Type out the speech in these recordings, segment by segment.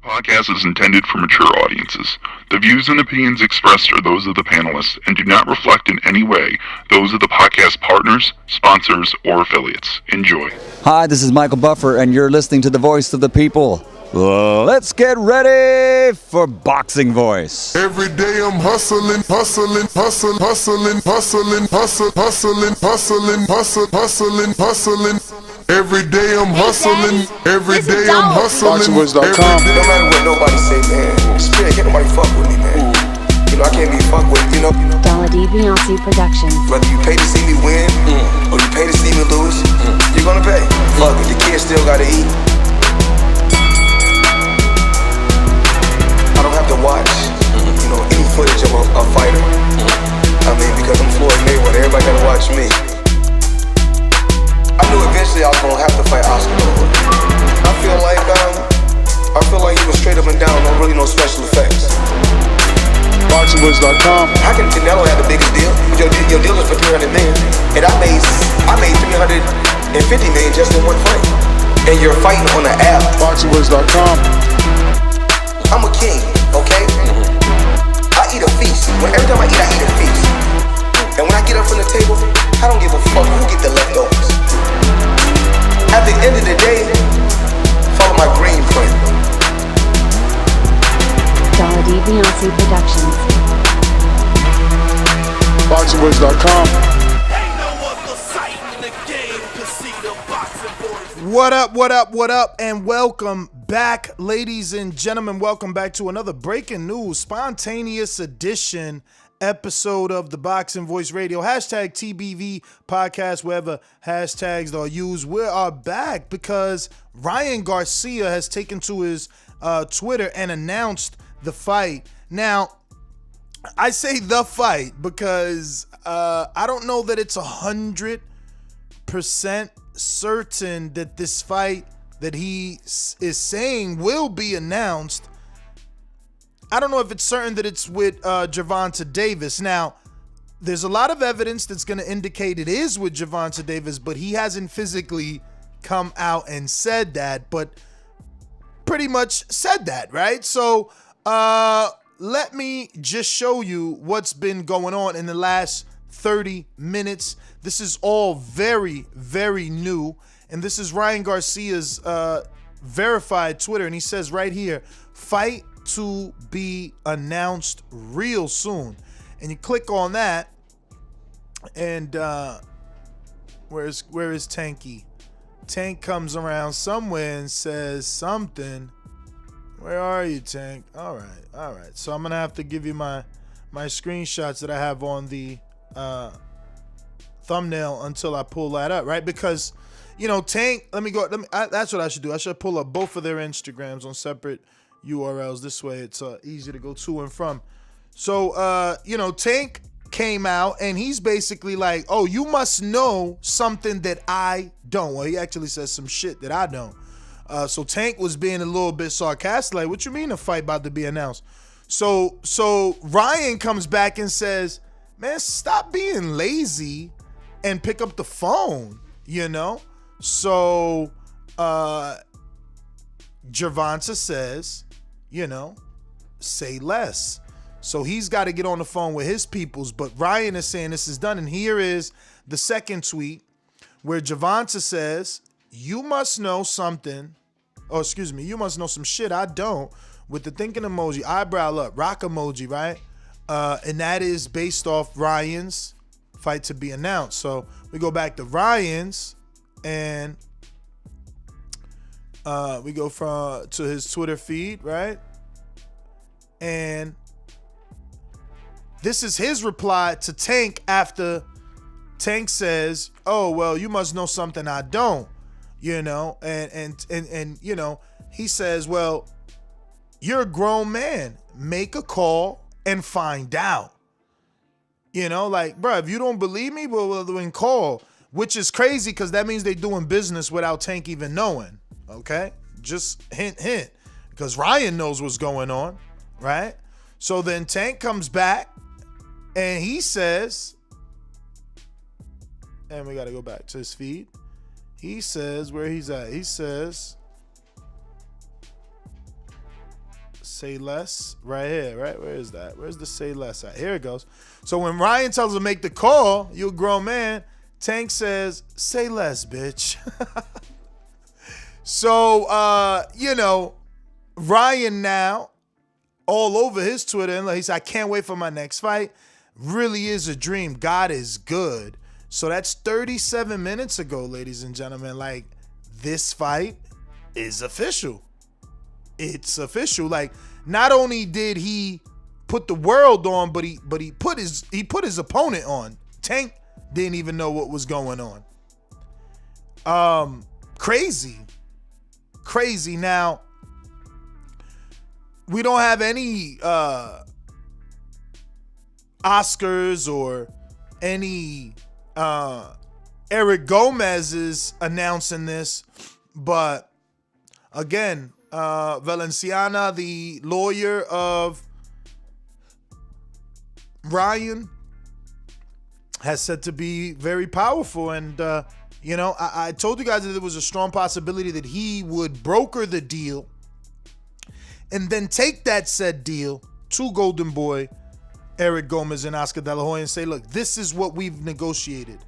Podcast is intended for mature audiences. The views and opinions expressed are those of the panelists and do not reflect in any way those of the podcast partners, sponsors, or affiliates. Enjoy. Hi, this is Michael Buffer, and you're listening to the Voice of the People. Let's get ready for Boxing Voice. Every day I'm hustling. Every day I'm hustling. Every day I'm hustling. BoxingVoice.com. No matter what nobody say, man. Spirit, can't nobody fuck with me, man. You know, I can't be fucked with, you know. Devin Haney Productions. Whether you pay to see me win, or you pay to see me lose, you're gonna pay. Fuck it, the kids still gotta eat. I don't have to watch, you know, any footage of a fighter. I mean, because I'm Floyd Mayweather, everybody gotta watch me. I knew eventually I was gonna have to fight Oscar. I feel like he was straight up and down, no special effects. BoxingVoice.com. How can Canelo have the biggest deal? Your deal is for $300 million, and I made $350 million just in one fight. And you're fighting on an app. BoxingVoice.com. I'm a king, okay? I eat a feast. Every time I eat a feast. And when I get up from the table, I don't give a fuck who get the leftovers. At the end of the day, follow my green print. Devin Haney Productions. BoxingVoice.com. What up, and welcome back, ladies and gentlemen. Welcome back to another breaking news, spontaneous edition episode of the Boxing Voice Radio. Hashtag TBV podcast, wherever hashtags are used. We are back because Ryan Garcia has taken to his Twitter and announced the fight. Now, I say the fight because I don't know that it's 100% certain that this fight that he is saying will be announced. I don't know if it's certain that it's with Gervonta Davis. Now, there's a lot of evidence that's going to indicate it is with Gervonta Davis, but he hasn't physically come out and said that, but pretty much said that, right? So let me just show you what's been going on in the last 30 minutes. This is all very, very new. And this is Ryan Garcia's verified Twitter. And he says right here, fight to be announced real soon. And you click on that. And where is Tanky? Tank comes around somewhere and says something. Where are you, Tank? All right. So I'm gonna have to give you my screenshots that I have on the thumbnail until I pull that up, right? Because, you know, Tank. That's what I should do. I should pull up both of their Instagrams on separate URLs. This way, it's easy to go to and from. So, Tank came out and he's basically like, "Oh, you must know something that I don't." Well, he actually says some shit that I don't. So Tank was being a little bit sarcastic, like, "What you mean a fight about to be announced?" So Ryan comes back and says, "Man, stop being lazy and pick up the phone," you know? So Gervonta says, say less. So he's got to get on the phone with his peoples, but Ryan is saying this is done. And here is the second tweet where Gervonta says, "You must know something," you must know some shit I don't, with the thinking emoji, eyebrow up, rock emoji, right? And that is based off Ryan's fight to be announced. So we go back to Ryan's and we go to his Twitter feed, right? And this is his reply to Tank after Tank says, "Oh, well, you must know something I don't," and he says, "Well, you're a grown man. Make a call and find out." Like, bro, if you don't believe me, well, then call. Which is crazy because that means they're doing business without Tank even knowing. Okay? Just hint. Because Ryan knows what's going on, right? So then Tank comes back and he says, and we got to go back to his feed. He says where he's at. He says, Say less right here, right? Where is that? Where's the say less at? Here it goes. So when Ryan tells him to make the call, you a grown man, Tank says, say less, bitch. So, Ryan now all over his Twitter, and he said, I can't wait for my next fight. Really is a dream. God is good. So that's 37 minutes ago, ladies and gentlemen. Like, this fight is official. It's official. Like, not only did he put the world on, but he put his opponent on. Tank didn't even know what was going on. Crazy. Now, we don't have any Oscars or any Eric Gomez is announcing this, but again, Valenciana, the lawyer of Ryan, has said to be very powerful. And, I told you guys that there was a strong possibility that he would broker the deal and then take that said deal to Golden Boy, Eric Gomez, and Oscar De La Hoya and say, look, this is what we've negotiated.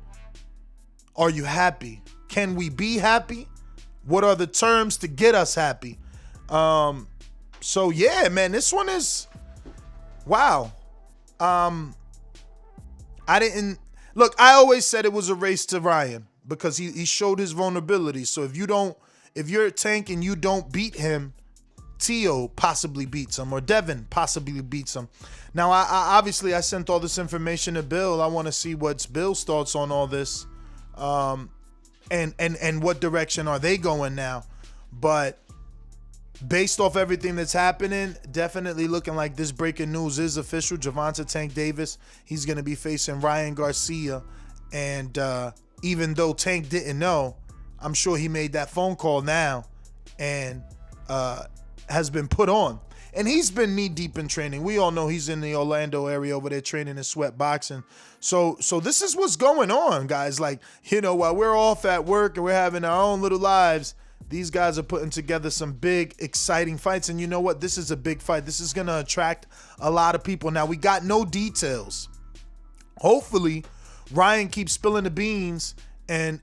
Are you happy? Can we be happy? What are the terms to get us happy? So yeah, man, this one is wow. I always said it was a race to Ryan because he showed his vulnerability. So if you're a Tank and you don't beat him, Tio possibly beats him, or Devin possibly beats him. Now, I obviously sent all this information to Bill. I want to see what's Bill's thoughts on all this, and what direction are they going now. But based off everything that's happening, definitely looking like this breaking news is official. Gervonta Tank Davis, he's going to be facing Ryan Garcia. And even though Tank didn't know, I'm sure he made that phone call now and has been put on. And he's been knee deep in training. We all know he's in the Orlando area over there training in sweat boxing. So this is what's going on, guys. Like, while we're off at work and we're having our own little lives, these guys are putting together some big, exciting fights. And you know what? This is a big fight. This is going to attract a lot of people. Now, we got no details. Hopefully, Ryan keeps spilling the beans and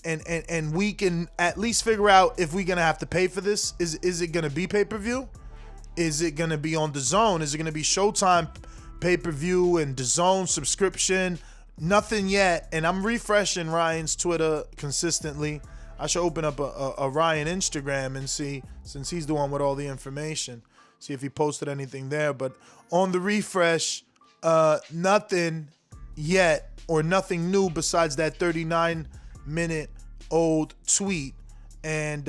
we can at least figure out if we're going to have to pay for this. Is it going to be pay-per-view? Is it going to be on Dazn? Is it going to be Showtime pay-per-view and Dazn subscription? Nothing yet. And I'm refreshing Ryan's Twitter consistently. I should open up a Ryan Instagram and see, since he's the one with all the information, see if he posted anything there. But on the refresh, nothing yet, or nothing new besides that 39-minute-old tweet. And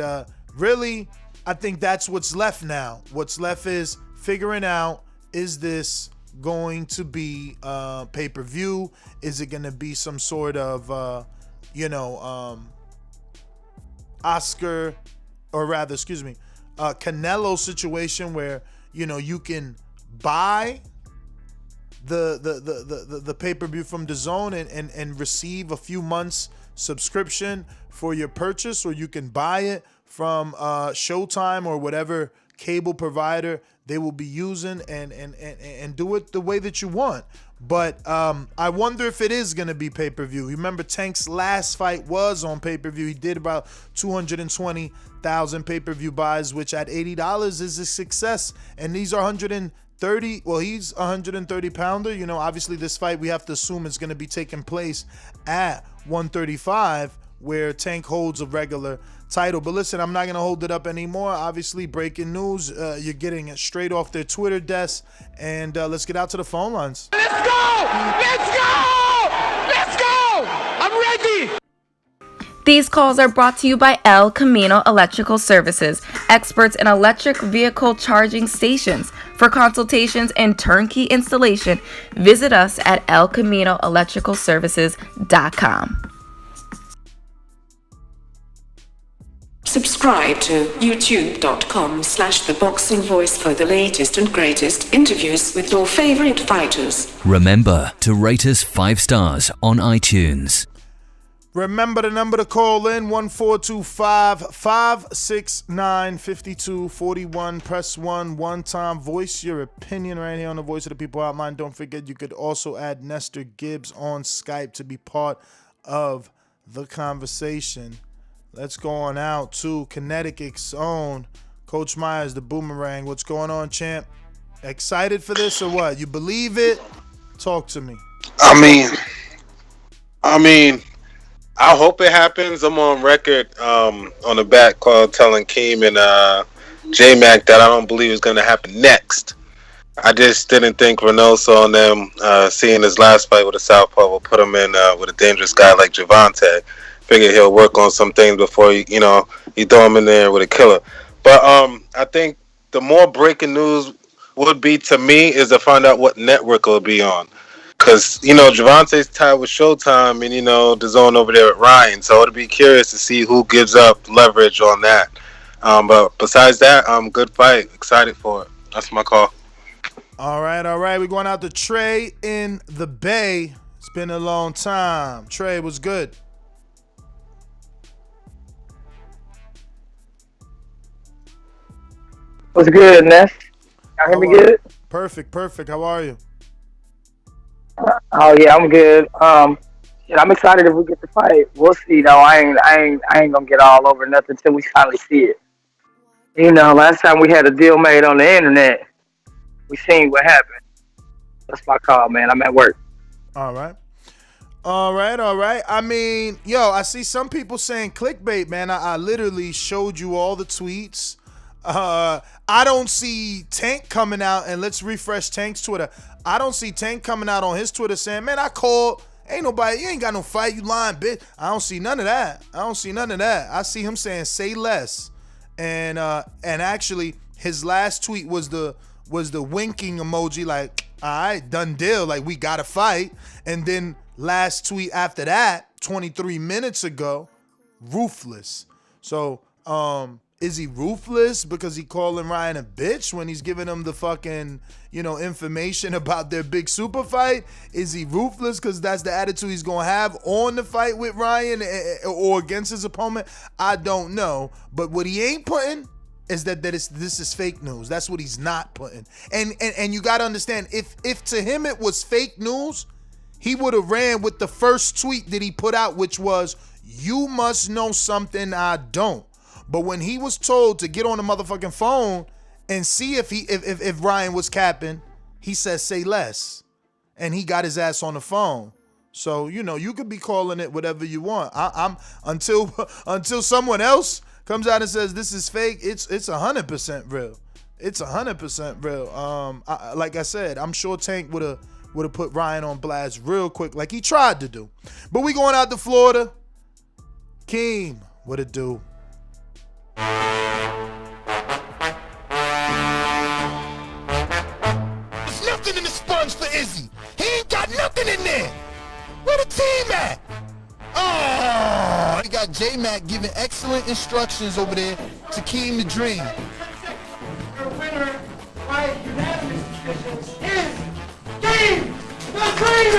really, I think that's what's left now. What's left is figuring out, is this going to be pay-per-view? Is it going to be some sort of, Oscar, or rather, Canelo situation where, you can buy the pay-per-view from DAZN and receive a few months subscription for your purchase, or you can buy it from Showtime or whatever cable provider they will be using and do it the way that you want. But I wonder if it is going to be pay-per-view. Remember, Tank's last fight was on pay-per-view. He did about 220,000 pay-per-view buys, which at $80 is a success. And these are 130. Well, he's a 130 pounder. Obviously this fight we have to assume is going to be taking place at 135, where Tank holds a regular title. But listen, I'm not going to hold it up anymore. Obviously, breaking news. You're getting it straight off their Twitter desk. And let's get out to the phone lines. Let's go! Let's go! Let's go! I'm ready! These calls are brought to you by El Camino Electrical Services, experts in electric vehicle charging stations. For consultations and turnkey installation, visit us at elcaminoelectricalservices.com. Subscribe to youtube.com/theboxingvoice for the latest and greatest interviews with your favorite fighters. Remember to rate us 5 stars on iTunes. Remember the number to call in, 1425-569-5241. Press 1 time. Voice your opinion right here on the Voice of the People Hotline. Don't forget, you could also add Nestor Gibbs on Skype to be part of the conversation. Let's go on out to Connecticut's own Coach Myers, the Boomerang. What's going on, champ? Excited for this or what? You believe it? Talk to me. I mean, I hope it happens. I'm on record on the back call telling Keem and J-Mac that I don't believe it's going to happen next. I just didn't think Reynoso and them seeing his last fight with a southpaw will put him in with a dangerous guy like Gervonta. Figured he'll work on some things before you throw him in there with a killer. But I think the more breaking news would be to me is to find out what network it'll be on. Because, Gervonta's tied with Showtime and, Dazn over there at Ryan. So it'll be curious to see who gives up leverage on that. But besides that, good fight. Excited for it. That's my call. All right. We're going out to Trey in the Bay. It's been a long time. Trey, what's good? What's good, Ness? Y'all hear me good? Perfect. How are you? Oh yeah, I'm good. I'm excited if we get the fight. We'll see though. I ain't gonna get all over nothing until we finally see it. Last time we had a deal made on the internet, we seen what happened. That's my call, man. I'm at work. All right. I mean, I see some people saying clickbait, man. I literally showed you all the tweets. I don't see Tank coming out, and let's refresh Tank's Twitter. I don't see Tank coming out on his Twitter saying, man, I called. Ain't nobody, you ain't got no fight, you lying, bitch. I don't see none of that. I see him saying, say less. And actually, his last tweet was the winking emoji, like, all right, done deal, like, we got to fight. And then last tweet after that, 23 minutes ago, ruthless. So, is he ruthless because he calling Ryan a bitch when he's giving him the fucking, information about their big super fight? Is he ruthless because that's the attitude he's going to have on the fight with Ryan or against his opponent? I don't know. But what he ain't putting is that this is fake news. That's what he's not putting. And you got to understand, if to him it was fake news, he would have ran with the first tweet that he put out, which was, you must know something I don't. But when he was told to get on the motherfucking phone and see if Ryan was capping, he said, say less. And he got his ass on the phone. So, you could be calling it whatever you want. I'm until someone else comes out and says this is fake, it's 100% real. It's 100% real. Like I said, I'm sure Tank would have put Ryan on blast real quick like he tried to do. But we going out to Florida. Keem, what it do? There's nothing in the sponge for Izzy. He ain't got nothing in there. Where the team at? Oh, he got J-Mac giving excellent instructions over there to Keem the Dream. Your winner by unanimous decisions is Keem the Dream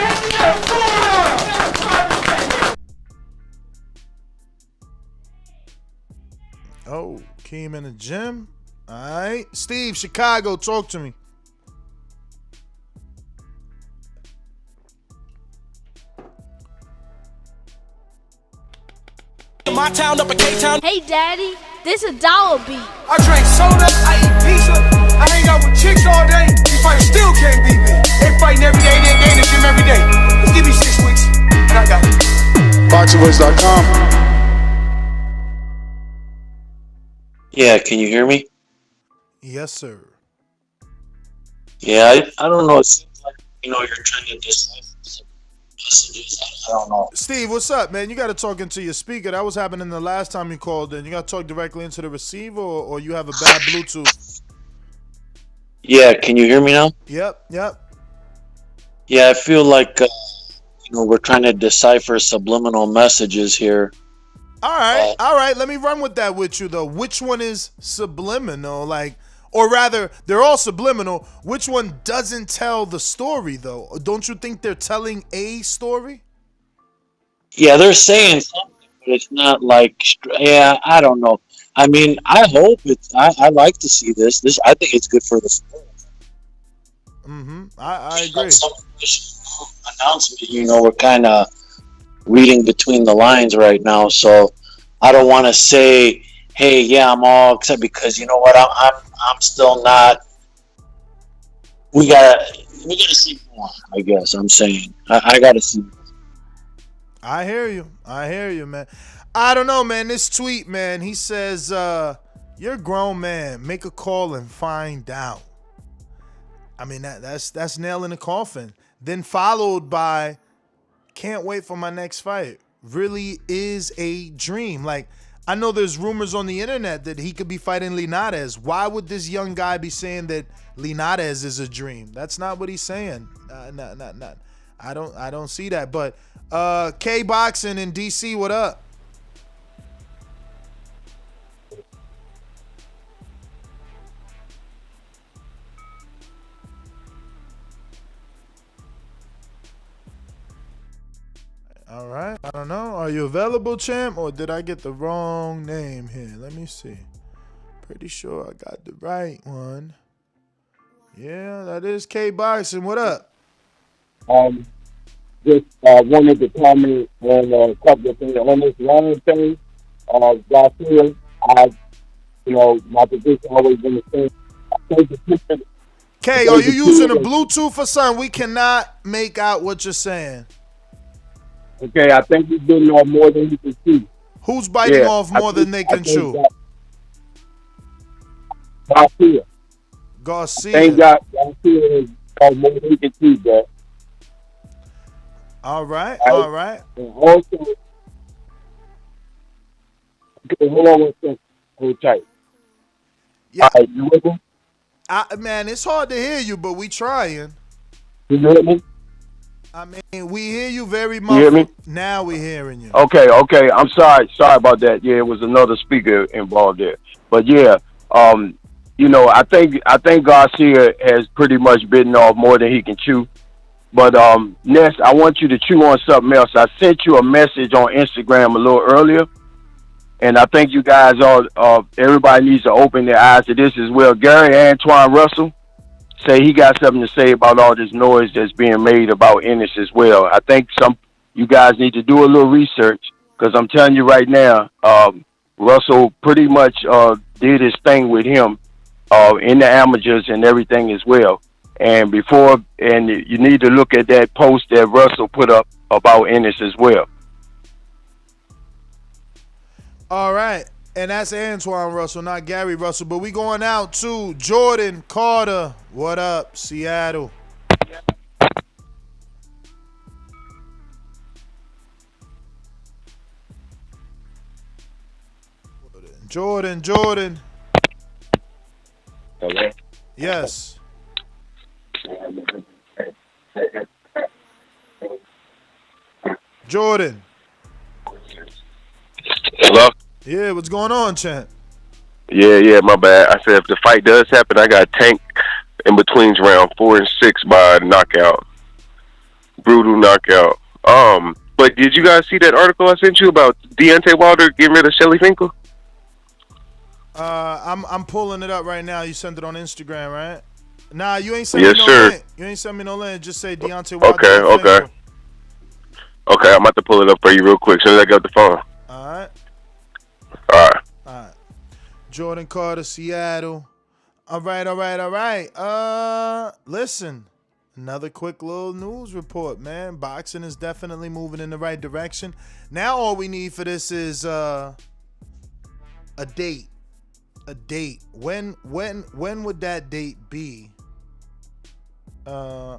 Oh, Keem in the gym. All right. Steve, Chicago, talk to me. My town up in K-Town. Hey, Daddy, this a dollar beat. I drink soda, I eat pizza, I hang out with chicks all day. These fighters still can't beat me. They fighting every day, they in the gym every day. Just give me 6 weeks, and I got it. BoxingVoice.com. Yeah, can you hear me? Yes, sir. Yeah, I don't know. It seems like, you're trying to decipher some messages. I don't know. Steve, what's up, man? You got to talk into your speaker. That was happening the last time you called in. You got to talk directly into the receiver, or you have a bad Bluetooth? Yeah, can you hear me now? Yep. Yeah, I feel like, we're trying to decipher subliminal messages here. All right. Let me run with that with you, though. Which one is subliminal? Or rather, they're all subliminal. Which one doesn't tell the story, though? Don't you think they're telling a story? Yeah, they're saying something, but it's not like, yeah, I don't know. I mean, I hope it's. I like to see this. I think it's good for the sport. I Like agree. some announcement, we're kind of reading between the lines right now. So I don't want to say, hey, yeah, I'm all except because you know what, I'm still not. We gotta see more. I guess I'm saying I gotta see. I hear you. I hear you, man. I don't know, man. This tweet, man, he says, you're a grown man. Make a call and find out. I mean, that's nail in the coffin. Then followed by, can't wait for my next fight. Really is a dream. Like, I know there's rumors on the internet that he could be fighting Linares. Why would this young guy be saying that Linares is a dream? That's not what he's saying. Not. I don't see that. But K Boxing in DC, what up? All right. I don't know. Are you available, champ, or did I get the wrong name here? Let me see. Pretty sure I got the right one. Yeah, that is K Boxing. What up? Just wanted to comment on a couple of things on this running thing. Garcia, my position always been the same. I think K, are you using a Bluetooth or something? We cannot make out what you're saying. Okay, I think he's biting off more than he can chew. Who's biting off more than they can chew? Garcia. Garcia. Thank God Garcia is more than he can chew, bro. All right. And also, okay, hold on one second. Hold tight. Yeah. All right, you with me? Man, it's hard to hear you, but we trying. You hear me? I mean, we hear you very much. You hear me? Now we're hearing you. Okay. I'm sorry about that. Yeah, it was another speaker involved there. But yeah, I think Garcia has pretty much bitten off more than he can chew. But Ness, I want you to chew on something else. I sent you a message on Instagram a little earlier, and I think you guys everybody needs to open their eyes to this as well. Gary Antoine Russell say he got something to say about all this noise that's being made about Ennis as well. I think you guys need to do a little research, because I'm telling you right now, Russell pretty much did his thing with him in the amateurs and everything as well. And you need to look at that post that Russell put up about Ennis as well. All right. And that's Antoine Russell, not Gary Russell. But we going out to Jordan Carter. What up, Seattle? Jordan. Hello? Yes. Jordan. Hello? Yeah, what's going on, champ? Yeah, my bad. I said if the fight does happen, I got tanked in between round 4 and 6 by a knockout. Brutal knockout. But did you guys see that article I sent you about Deontay Wilder getting rid of Shelly Finkel? I'm pulling it up right now. You sent it on Instagram, right? Nah, you ain't sent Yes, me no sir. link. You ain't sent me no link. Just say Deontay Wilder. Okay. Okay, I'm about to pull it up for you real quick as soon as I get off the phone. All Alright. Jordan Carter, Seattle. All right. Listen, another quick little news report, man. Boxing is definitely moving in the right direction. Now all we need for this is a date. A date. When would that date be? I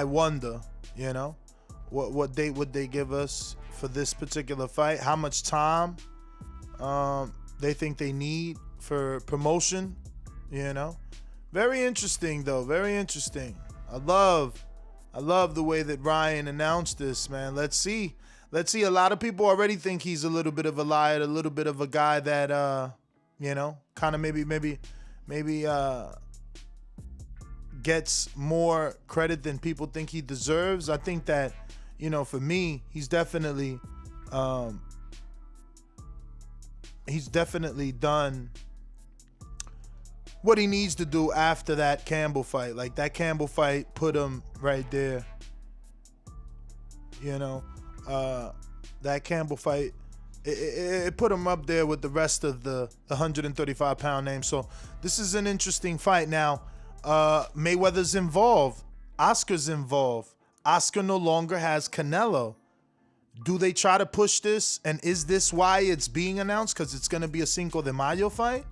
wonder, what date would they give us for this particular fight? How much time they think they need for promotion? Very interesting though. Very interesting. I love the way that Ryan announced this, man. Let's see. A lot of people already think he's a little bit of a liar, a little bit of a guy that kind of maybe gets more credit than people think he deserves. I think that, for me, he's definitely done what he needs to do after that Campbell fight. Like, that Campbell fight put him right there. That Campbell fight, it put him up there with the rest of the 135-pound names. So this is an interesting fight. Now, Mayweather's involved. Oscar's involved. Oscar no longer has Canelo. Do they try to push this? And is this why it's being announced? Because it's going to be a Cinco de Mayo fight?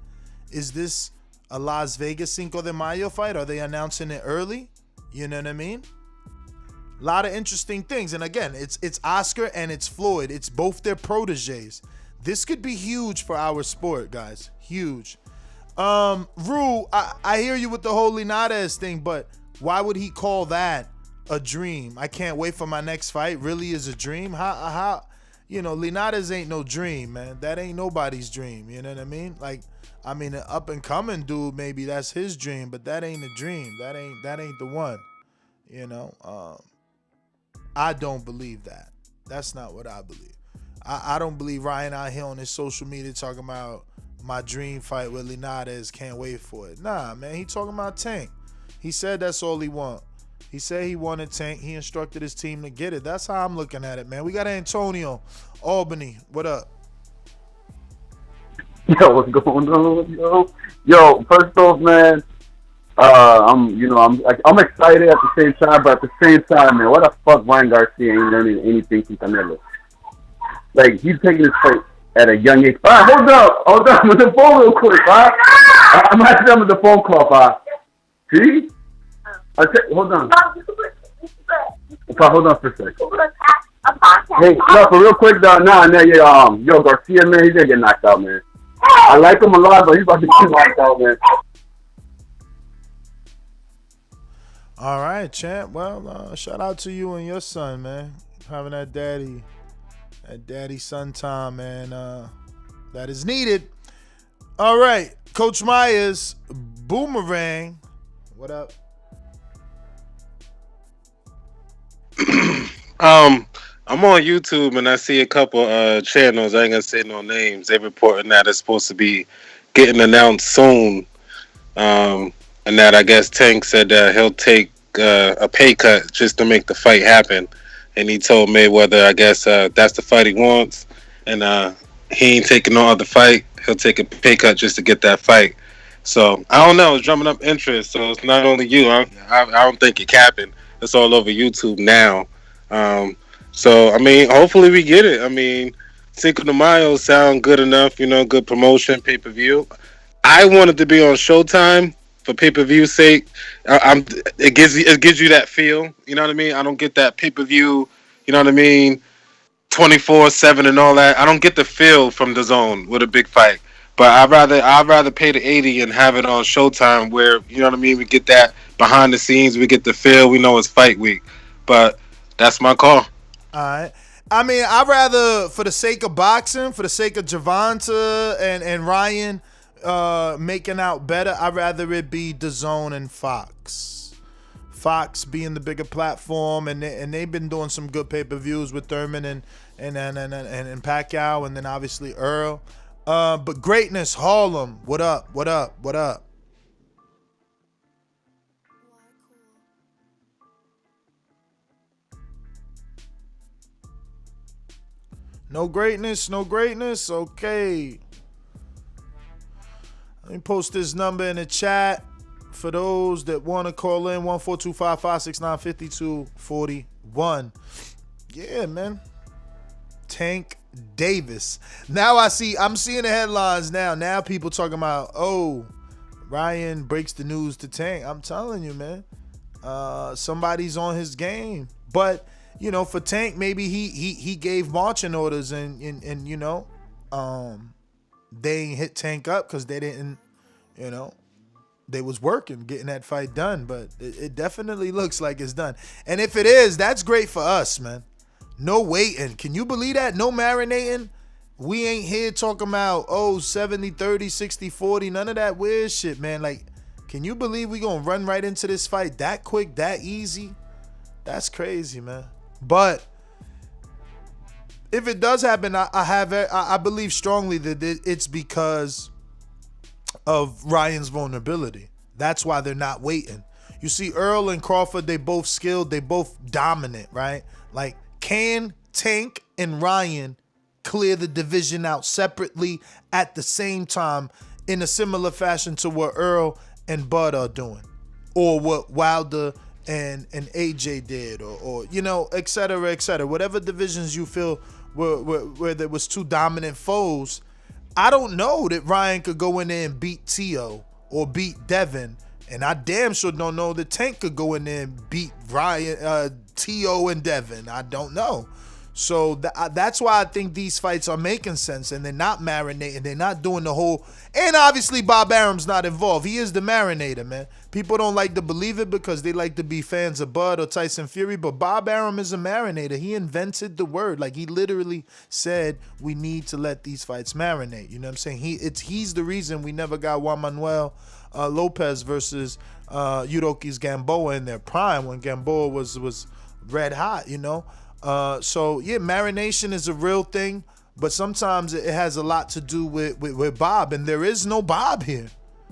Is this a Las Vegas Cinco de Mayo fight? Are they announcing it early? You know what I mean? A lot of interesting things. And again, it's Oscar and it's Floyd. It's both their proteges. This could be huge for our sport, guys. Huge. Rue, I hear you with the whole Linares thing, but why would he call that a dream? I can't wait for my next fight. Really is a dream? How Linares ain't no dream, man. That ain't nobody's dream. You know what I mean? Like, I mean, an up and coming dude, maybe that's his dream, but that ain't a dream. That ain't the one. I don't believe that. That's not what I believe. I don't believe Ryan out here on his social media talking about my dream fight with Linares, can't wait for it. Nah, man, he talking about Tank. He said that's all he want. He said he wanted Tank. He instructed his team to get it. That's how I'm looking at it, man. We got Antonio, Albany. What up? Yo, what's going on, yo? First off, man, I'm excited at the same time, but at the same time, man, what the fuck, Ryan Garcia ain't learning anything from Canelo? Like, he's taking this fight at a young age. All right, hold up with the phone real quick, all right? I'm actually done with the phone call, all right? See? Hold on. Hold on for a second. Hey, no, for real quick, though, yo, Garcia, man, he's gonna get knocked out, man. I like him a lot, but he's about to get knocked out, man. All right, champ. Well, shout out to you and your son, man. Having that daddy son time, man. That is needed. All right, Coach Myers, Boomerang. What up? I'm on YouTube and I see a couple channels. I ain't gonna say no names. They reporting that it's supposed to be getting announced soon. And that I guess Tank said that he'll take a pay cut just to make the fight happen. And he told Mayweather, I guess that's the fight he wants, and he ain't taking no other fight. He'll take a pay cut just to get that fight. So I don't know. It's drumming up interest. So it's not only you. I don't think it capping. It's all over YouTube now. So I mean, hopefully we get it. I mean, Cinco de Mayo sound good enough. Good promotion, pay per view. I wanted to be on Showtime for pay-per-view sake. It gives you that feel. You know what I mean? I don't get that pay-per-view. You know what I mean? 24/7 and all that. I don't get the feel from Dazn with a big fight. But I'd rather pay the $80 and have it on Showtime where, you know what I mean, we get that behind the scenes, we get the feel, we know it's fight week. But that's my call. All right. I mean, I'd rather, for the sake of boxing, for the sake of Gervonta and Ryan making out better, I'd rather it be DAZN and Fox. Fox being the bigger platform, and they've been doing some good pay-per-views with Thurman and Pacquiao, and then obviously Earl. But Greatness, Harlem, what up? No greatness. Okay. Let me post this number in the chat for those that want to call in. 1-425-569-5241. Yeah, man. Tank Davis. Now I'm seeing the headlines now. Now people talking about, Ryan breaks the news to Tank. I'm telling you, man. Somebody's on his game. But, for Tank, maybe he gave marching orders and they ain't hit Tank up because they didn't, they was working, getting that fight done. But it definitely looks like it's done. And if it is, that's great for us, man. No waiting. Can you believe that? No marinating. We ain't here talking about, 70-30, 60-40. None of that weird shit, man. Like, Can you believe we gonna run right into this fight that quick, that easy? That's crazy, man. But if it does happen, I believe strongly that it's because of Ryan's vulnerability. That's why they're not waiting. You see, Earl and Crawford, they both skilled, they both dominant, right? Like, can Tank and Ryan clear the division out separately at the same time in a similar fashion to what Earl and Bud are doing? Or what Wilder and AJ did, or you know, et cetera, et cetera. Whatever divisions you feel where there was two dominant foes, I don't know that Ryan could go in there and beat Tio or beat Devin. And I damn sure don't know that Tank could go in there and beat Ryan, Tio, and Devin. I don't know. So that's why I think these fights are making sense, and they're not marinating. They're not doing the whole. And obviously, Bob Arum's not involved. He is the marinator, man. People don't like to believe it because they like to be fans of Bud or Tyson Fury, but Bob Arum is a marinator. He invented the word. Like, he literally said we need to let these fights marinate. You know what I'm saying? He's the reason we never got Juan Manuel Lopez versus Yudoki's Gamboa in their prime when Gamboa was red hot, you know. So yeah, marination is a real thing, but sometimes it has a lot to do with Bob, and there is no Bob here.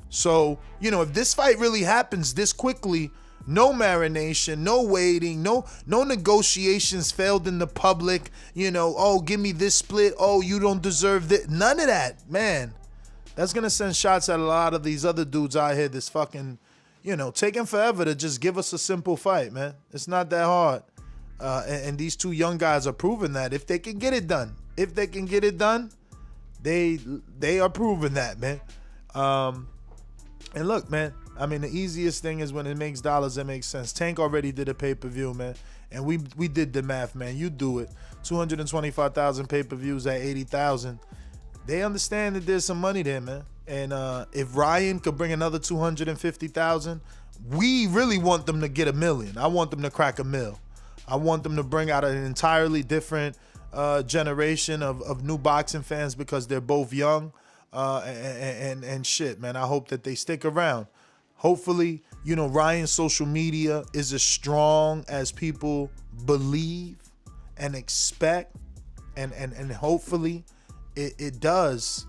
So, you know, if this fight really happens this quickly, no marination, no waiting, no negotiations failed in the public, you know, oh, give me this split, oh, you don't deserve this, none of that, man. That's gonna send shots at a lot of these other dudes out here that's fucking, you know, taking forever to just give us a simple fight, man. It's not that hard. And these two young guys are proving that if they can get it done, they are proving that, man. And look, man, I mean, the easiest thing is when it makes dollars, it makes sense. Tank already did a pay-per-view, man, and we did the math, man. You do it. 225,000 pay-per-views at 80,000. They understand that there's some money there, man. And if Ryan could bring another 250,000, we really want them to get $1 million. I want them to crack $1 million. I want them to bring out an entirely different generation of new boxing fans because they're both young and shit, man. I hope that they stick around. Hopefully, you know, Ryan's social media is as strong as people believe and expect, and hopefully it does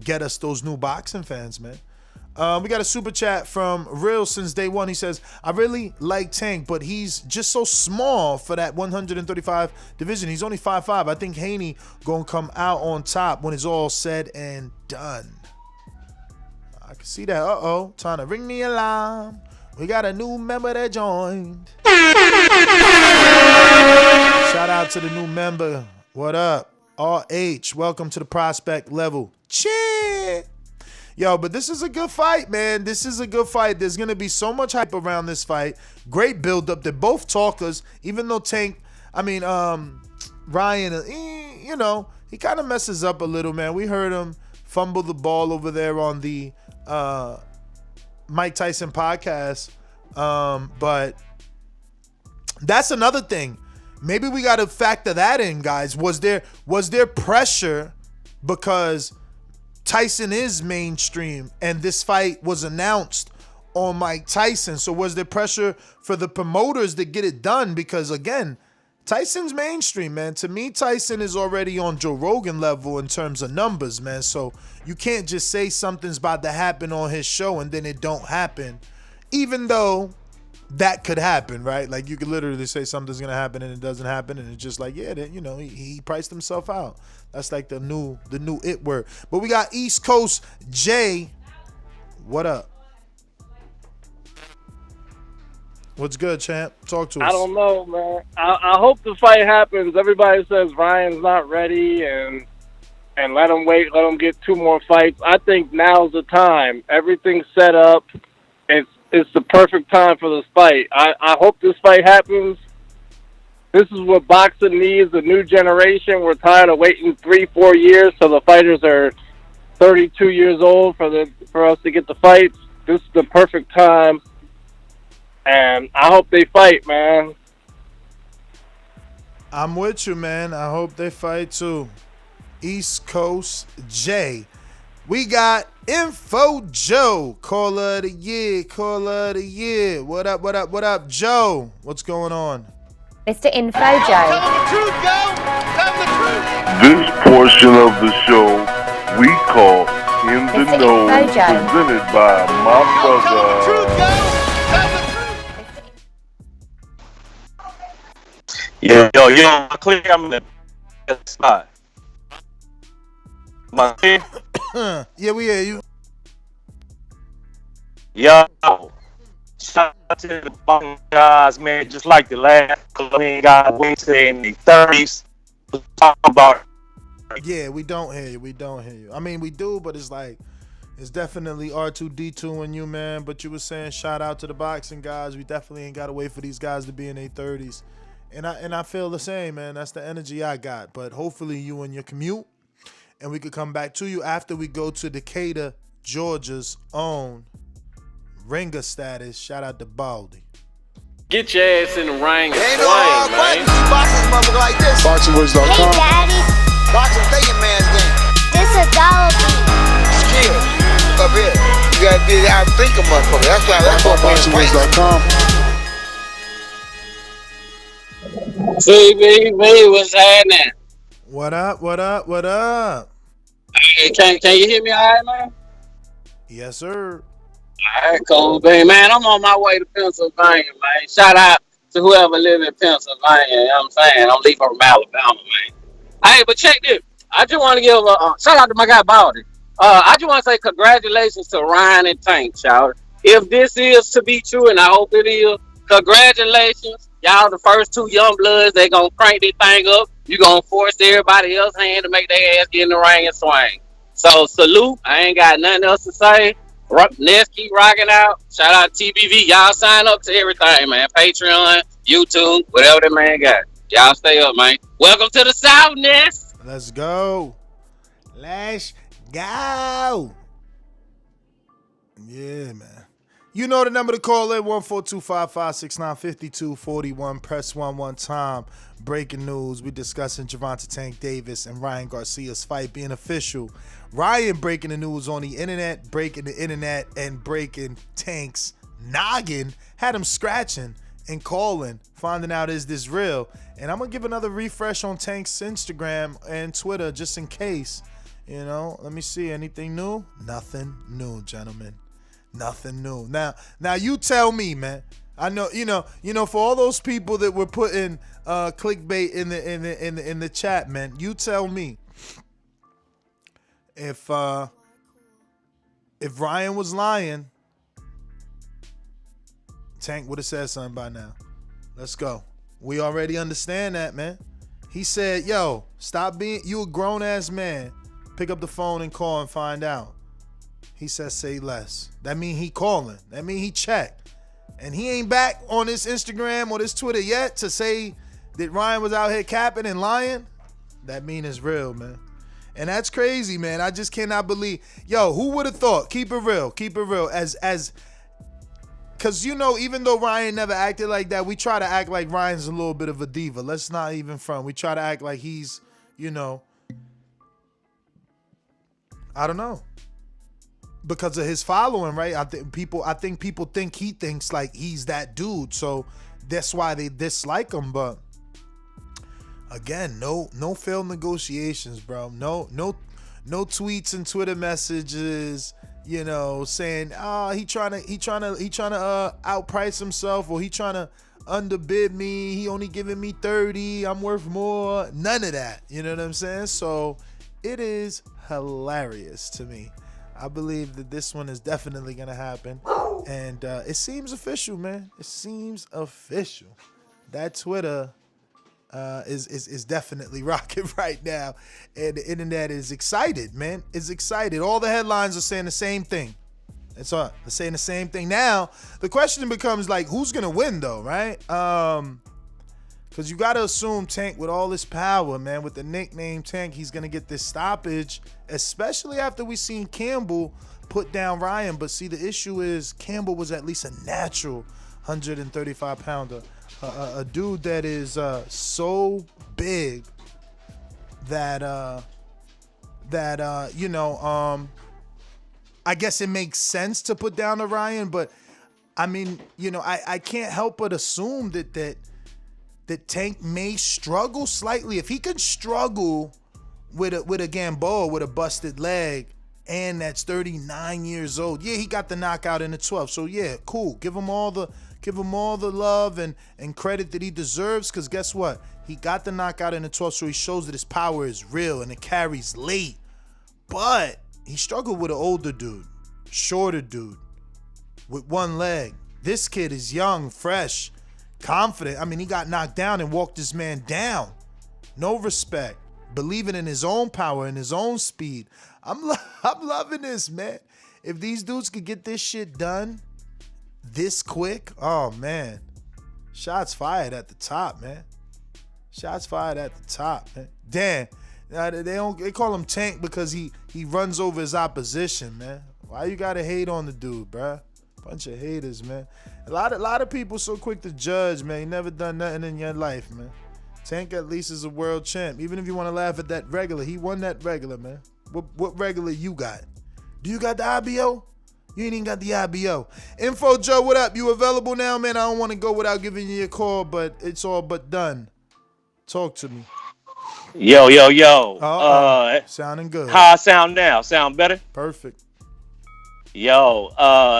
get us those new boxing fans, man. We got a super chat from Real since day one. He says, I really like Tank, but he's just so small for that 135 division. He's only 5'5". I think Haney gonna come out on top when it's all said and done. I can see that. Uh-oh, trying to ring the alarm. We got a new member that joined. Shout out to the new member. What up? RH, welcome to the prospect level. Cheer. Yo, but this is a good fight, man. This is a good fight. There's going to be so much hype around this fight. Great build-up. They're both talkers, even though Ryan, you know, he kind of messes up a little, man. We heard him fumble the ball over there on the Mike Tyson podcast. But that's another thing. Maybe we got to factor that in, guys. Was there pressure because Tyson is mainstream and this fight was announced on Mike Tyson? So was there pressure for the promoters to get it done? Because again, Tyson's mainstream, man. To me, Tyson is already on Joe Rogan level in terms of numbers, man. So you can't just say something's about to happen on his show and then it don't happen, even though that could happen, right? Like, you could literally say something's gonna happen and it doesn't happen, and it's just like, yeah, then, you know, he priced himself out. That's like the new it word. But we got East Coast Jay. What up? What's good, champ? Talk to us. I don't know, man. I hope the fight happens. Everybody says Ryan's not ready and let him wait, let him get 2 more fights. I think now's the time. Everything's set up. It's the perfect time for this fight. I hope this fight happens. This is what boxing needs, a new generation. We're tired of waiting 3-4 years till the fighters are 32 years old for us to get the fights. This is the perfect time, and I hope they fight, man. I'm with you, man. I hope they fight too. East Coast J. We got Info Joe, caller of the year, caller of the year. What up, what up, what up, Joe? What's going on? Mr. Info Joe. This portion of the show we call In the Mr. Know, Info Joe. presented by my brother. Yo, clear. I'm in the spot. My clear? Yeah, we hear you. Yo, shout out to the fucking guys, man. Just like the last Colombian guy Wednesday in the 30s. Talking about. Yeah, we don't hear you. We don't hear you. I mean, we do, but it's like, it's definitely R2D2 in you, man. But you were saying shout out to the boxing guys. We definitely ain't got to wait for these guys to be in their 30s. And I feel the same, man. That's the energy I got. But hopefully you and your commute, and we could come back to you after we go to Decatur, Georgia's own Ringer Status. Shout out to Baldy. Get your ass in the ring and Ain't no swing, hard man. button. Boxing motherfucker like this. BoxingVoice.com. Hey, Daddy. Boxing thinking man's game. This a dollar beat. Skill. Up here. You gotta be out thinking motherfucker. That's what BoxingVoice.com. CBV, what's happening? What up, what up, what up? Hey, can you hear me all right, man? Yes, sir. All right, cool, baby. Man, I'm on my way to Pennsylvania, man. Shout out to whoever live in Pennsylvania, you know what I'm saying? I'm leaving from Alabama, man. Hey, but check this. I just want to give a shout out to my guy, Baldy. I just want to say congratulations to Ryan and Tank, shout. If this is to be true, and I hope it is, congratulations. Y'all the first two young bloods. They gonna crank this thing up. You gonna force everybody else's hand to make their ass get in the ring and swing. So salute. I ain't got nothing else to say. Nest keep rocking out. Shout out to TBV. Y'all sign up to everything, man. Patreon, YouTube, whatever that man got. Y'all stay up, man. Welcome to the South, Nest. Let's go. Let's go. Yeah, man. You know the number to call in, 14255695241. Press 1 time. Breaking news. We discussing Gervonta Tank Davis and Ryan Garcia's fight being official. Ryan breaking the news on the internet, and breaking Tank's noggin. Had him scratching and calling, finding out is this real. And I'm going to give another refresh on Tank's Instagram and Twitter just in case. You know, let me see. Anything new? Nothing new, gentlemen. Nothing new. Now you tell me, man. I know, you know, for all those people that were putting clickbait in the chat, man. You tell me if Ryan was lying, Tank would have said something by now. Let's go. We already understand that, man. He said, "Yo, stop being you a grown ass man. Pick up the phone and call and find out." He says, "Say less." That mean he calling. That mean he checked. And he ain't back on his Instagram or his Twitter yet to say that Ryan was out here capping and lying. That mean it's real, man. And that's crazy, man. I just cannot believe. Yo, who would have thought? Keep it real. Keep it real. Because, you know, even though Ryan never acted like that, we try to act like Ryan's a little bit of a diva. Let's not even front. We try to act like he's, you know, I don't know. Because of his following, right? I think people think he thinks like he's that dude, so that's why they dislike him. But again, no failed negotiations, bro. No tweets and Twitter messages, you know, saying he trying to outprice himself, or he trying to underbid me. He only giving me 30. I'm worth more. None of that. You know what I'm saying? So it is hilarious to me. I believe that this one is definitely going to happen. And it seems official, man. It seems official. That Twitter is definitely rocking right now. And the internet is excited, man. It's excited. All the headlines are saying the same thing. It's all. They're saying the same thing. Now, the question becomes, like, who's going to win, though, right? Because you got to assume Tank, with all this power, man, with the nickname Tank, he's going to get this stoppage, especially after we seen Campbell put down Ryan. But see, the issue is Campbell was at least a natural 135-pounder, a dude that is so big that I guess it makes sense to put down Orion, but I mean, you know, I can't help but assume that Tank may struggle slightly. If he could struggle with a Gamboa with a busted leg, and that's 39 years old. Yeah, he got the knockout in the 12th. So yeah, cool. Give him all the love and credit that he deserves, because guess what? He got the knockout in the 12th, so he shows that his power is real and it carries late. But he struggled with an older dude, shorter dude, with one leg. This kid is young, fresh, confident. I mean, he got knocked down and walked this man down. No respect. Believing in his own power and his own speed. I'm loving this, man. If these dudes could get this shit done this quick, oh man. Shots fired at the top, man. Shots fired at the top, man. Damn. They call him Tank because he runs over his opposition, man. Why you gotta hate on the dude, bruh? Bunch of haters, man. A lot of people so quick to judge, man. You never done nothing in your life, man. Tank at least is a world champ. Even if you want to laugh at that regular, he won that regular, man. What regular you got? Do you got the IBO? You ain't even got the IBO. Info Joe, what up? You available now, man? I don't want to go without giving you a call, but it's all but done. Talk to me. Yo. Sounding good. How I sound now? Sound better? Perfect. Yo,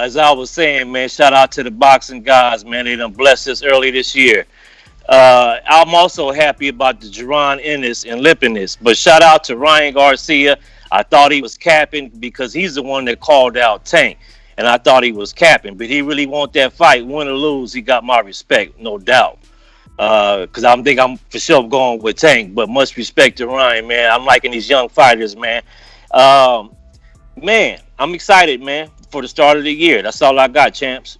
as I was saying, man, shout out to the boxing guys, man. They done blessed us early this year. I'm also happy about the Jerron Ennis and Lipinus, but shout out to Ryan Garcia. I thought he was capping because he's the one that called out Tank, and I thought he was capping, but he really want that fight. Win or lose, he got my respect, no doubt. Because I think I'm for sure going with Tank, but much respect to Ryan, man. I'm liking these young fighters, man. Man, I'm excited, man, for the start of the year. That's all I got, champs.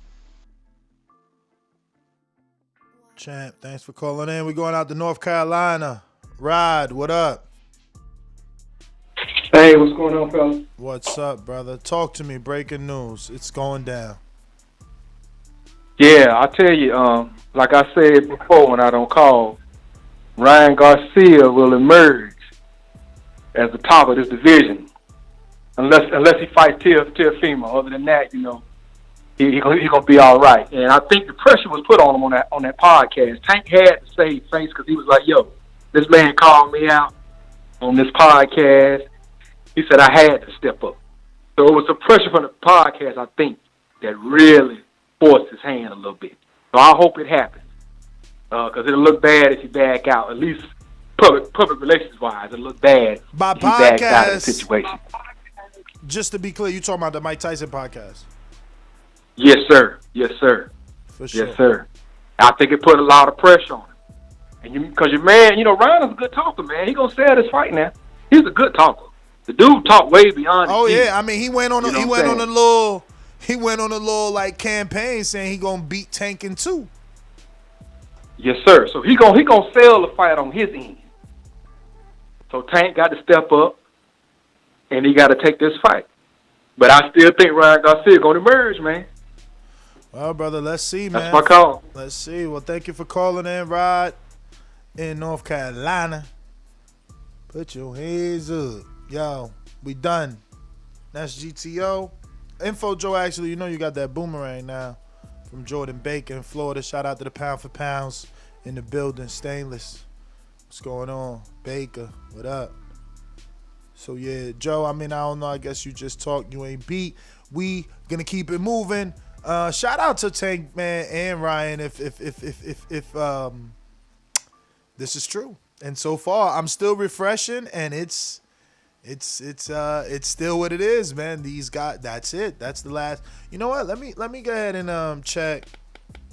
Champ, thanks for calling in. We're going out to North Carolina. Rod, what up? Hey, what's going on, fellas? What's up, brother? Talk to me. Breaking news. It's going down. Yeah, I tell you, like I said before when I don't call, Ryan Garcia will emerge as the top of this division, unless he fights Teofimo. Other than that, you know, he gonna be all right. And I think the pressure was put on him on that podcast. Tank had to save face because he was like, "Yo, this man called me out on this podcast." He said I had to step up. So it was some pressure from the podcast, I think, that really forced his hand a little bit. So I hope it happens, because it'll look bad if you back out. At least public relations wise, it'll look bad by if you back out of the situation. Just to be clear, you talking about the Mike Tyson podcast? Yes, sir. Yes, sir. For sure. Yes, sir. I think it put a lot of pressure on him. And because your man, you know, Ryan is a good talker, man. He gonna sell this fight now. He's a good talker. The dude talked way beyond. Oh yeah, I mean he went on a little like campaign saying he gonna beat Tank in 2. Yes, sir. So he gonna sell the fight on his end. So Tank got to step up, and he got to take this fight. But I still think Ryan Garcia gonna emerge, man. Well, brother, let's see, man. That's my call. Let's see. Well, thank you for calling in, Rod, in North Carolina. Put your hands up. Yo, we done. That's GTO. Info Joe, actually, you know you got that boomerang now from Jordan Baker in Florida. Shout out to the Pound for Pounds in the building. Stainless. What's going on? Baker, what up? So, yeah, Joe, I mean, I don't know. I guess you just talked. You ain't beat. We gonna keep it moving. Shout out to Tank, man, and Ryan if this is true. And so far, I'm still refreshing, and it's still what it is, man. These guys, that's it. That's the last. You know what? Let me go ahead and check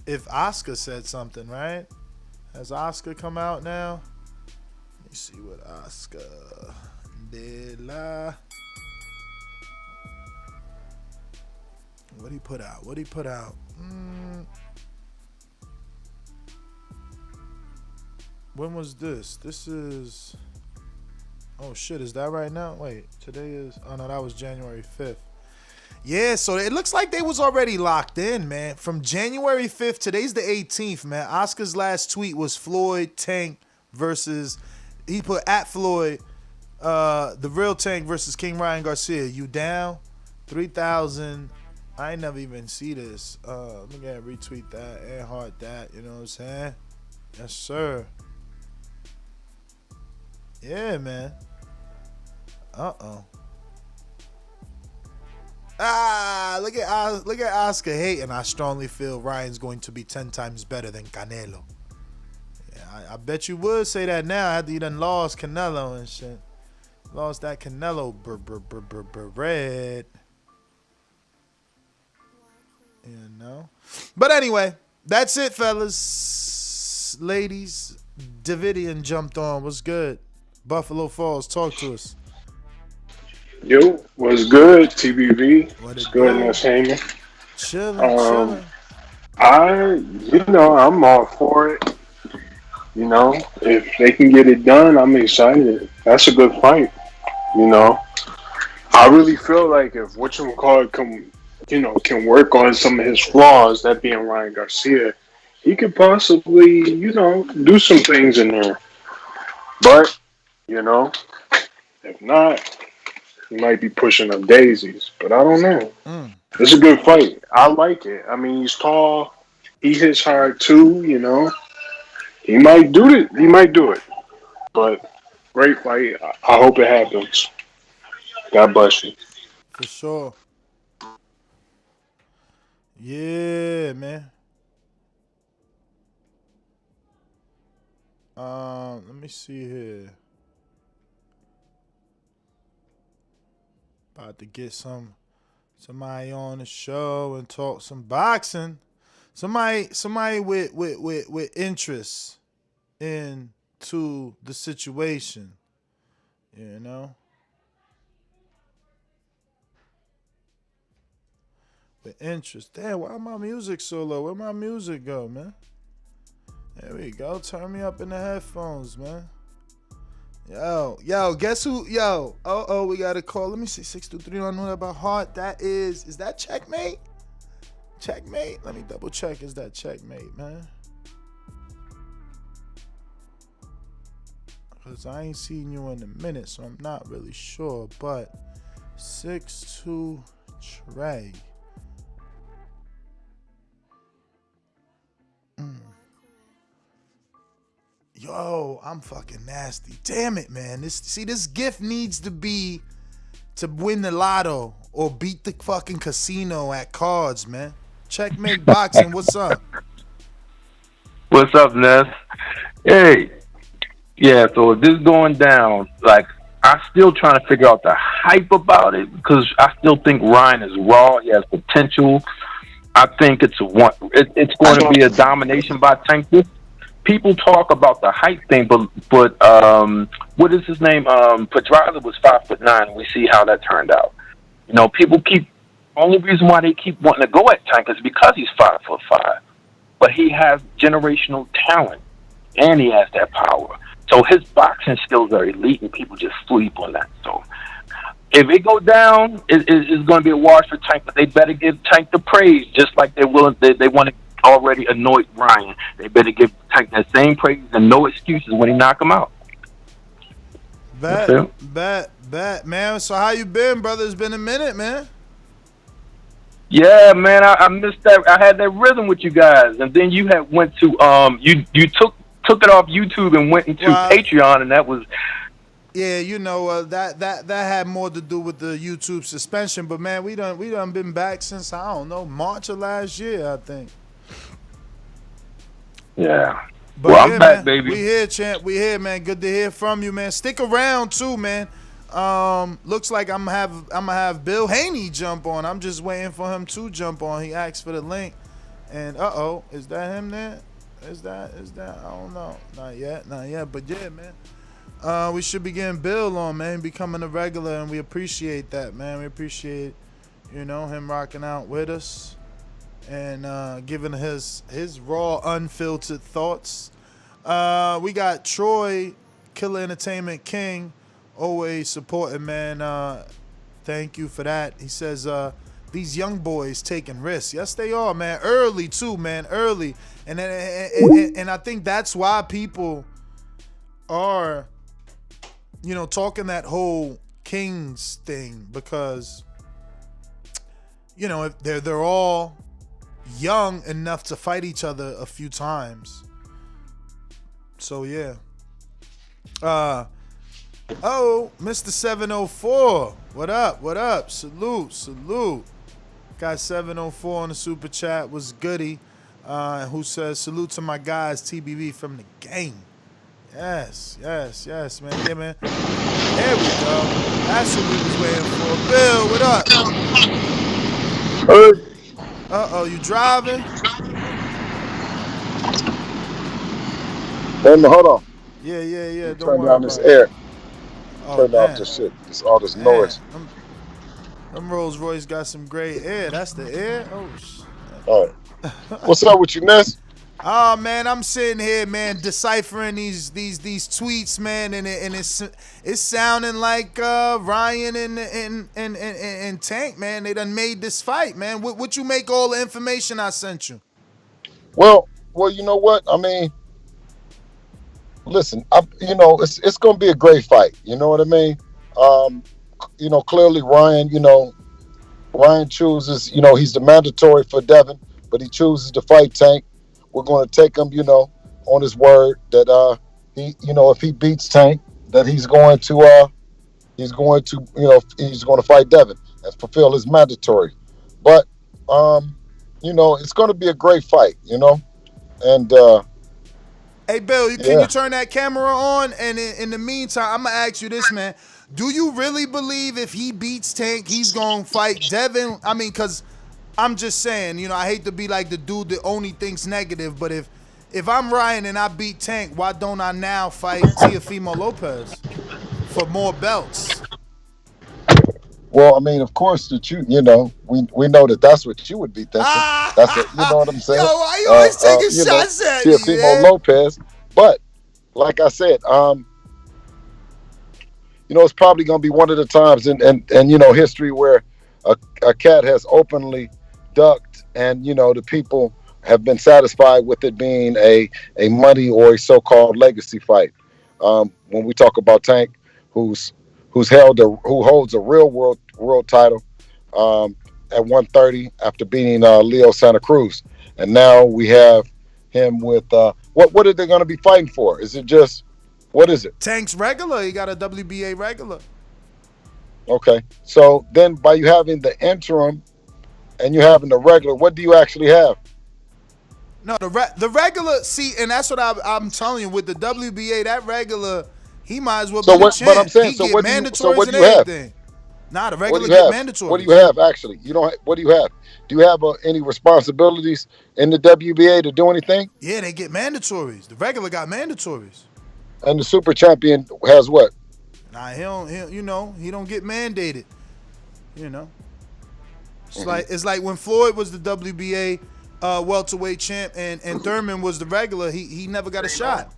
if Oscar said something, right? Has Oscar come out now? Let me see what Oscar de la. What he put out? When was this? This is. Oh shit, is that right now? Wait, today is. Oh no, that was January 5th. Yeah, so it looks like they was already locked in, man. From January 5th, today's the 18th, man. Oscar's last tweet was Floyd Tank versus. He put at Floyd, the real Tank versus King Ryan Garcia. You down? 3,000. I ain't never even see this. Let me get retweet that and heart that. You know what I'm saying? Yes, sir. Yeah, man. Look at Oscar hating. I strongly feel Ryan's going to be 10 times better than Canelo. Yeah, I bet you would say that now after you done lost Canelo and shit. Lost that Canelo bread. You know? But anyway, that's it, fellas. Ladies, Davidian jumped on. What's good? Buffalo Falls, talk to us. Yo, what's good, TBV? What's good, Miss Haney? Chilling. I'm all for it. You know, if they can get it done, I'm excited. That's a good fight. You know, I really feel like if whatchamacallit can work on some of his flaws, that being Ryan Garcia, he could possibly, do some things in there. But, if not, he might be pushing up daisies. But I don't know. It's a good fight. I like it. I mean, he's tall. He hits hard too, He might do it. But great fight. I hope it happens. God bless you. For sure. Yeah, man. Let me see here. About to get somebody on the show and talk some boxing. Somebody with interest into the situation. With interest. Damn, why my music so low? Where my music go, man? There we go. Turn me up in the headphones, man. Yo, guess who? We got a call. Let me see. 623 on what about heart. Is that checkmate? Checkmate? Let me double check. Is that checkmate, man? Because I ain't seen you in a minute, so I'm not really sure. But 6-2 Trey. Yo, I'm fucking nasty. Damn it, man. This gift needs to be to win the lotto or beat the fucking casino at cards, man. Checkmate boxing. What's up? What's up, Ness? Hey. Yeah, so if this is going down, I'm still trying to figure out the hype about it because I still think Ryan is raw. He has potential. I think it's going to be a domination by Tank. People talk about the height thing, but what is his name? Pedraza was 5'9". We see how that turned out. People only reason why they keep wanting to go at Tank is because he's 5'5". But he has generational talent, and he has that power. So his boxing skills are elite, and people just sleep on that. So if it go down, it's going to be a wash for Tank. But they better give Tank the praise, just like they want to already anoint Ryan. They better give Tank that same praise and no excuses when he knock him out. Bet, man. So how you been, brother? It's been a minute, man. Yeah, man. I missed that. I had that rhythm with you guys, and then you had went to you took it off YouTube and went into Patreon, and that was. Yeah, that had more to do with the YouTube suspension, but man, we done been back since I don't know March of last year, I think. Yeah. But I'm back, man, baby. We here, champ. We here, man. Good to hear from you, man. Stick around too, man. Looks like I'm gonna have Bill Haney jump on. I'm just waiting for him to jump on. He asked for the link, and is that him there? Is that? I don't know. Not yet. But yeah, man. We should be getting Bill on, man, becoming a regular, and we appreciate that, man. We appreciate, him rocking out with us and giving his raw, unfiltered thoughts. We got Troy, Killer Entertainment King, always supporting, man. Thank you for that. He says, these young boys taking risks. Yes, they are, man. Early, too, man. Early. And I think that's why people are, talking that whole Kings thing, because you know, if they're all young enough to fight each other a few times. So yeah. Oh, Mr. 704. What up? What up? Salute. Got 704 on the super chat. Was goody. Who says salute to my guys TBV from the game. Yes, man. Yeah, man. There we go. That's what we was waiting for. Bill, what up? Uh-oh, you driving? Wait a minute, hold on. Yeah. Don't Turn worry down this about it. air. Oh, Turn off damn. this shit. All this noise. Them Rolls Royce got some great air. That's the air? Oh, shit. All right. What's up with you, Ness? Oh man, I'm sitting here, man, deciphering these tweets, man, and it's sounding like Ryan and Tank, man. They done made this fight, man. What you make all the information I sent you? Well, you know what? I mean, listen, it's going to be a great fight. You know what I mean? Clearly Ryan chooses. He's the mandatory for Devin, but he chooses to fight Tank. We're going to take him, on his word that he, if he beats Tank, that he's going to fight Devin and fulfill his mandatory. But it's going to be a great fight, and hey Bill, can you turn that camera on? And in the meantime, I'm gonna ask you this, man. Do you really believe if he beats Tank, he's gonna fight Devin? I mean, cause I'm just saying, I hate to be like the dude that only thinks negative, but if I'm Ryan and I beat Tank, why don't I now fight Teofimo Lopez for more belts? Well, I mean, of course that we know that's what you would be thinking. That's what, you know what I'm saying? Yo, why you always taking shots at me, Teofimo Lopez. But like I said, it's probably going to be one of the times in history where a cat has openly ducked, and the people have been satisfied with it being a money or a so-called legacy fight. When we talk about Tank, who holds a real world title at 130 after beating Leo Santa Cruz, and now we have him with what are they going to be fighting for? Is it just what is it? Tank's regular. He got a WBA regular. Okay, so then by you having the interim and you having the regular, what do you actually have? No, the regular. See, and that's what I'm telling you with the WBA. That regular, he might as well be the champ. But I'm saying, he what get do you have? Nah, the regular get mandatory. What do you have actually? You don't. What do you have? Do you have any responsibilities in the WBA to do anything? Yeah, they get mandatories. The regular got mandatories. And the super champion has what? Nah, he don't get mandated. It's like when Floyd was the WBA welterweight champ and Thurman was the regular. He never got a shot.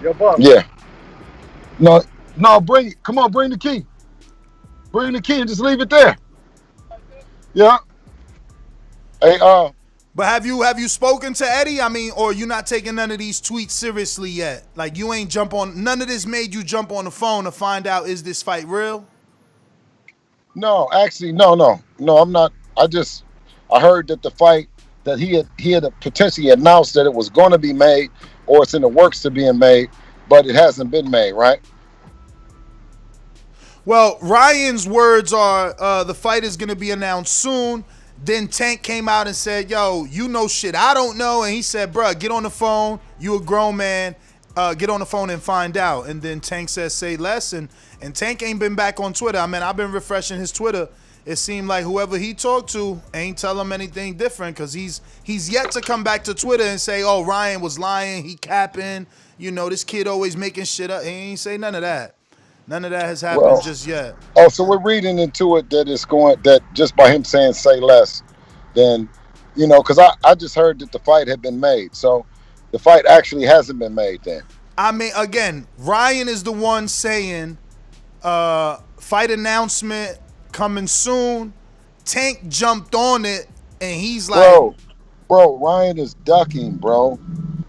Yo, Bob. Yeah. No, come on, bring the key. Bring the key and just leave it there. Yeah. Hey, but have you spoken to Eddie? I mean, or you not taking none of these tweets seriously yet? Like you ain't none of this made you jump on the phone to find out, is this fight real? No, actually, no, I'm not. I heard that the fight that he had potentially announced that it was going to be made, or it's in the works to being made, but it hasn't been made, right? Well, Ryan's words are the fight is going to be announced soon. Then Tank came out and said, yo, you know shit I don't know. And he said, bruh, get on the phone. You a grown man. Get on the phone and find out. And then Tank says, say less. And Tank ain't been back on Twitter. I mean, I've been refreshing his Twitter. It seemed like whoever he talked to ain't tell him anything different because he's yet to come back to Twitter and say, oh, Ryan was lying. He capping. This kid always making shit up. He ain't say none of that. None of that has happened just yet. Oh, so we're reading into it that just by him saying say less, then, because I just heard that the fight had been made. So the fight actually hasn't been made then. I mean, again, Ryan is the one saying fight announcement coming soon. Tank jumped on it, and he's like... Bro, Ryan is ducking, bro.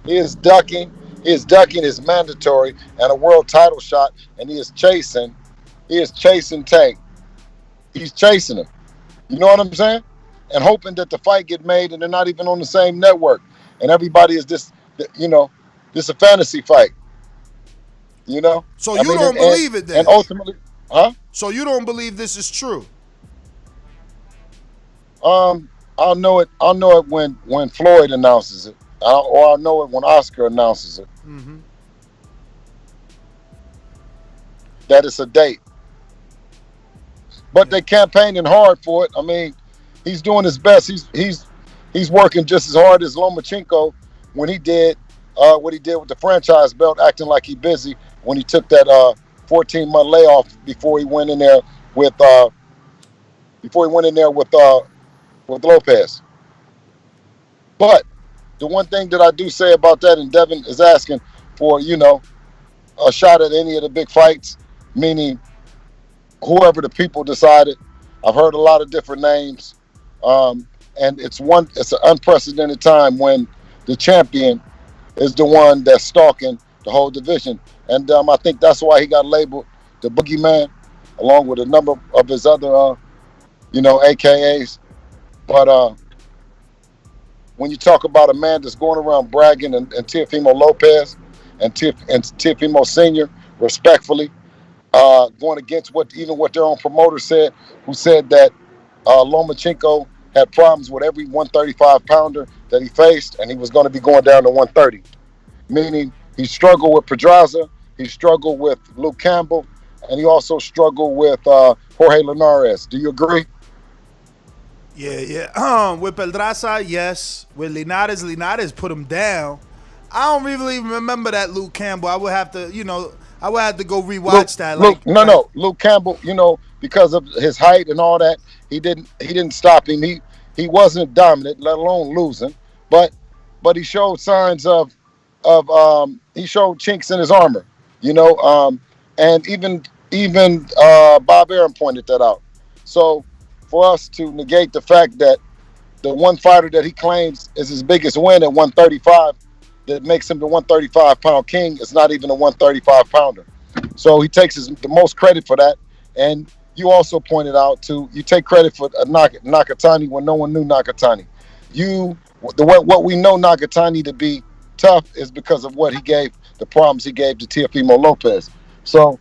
He is ducking. He is ducking his mandatory and a world title shot, and he is chasing He is chasing Tank. He's chasing him. You know what I'm saying? And hoping that the fight get made and they're not even on the same network. And everybody is this, this a fantasy fight. You know? So I you mean, don't believe it then? and ultimately, huh? So you don't believe this is true? I'll know it. I'll know it when Floyd announces it, or I'll know it when Oscar announces it. Mm-hmm. That it's a date. But they campaigning hard for it. I mean, he's doing his best. He's working just as hard as Lomachenko when he did what he did with the franchise belt, acting like he busy when he took that 14-month layoff before he went in there with with Lopez. But the one thing that I do say about that, and Devin is asking for, a shot at any of the big fights, meaning whoever the people decided. I've heard a lot of different names, and it's an unprecedented time when the champion is the one that's stalking the whole division, and I think that's why he got labeled the boogeyman, along with a number of his other, AKAs. But when you talk about a man that's going around bragging and Teofimo Lopez and Teofimo Senior, respectfully, going against what their own promoter said, who said that Lomachenko had problems with every 135 pounder that he faced, and he was going to be going down to 130. Meaning he struggled with Pedraza, he struggled with Luke Campbell, and he also struggled with Jorge Linares. Do you agree? Yeah. With Pedraza, yes. With Linares put him down. I don't really remember that Luke Campbell. I would have to go rewatch that. Luke Campbell, because of his height and all that, he didn't stop him. He wasn't dominant, let alone losing, but he showed signs of he showed chinks in his armor, and even Bob Aaron pointed that out. So for us to negate the fact that the one fighter that he claims is his biggest win at 135, that makes him the 135-pound king, is not even a 135-pounder. So he takes the most credit for that. And you also pointed out, you take credit for Nakatani when no one knew Nakatani. What we know Nakatani to be tough is because of the problems he gave to Teofimo Lopez. So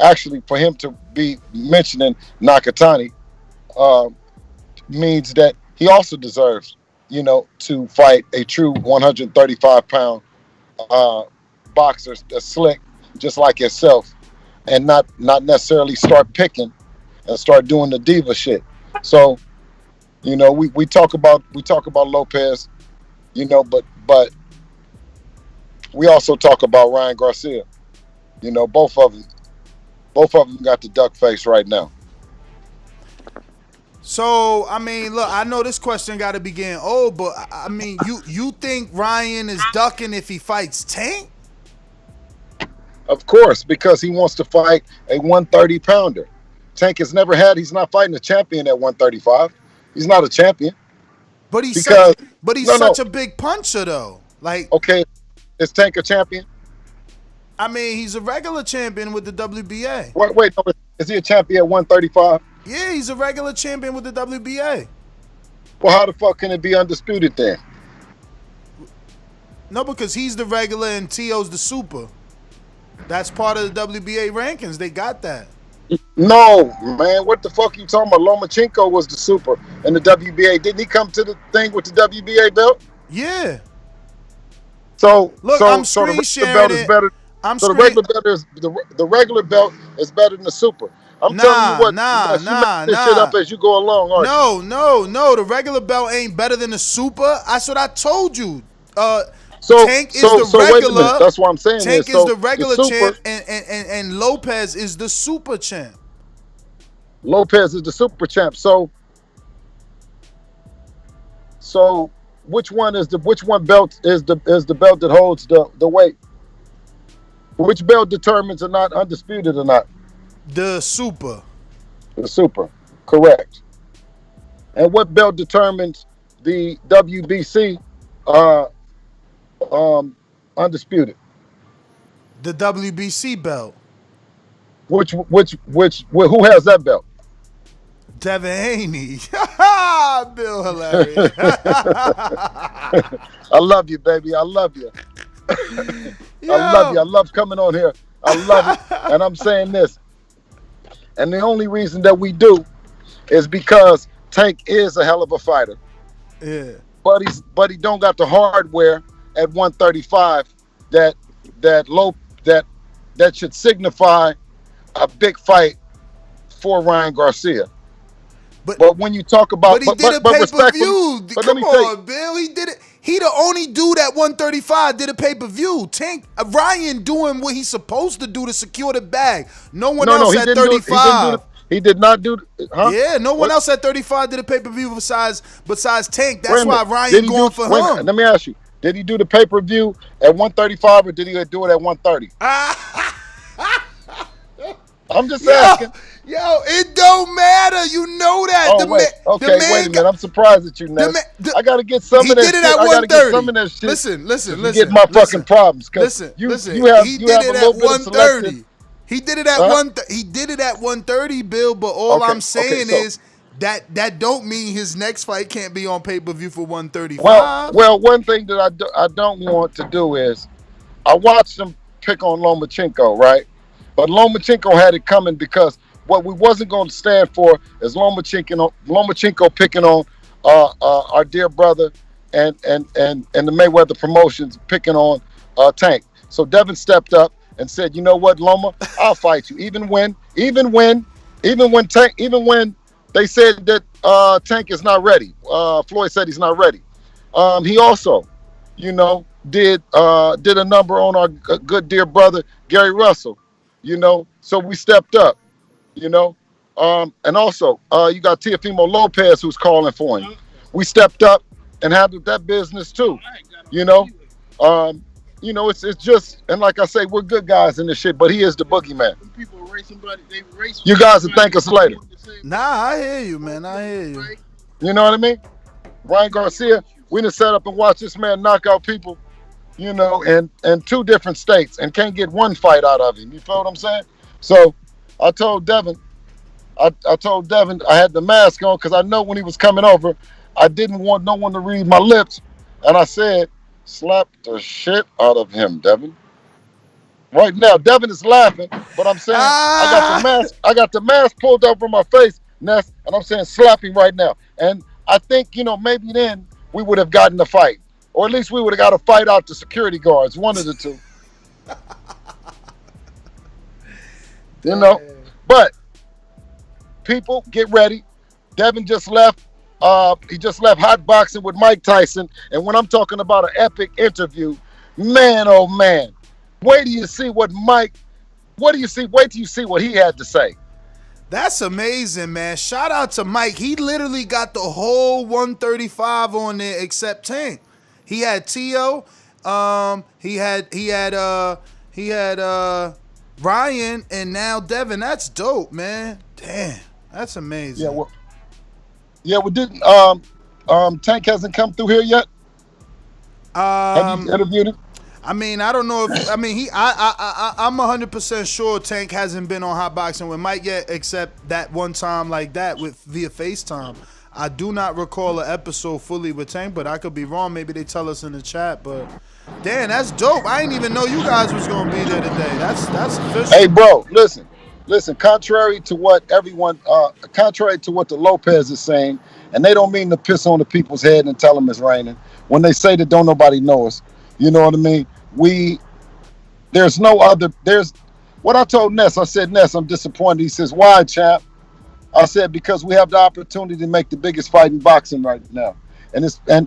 actually, for him to be mentioning Nakatani means that he also deserves, to fight a true 135-pound boxer that's slick, just like himself, and not necessarily start picking and start doing the diva shit. So, we talk about Lopez, but we also talk about Ryan Garcia. Both of them got the duck face right now. So, I mean, look, I know this question got to be getting old, but I mean, you think Ryan is ducking if he fights Tank? Of course, because he wants to fight a 130-pounder. Tank he's not fighting a champion at 135. He's not a champion. But he's such a big puncher, though. Like, okay, is Tank a champion? I mean, he's a regular champion with the WBA. Wait, no, is he a champion at 135? Yeah, he's a regular champion with the WBA. Well, how the fuck can it be undisputed then? No, because he's the regular and T.O.'s the super. That's part of the WBA rankings. They got that. No, man. What the fuck are you talking about? Lomachenko was the super in the WBA. Didn't he come to the thing with the WBA belt? Yeah. So look, I'm screen sharing it. The regular belt is better than the super. I'm telling you what. You make this shit up as you go along, aren't you? No. The regular belt ain't better than the super. That's what I told you. Tank is the regular. Wait a minute. That's what I'm saying. Tank is the regular champ, and Lopez is the super champ. Lopez is the super champ. So which one belt is the belt that holds the weight? Which belt determines or not undisputed or not? The super. The super, correct. And what belt determines the WBC undisputed? The WBC belt. Who has that belt? Devin Haney. Bill hilarious. I love you, baby. I love you. I love you. I love coming on here. I love it. And I'm saying this. And the only reason that we do is because Tank is a hell of a fighter. Yeah. But he don't got the hardware at 135 that should signify a big fight for Ryan Garcia. But when you talk about, But he did a pay-per-view. Come on, Bill. He did it. He the only dude at 135 did a pay-per-view. Tank Ryan doing what he's supposed to do to secure the bag. No one else at 35. He did not do. Huh? Yeah, no one else at 35 did a pay-per-view besides Tank. That's why Ryan going for him. Let me ask you: did he do the pay-per-view at 135 or did he do it at 130? I'm just asking. Yo, it don't matter. You know that. Wait a minute. I'm surprised at you, Ness. I gotta get some of that shit. I gotta get some of that shit. Listen. Get my fucking problems. Listen. You have he did a it little at bit of 130. He did it at He did it at 130, Bill. But all I'm saying is that don't mean his next fight can't be on pay-per-view for 135. Well, one thing that I don't want to do is I watched him pick on Lomachenko, right? But Lomachenko had it coming because what we wasn't going to stand for is Lomachenko picking on our dear brother and the Mayweather Promotions picking on Tank. So Devin stepped up and said, "You know what, Loma, I'll fight you." Even when they said that Tank is not ready. Floyd said he's not ready. He also, did a number on our good dear brother Gary Russell. So we stepped up. And also you got Teofimo Lopez who's calling for him. We stepped up and handled that business too. It's just, and like I say, we're good guys in this shit, but he is the boogeyman. You guys will thank us later. Nah, I hear you, man. I hear you. You know what I mean? Ryan Garcia, we done sat up and watched this man knock out people, in 2 different states and can't get one fight out of him. You feel what I'm saying? So I told Devin, I had the mask on because I know when he was coming over, I didn't want no one to read my lips. And I said, slap the shit out of him, Devin. Right now, Devin is laughing, but I'm saying I got the mask pulled over my face, Ness, and I'm saying slap him right now. And I think, maybe then we would have gotten a fight. Or at least we would have got a fight out the security guards, one of the two. But people, get ready. Devin just left. He just left hot boxing with Mike Tyson. And when I'm talking about an epic interview, man, oh man, wait till you see what he had to say. That's amazing, man. Shout out to Mike. He literally got the whole 135 on there except Tank. He had Tio. He had Ryan, and now Devin. That's dope, man. Damn, that's amazing. We didn't. Tank hasn't come through here yet. Have you interviewed him? I mean, I don't know if I'm 100% sure Tank hasn't been on Hot Boxing with Mike yet, except that one time like that via FaceTime. I do not recall an episode fully with Tank, but I could be wrong. Maybe they tell us in the chat. But damn, that's dope. I didn't even know you guys was gonna be there today. That's official. Hey, bro, listen. Contrary to what the Lopez is saying, and they don't mean to piss on the people's head and tell them it's raining. When they say that don't nobody know us, you know what I mean? There's what I told Ness. I said, Ness, I'm disappointed. He says, why, champ? I said, because we have the opportunity to make the biggest fight in boxing right now. And it's and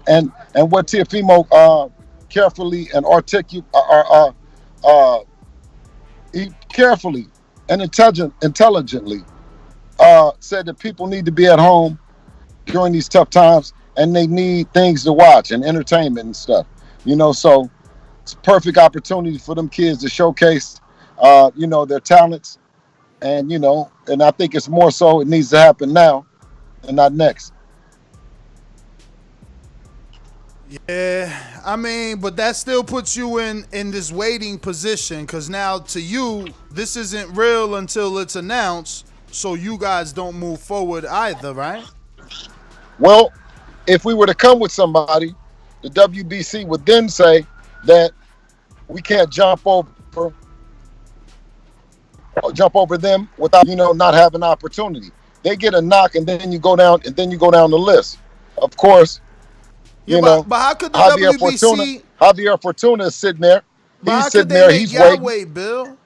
what Teofimo carefully and he carefully and intelligently said that people need to be at home during these tough times and they need things to watch and entertainment and stuff. So it's a perfect opportunity for them kids to showcase their talents. And and I think it's more so it needs to happen now and not next. Yeah, I mean, but that still puts you in this waiting position because now to you, this isn't real until it's announced. So you guys don't move forward either, right? Well, if we were to come with somebody, the WBC would then say that we can't jump over them without not having opportunity. They get a knock and then you go down the list. Of course, but how could the WBC? Javier Fortuna is sitting there. But He's how sitting could they there. make He's y'all waiting. wait, Bill?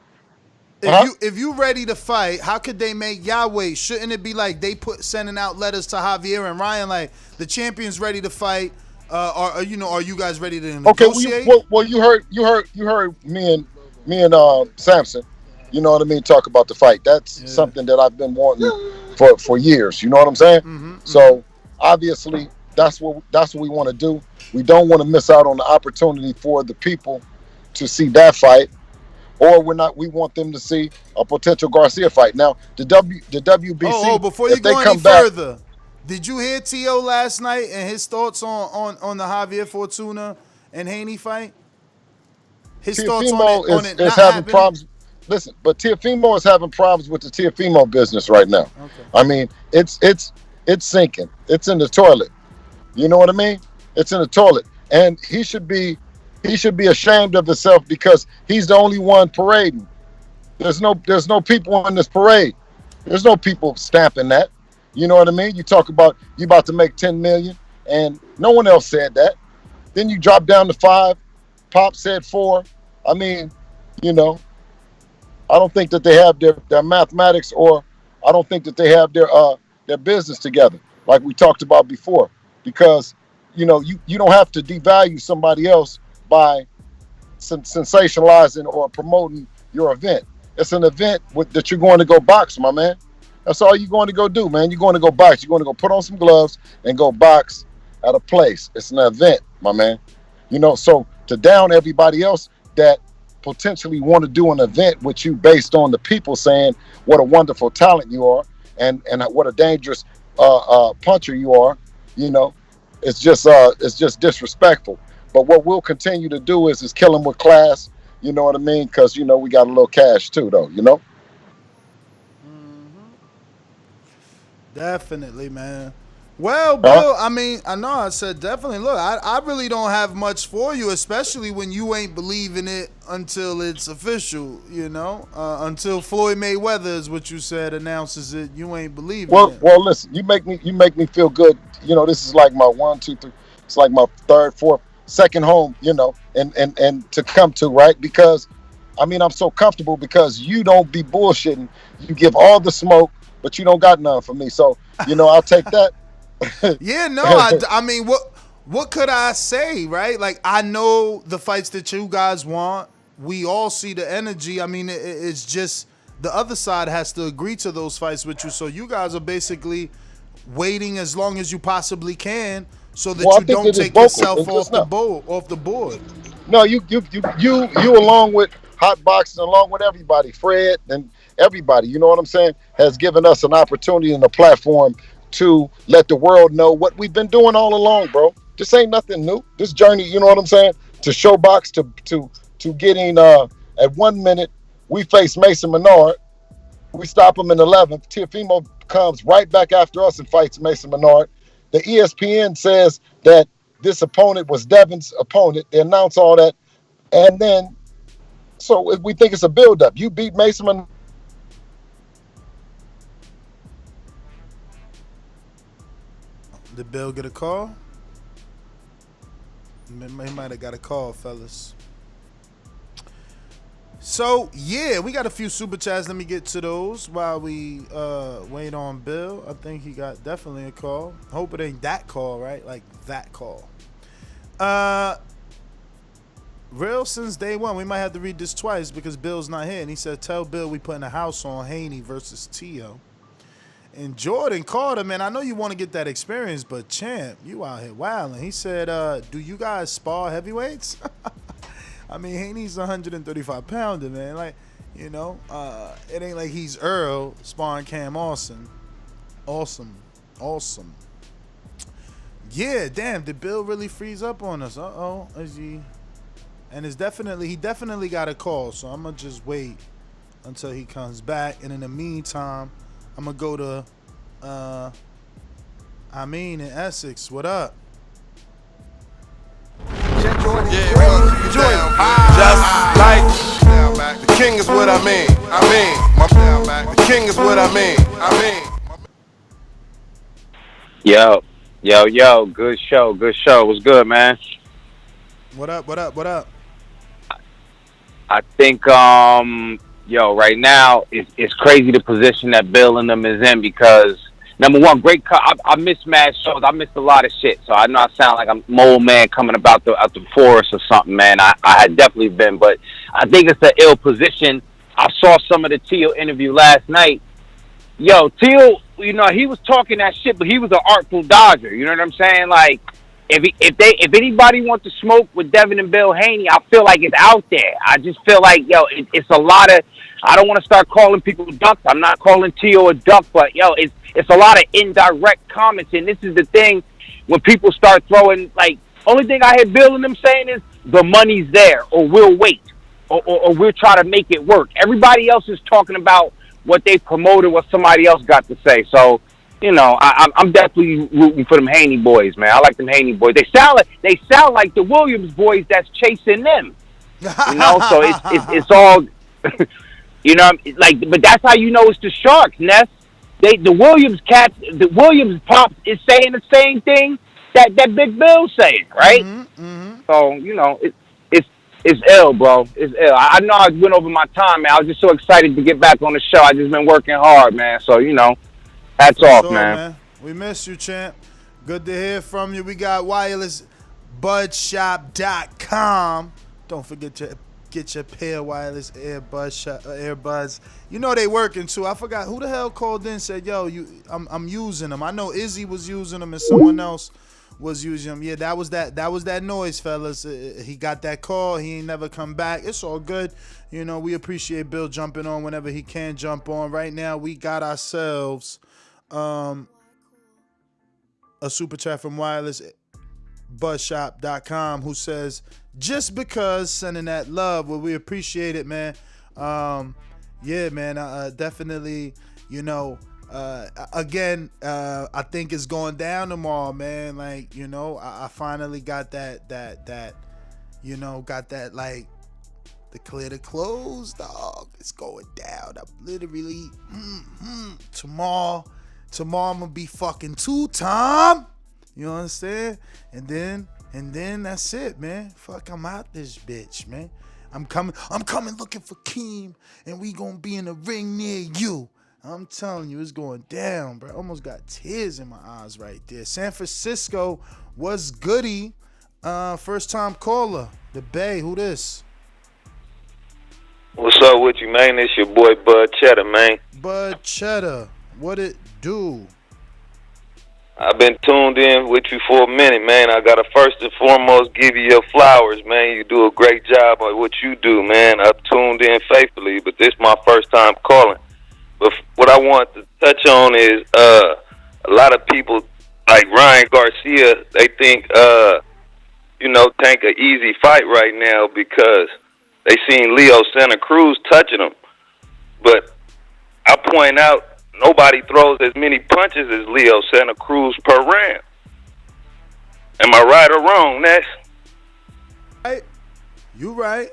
If you ready to fight, how could they make y'all wait? Shouldn't it be like they sending out letters to Javier and Ryan like the champion's ready to fight? Are you guys ready to negotiate? Okay, well, you heard me and Samson. You know what I mean? Talk about the fight. That's something that I've been wanting for years. You know what I'm saying? So obviously, that's what we want to do. We don't want to miss out on the opportunity for the people to see that fight, or we want them to see a potential Garcia fight. Now, the WBC. Oh, before you go any further, did you hear T.O. last night and his thoughts on the Javier Fortuna and Haney fight? His thoughts on it is having problems. Listen, but Teofimo is having problems with the Teofimo business right now. Okay. I mean, it's sinking. It's in the toilet. You know what I mean? It's in the toilet, and he should be ashamed of himself because he's the only one parading. There's no people in this parade. There's no people stamping that. You know what I mean? You talk about you about to make 10 million, and no one else said that. Then you drop down to 5. Pop said 4. I mean, I don't think that they have their mathematics, or I don't think that they have their business together, like we talked about before. Because you don't have to devalue somebody else by sensationalizing or promoting your event. It's an event that you're going to go box, my man. That's all you're going to go do, man. You're going to go box. You're going to go put on some gloves and go box at a place. It's an event, my man. So to down everybody else that potentially want to do an event with you based on the people saying what a wonderful talent you are and what a dangerous puncher you are, it's just disrespectful. But what we'll continue to do is kill them with class. You know what I mean? Because we got a little cash too, though. Definitely, man. Well, Bill, I mean, I know I said definitely. Look, I really don't have much for you, especially when you ain't believing it until it's official, until Floyd Mayweather is what you said announces it, you ain't believing it. Well, listen, you make me feel good. This is like my 1, 2, 3. It's like my 3rd, 4th, second home, and to come to, right? Because, I mean, I'm so comfortable because you don't be bullshitting. You give all the smoke, but you don't got none for me. So, I'll take that. Yeah, no, I mean, what could I say, right? Like, I know the fights that you guys want. We all see the energy. I mean, it's just the other side has to agree to those fights with you. So you guys are basally waiting as long as you possibly can so that you don't take yourself off the board. No, you along with Hot Boxing, along with everybody, Fred and everybody, you know what I'm saying, has given us an opportunity and a platform to let the world know what we've been doing all along, bro. This ain't nothing new. This journey, you know what I'm saying, to showbox, to getting at 1 minute we face Mason Menard, we stop him in 11th. Teofimo comes right back after us and fights Mason Menard. The ESPN says that this opponent was Devin's opponent. They announce all that, and then so we think it's a buildup. You beat Mason Menard. Did Bill get a call? He might have got a call, fellas. So, yeah, we got a few super chats. Let me get to those while we wait on Bill. I think he got definitely a call. Hope it ain't that call, right? Like that call. Real since day one. We might have to read this twice because Bill's not here. And he said, tell Bill we putting a house on Haney versus T.O. And Jordan called him, man. I know you want to get that experience, but champ, you out here wilding. He said, do you guys spar heavyweights? I mean, Haney's 135 pounder, man. Like, it ain't like he's Earl sparring Cam Awesome. Awesome. Yeah, damn, did Bill really freeze up on us? Is he? And he definitely got a call, so I'm gonna just wait until he comes back. And in the meantime, I'm gonna go to in Essex. What up? Just like the king is what I mean. The king is what I mean. Yo, good show. What's good, man? What up? I think, right now, it's crazy the position that Bill and them is in because, number one, I missed mad shows. I missed a lot of shit. So I know I sound like I'm an old man coming out the forest or something, man. I had definitely been, but I think it's an ill position. I saw some of the Teal interview last night. Yo, Teal, he was talking that shit, but he was an artful dodger. You know what I'm saying? Like, if anybody wants to smoke with Devin and Bill Haney, I feel like it's out there. I just feel like, it's a lot of. I don't want to start calling people ducks. I'm not calling Teal a duck, but it's a lot of indirect comments, and this is the thing when people start throwing only thing I hear Bill and them saying is the money's there, or we'll wait, or we'll try to make it work. Everybody else is talking about what they promoted, what somebody else got to say. So, I'm definitely rooting for them Haney boys, man. I like them Haney boys. They sound like the Williams boys that's chasing them. So it's all, but that's how it's the Sharks, Ness. The Williams pops is saying the same thing that Big Bill's saying, right? Mm-hmm. So, it's ill, bro. It's ill. I know I went over my time, man. I was just so excited to get back on the show. I just been working hard, man. So, hats off, man. We miss you, champ. Good to hear from you. We got wirelessbudshop.com. Don't forget to get your pair of wireless earbuds. They working too. I forgot who the hell called in and said, "Yo, I'm using them." I know Izzy was using them and someone else was using them. Yeah, that was that noise, fellas. He got that call. He ain't never come back. It's all good. We appreciate Bill jumping on whenever he can jump on. Right now, we got ourselves a super chat from wirelessbudshop.com who says, just because, sending that love. Well, we appreciate it, man. Yeah, man, definitely, again, I think it's going down tomorrow, man. I finally got that, got that, the clear to close, dog. It's going down. I'm literally, tomorrow I'm gonna be fucking two-time. You understand? And then that's it, man. Fuck, I'm out this bitch, man. I'm coming looking for Keem, and we gonna be in the ring near you. I'm telling you, it's going down, bro. Almost got tears in my eyes right there. San Francisco was goody. First time caller. The Bay, who this? What's up with you, man? It's your boy Bud Cheddar, man. Bud Cheddar, what it do? I've been tuned in with you for a minute, man. I gotta first and foremost give you your flowers, man. You do a great job at what you do, man. I've tuned in faithfully, but this is my first time calling. But what I want to touch on is a lot of people like Ryan Garcia, they think Tank an easy fight right now because they seen Leo Santa Cruz touching him. But I point out nobody throws as many punches as Leo Santa Cruz per round. Am I right or wrong, Ness? Right. You right.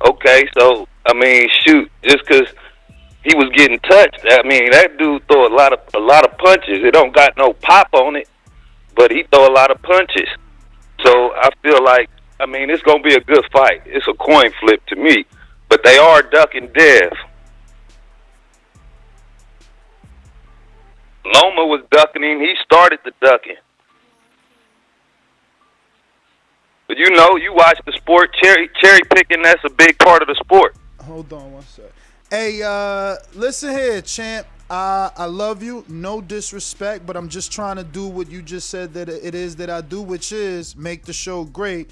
Okay, so shoot, just because he was getting touched, that dude throw a lot of punches. It don't got no pop on it, but he throw a lot of punches. So I feel like it's gonna be a good fight. It's a coin flip to me, but they are ducking Dev. Loma was ducking him. He started the ducking. But you watch the sport, cherry picking, that's a big part of the sport. Hold on one sec. Hey, listen here, champ. I love you. No disrespect, but I'm just trying to do what you just said that it is that I do, which is make the show great.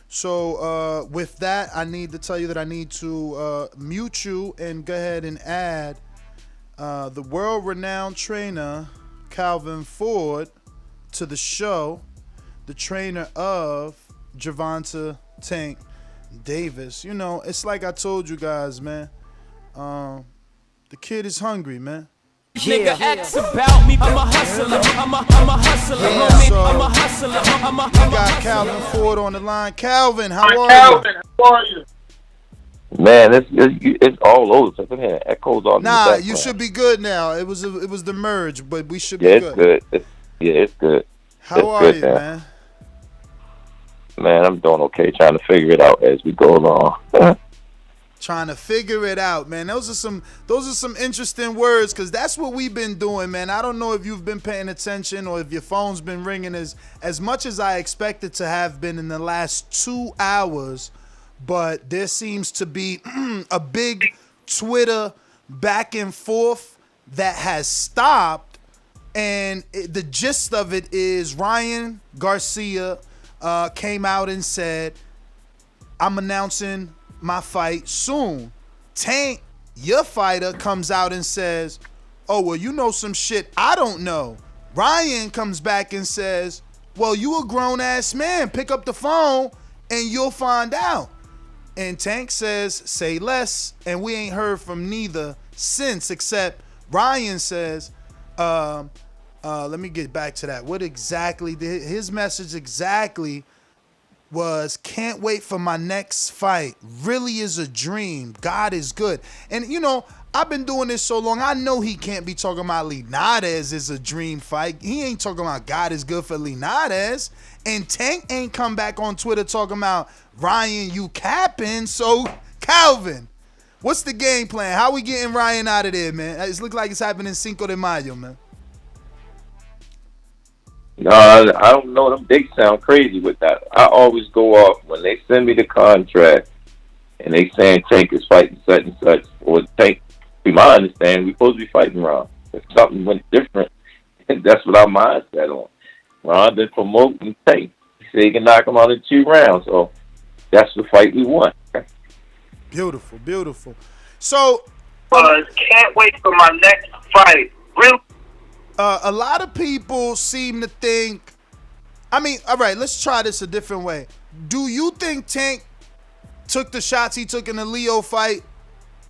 So with that, I need to tell you that I need to mute you and go ahead and add the world-renowned trainer, Calvin Ford, to the show, the trainer of Gervonta Tank Davis. You know, it's like I told you guys, man. The kid is hungry, man. Nigga asks about me, I'm a hustler, I'm a hustler, homie, So I'm a hustler, we got Calvin Ford on the line. Calvin, how are you? Man, it's all over. So I'm echoes all in the Nah, background. you should be good now. It was the merge, but we should Yeah, be it's good. good. It's good. How It's are good you, now. man? Man, I'm doing okay. Trying to figure it out as we go along. Trying to figure it out, man. Those are some interesting words, because that's what we've been doing, man. I don't know if you've been paying attention or if your phone's been ringing as much as I expected to have been in the last 2 hours, but there seems to be a big Twitter back and forth that has stopped, and the gist of it is Ryan Garcia came out and said, I'm announcing my fight soon. Tank, your fighter, comes out and says, oh, well, you know some shit I don't know. Ryan comes back and says, well, you a grown-ass man. Pick up the phone and you'll find out. And Tank says, say less, and we ain't heard from neither since, except Ryan says, let me get back to that. What exactly, his message exactly was, can't wait for my next fight. Really is a dream. God is good. And, you know, I've been doing this so long, I know he can't be talking about Linares is a dream fight. He ain't talking about God is good for Linares. And Tank ain't come back on Twitter talking about Ryan, you capping. So, Calvin, what's the game plan? How we getting Ryan out of there, man? It looks like it's happening Cinco de Mayo, man. No, I don't know. Them dates sound crazy with that. I always go off when they send me the contract and they saying Tank is fighting such and such. Or Tank, to my understanding, we supposed to be fighting Ron. If something went different, that's what our mindset on. Ron been promoting Tank. He said he can knock him out in 2 rounds. So that's the fight we want. Beautiful, beautiful. So, can't wait for my next fight. Real. A lot of people seem to think, I mean, all right, let's try this a different way. Do you think Tank took the shots he took in the Leo fight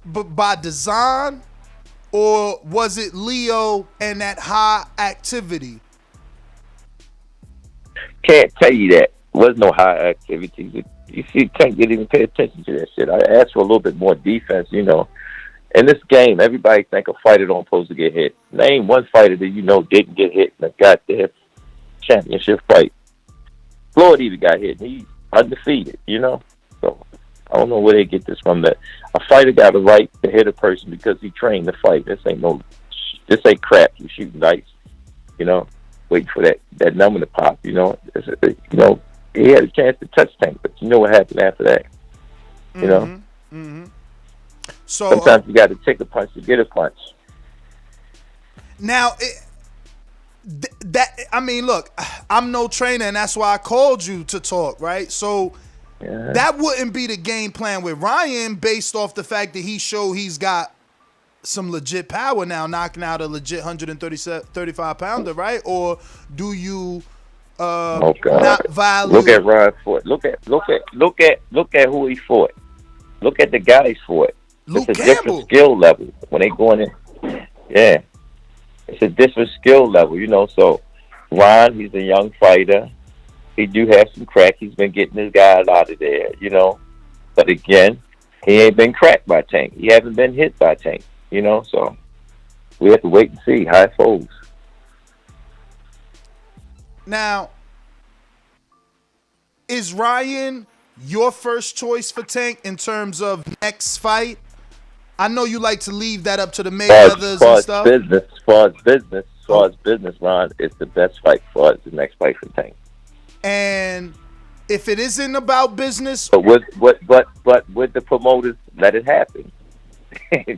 by design, or was it Leo and that high activity? Can't tell you that. Was no high activity. You see, Tank didn't even pay attention to that shit. I asked for a little bit more defense, you know. In this game, everybody think a fighter don't supposed to get hit. Name one fighter that you know didn't get hit in a goddamn championship fight. Floyd even got hit. He's undefeated, you know. So I don't know where they get this from. That a fighter got the right to hit a person because he trained to fight. This ain't crap. You shooting dice, you know, waiting for that number to pop. You know, he had a chance to touch Tank, but you know what happened after that. You know. Mm-hmm. So sometimes you got to take a punch to get a punch. Now, I mean, look, I'm no trainer, and that's why I called you to talk, right? So that wouldn't be the game plan with Ryan, based off the fact that he showed he's got some legit power now, knocking out a legit 135 pounder, right? Or do you not violate? Look at Ryan Ford. Look at who he fought. Look at the guys fought. It's a different skill level when they going in. Yeah. It's a different skill level, you know. So, Ron, he's a young fighter. He do have some crack. He's been getting his guys out of there, you know. But again, he ain't been cracked by Tank. He hasn't been hit by Tank, you know. So, we have to wait and see how it folds. Now, is Ryan your first choice for Tank in terms of next fight? I know you like to leave that up to the Mayweathers and stuff. As far as business, Ron, it's the best fight for us, the next fight for Tank. And if it isn't about business, but would the promoters let it happen?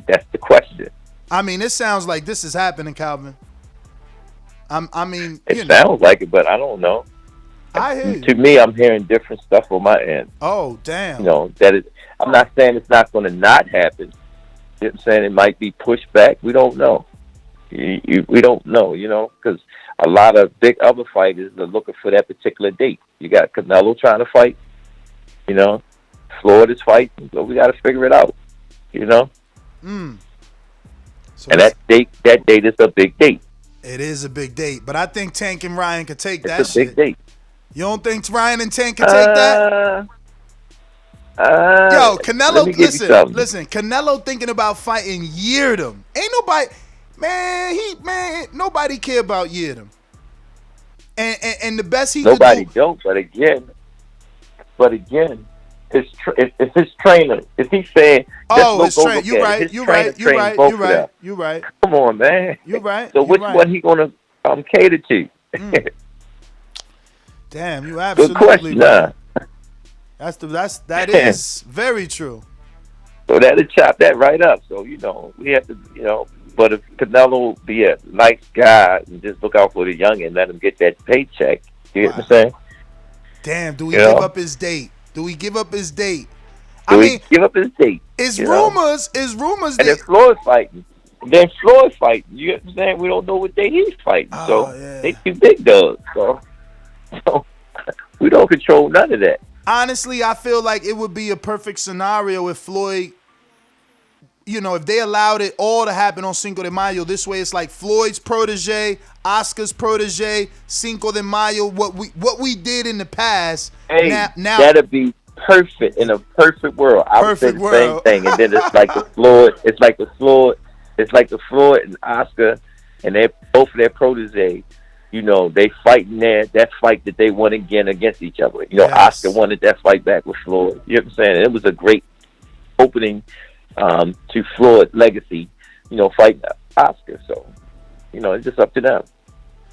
That's the question. I mean, it sounds like this is happening, Calvin. I mean, it sounds like it, but I don't know. I hear you. To me, I'm hearing different stuff on my end. Oh, damn. You know, I'm not saying it's not going to not happen. I'm saying it might be pushed back. We don't know. We don't know, because a lot of big other fighters are looking for that particular date. You got Canelo trying to fight, you know, Floyd is fighting, so we got to figure it out, So And that date is a big date. it is a big date, but I think Tank and Ryan could take It's that a big shit. date. You don't think Ryan and Tank can take that? Yo, Let Canelo, me give you something. listen. Canelo thinking about fighting Yeardom. Ain't nobody, man, nobody care about Yeardom. And the best he Nobody could do. don't, but again, if his trainer, if he's saying, Oh, let's his go trainer. look You at right. it. His You trainer right. You trained right. both You of right. them. You right. Come on, man. You right. So You which right. one he gonna cater to? Damn, you Good absolutely question, right. huh? That is very true. So that'll chop that right up. So we have to, But if Canelo be a nice guy and just look out for the young and let him get that paycheck, you get what I'm saying? Damn, do we You give know? up his date? Do we give up his date? Do we give up his date? It's you know? rumors And that then Floyd fighting. You get what I'm saying? We don't know what day he's fighting. So they two big dogs. So we don't control none of that. honestly, I feel like it would be a perfect scenario if Floyd, if they allowed it all to happen on Cinco de Mayo. This way, it's like Floyd's protege, Oscar's protege, Cinco de Mayo. What we did in the past. Hey, now that'd be perfect in a perfect world. I would say the same thing. And then it's like the Floyd and Oscar, and they both of their protege. They fighting that fight that they won again against each other. Oscar wanted that fight back with Floyd. You know what I'm saying? It was a great opening to Floyd's legacy. Fighting Oscar. So, it's just up to them.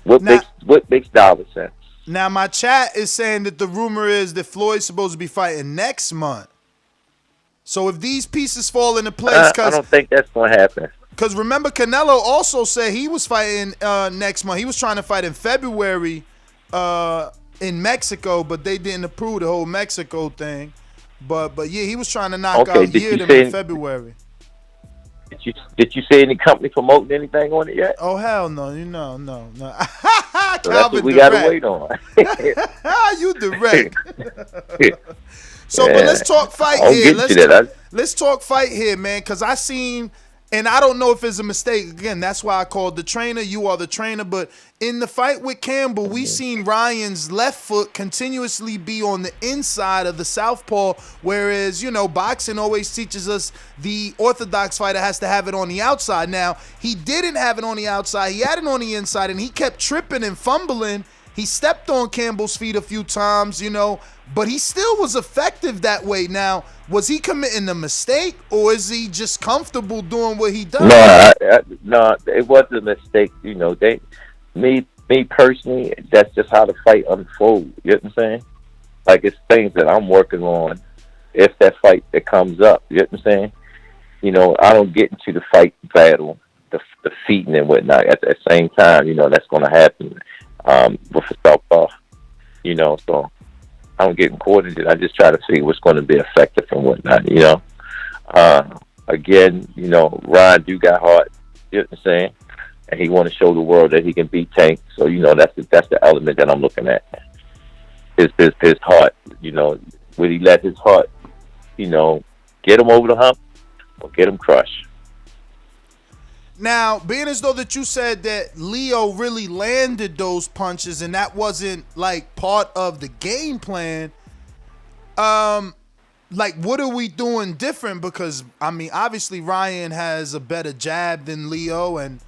What makes dollar sense? Now, my chat is saying that the rumor is that Floyd's supposed to be fighting next month. So if these pieces fall into place, I don't think that's going to happen. Because remember, Canelo also said he was fighting next month. He was trying to fight in February in Mexico, but they didn't approve the whole Mexico thing. But yeah, he was trying to knock out Yeardom in February. Did you see any company promoting anything on it yet? Oh hell no! No. So that's what we got to wait on. You direct. So, but let's talk fight here. Let's talk fight here, man. Because I seen, and I don't know if it's a mistake. Again, that's why I called the trainer. You are the trainer. But in the fight with Campbell, we seen Ryan's left foot continuously be on the inside of the southpaw, whereas, boxing always teaches us the orthodox fighter has to have it on the outside. Now, he didn't have it on the outside. He had it on the inside, and he kept tripping and fumbling. He stepped on Campbell's feet a few times, but he still was effective that way. Now, was he committing a mistake, or is he just comfortable doing what he does? No, it wasn't a mistake. Me personally, that's just how the fight unfolds. You know what I'm saying? Like, it's things that I'm working on if that fight that comes up. You know what I'm saying? I don't get into the fight battle, the defeating and whatnot. At the same time, that's going to happen with the southpaw. So I don't get caught in it. I just try to see what's going to be effective and whatnot. Again, Ryan do got heart. You know what I'm saying? And he want to show the world that he can beat Tank. So that's the element that I'm looking at. His heart. Would he let his heart, get him over the hump or get him crushed? Now, being as though that you said that Leo really landed those punches and that wasn't like part of the game plan, like, what are we doing different? Because obviously Ryan has a better jab than Leo, and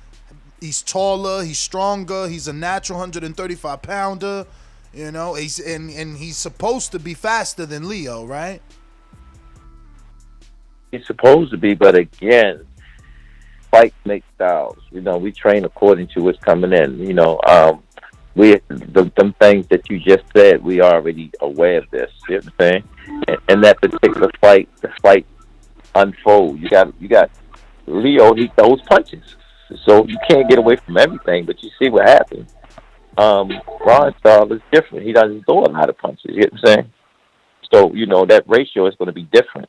he's taller, he's stronger, he's a natural 135 pounder, he's supposed to be faster than Leo, right? He's supposed to be, but again, fight makes styles. We train according to what's coming in. Them things that you just said, we already aware of this. You know what I'm saying? And that particular fight, the fight unfold. You got Leo. He throws punches, so you can't get away from everything. But you see what happens. Ron's style is different. He doesn't throw a lot of punches. You know what I'm saying? So that ratio is going to be different.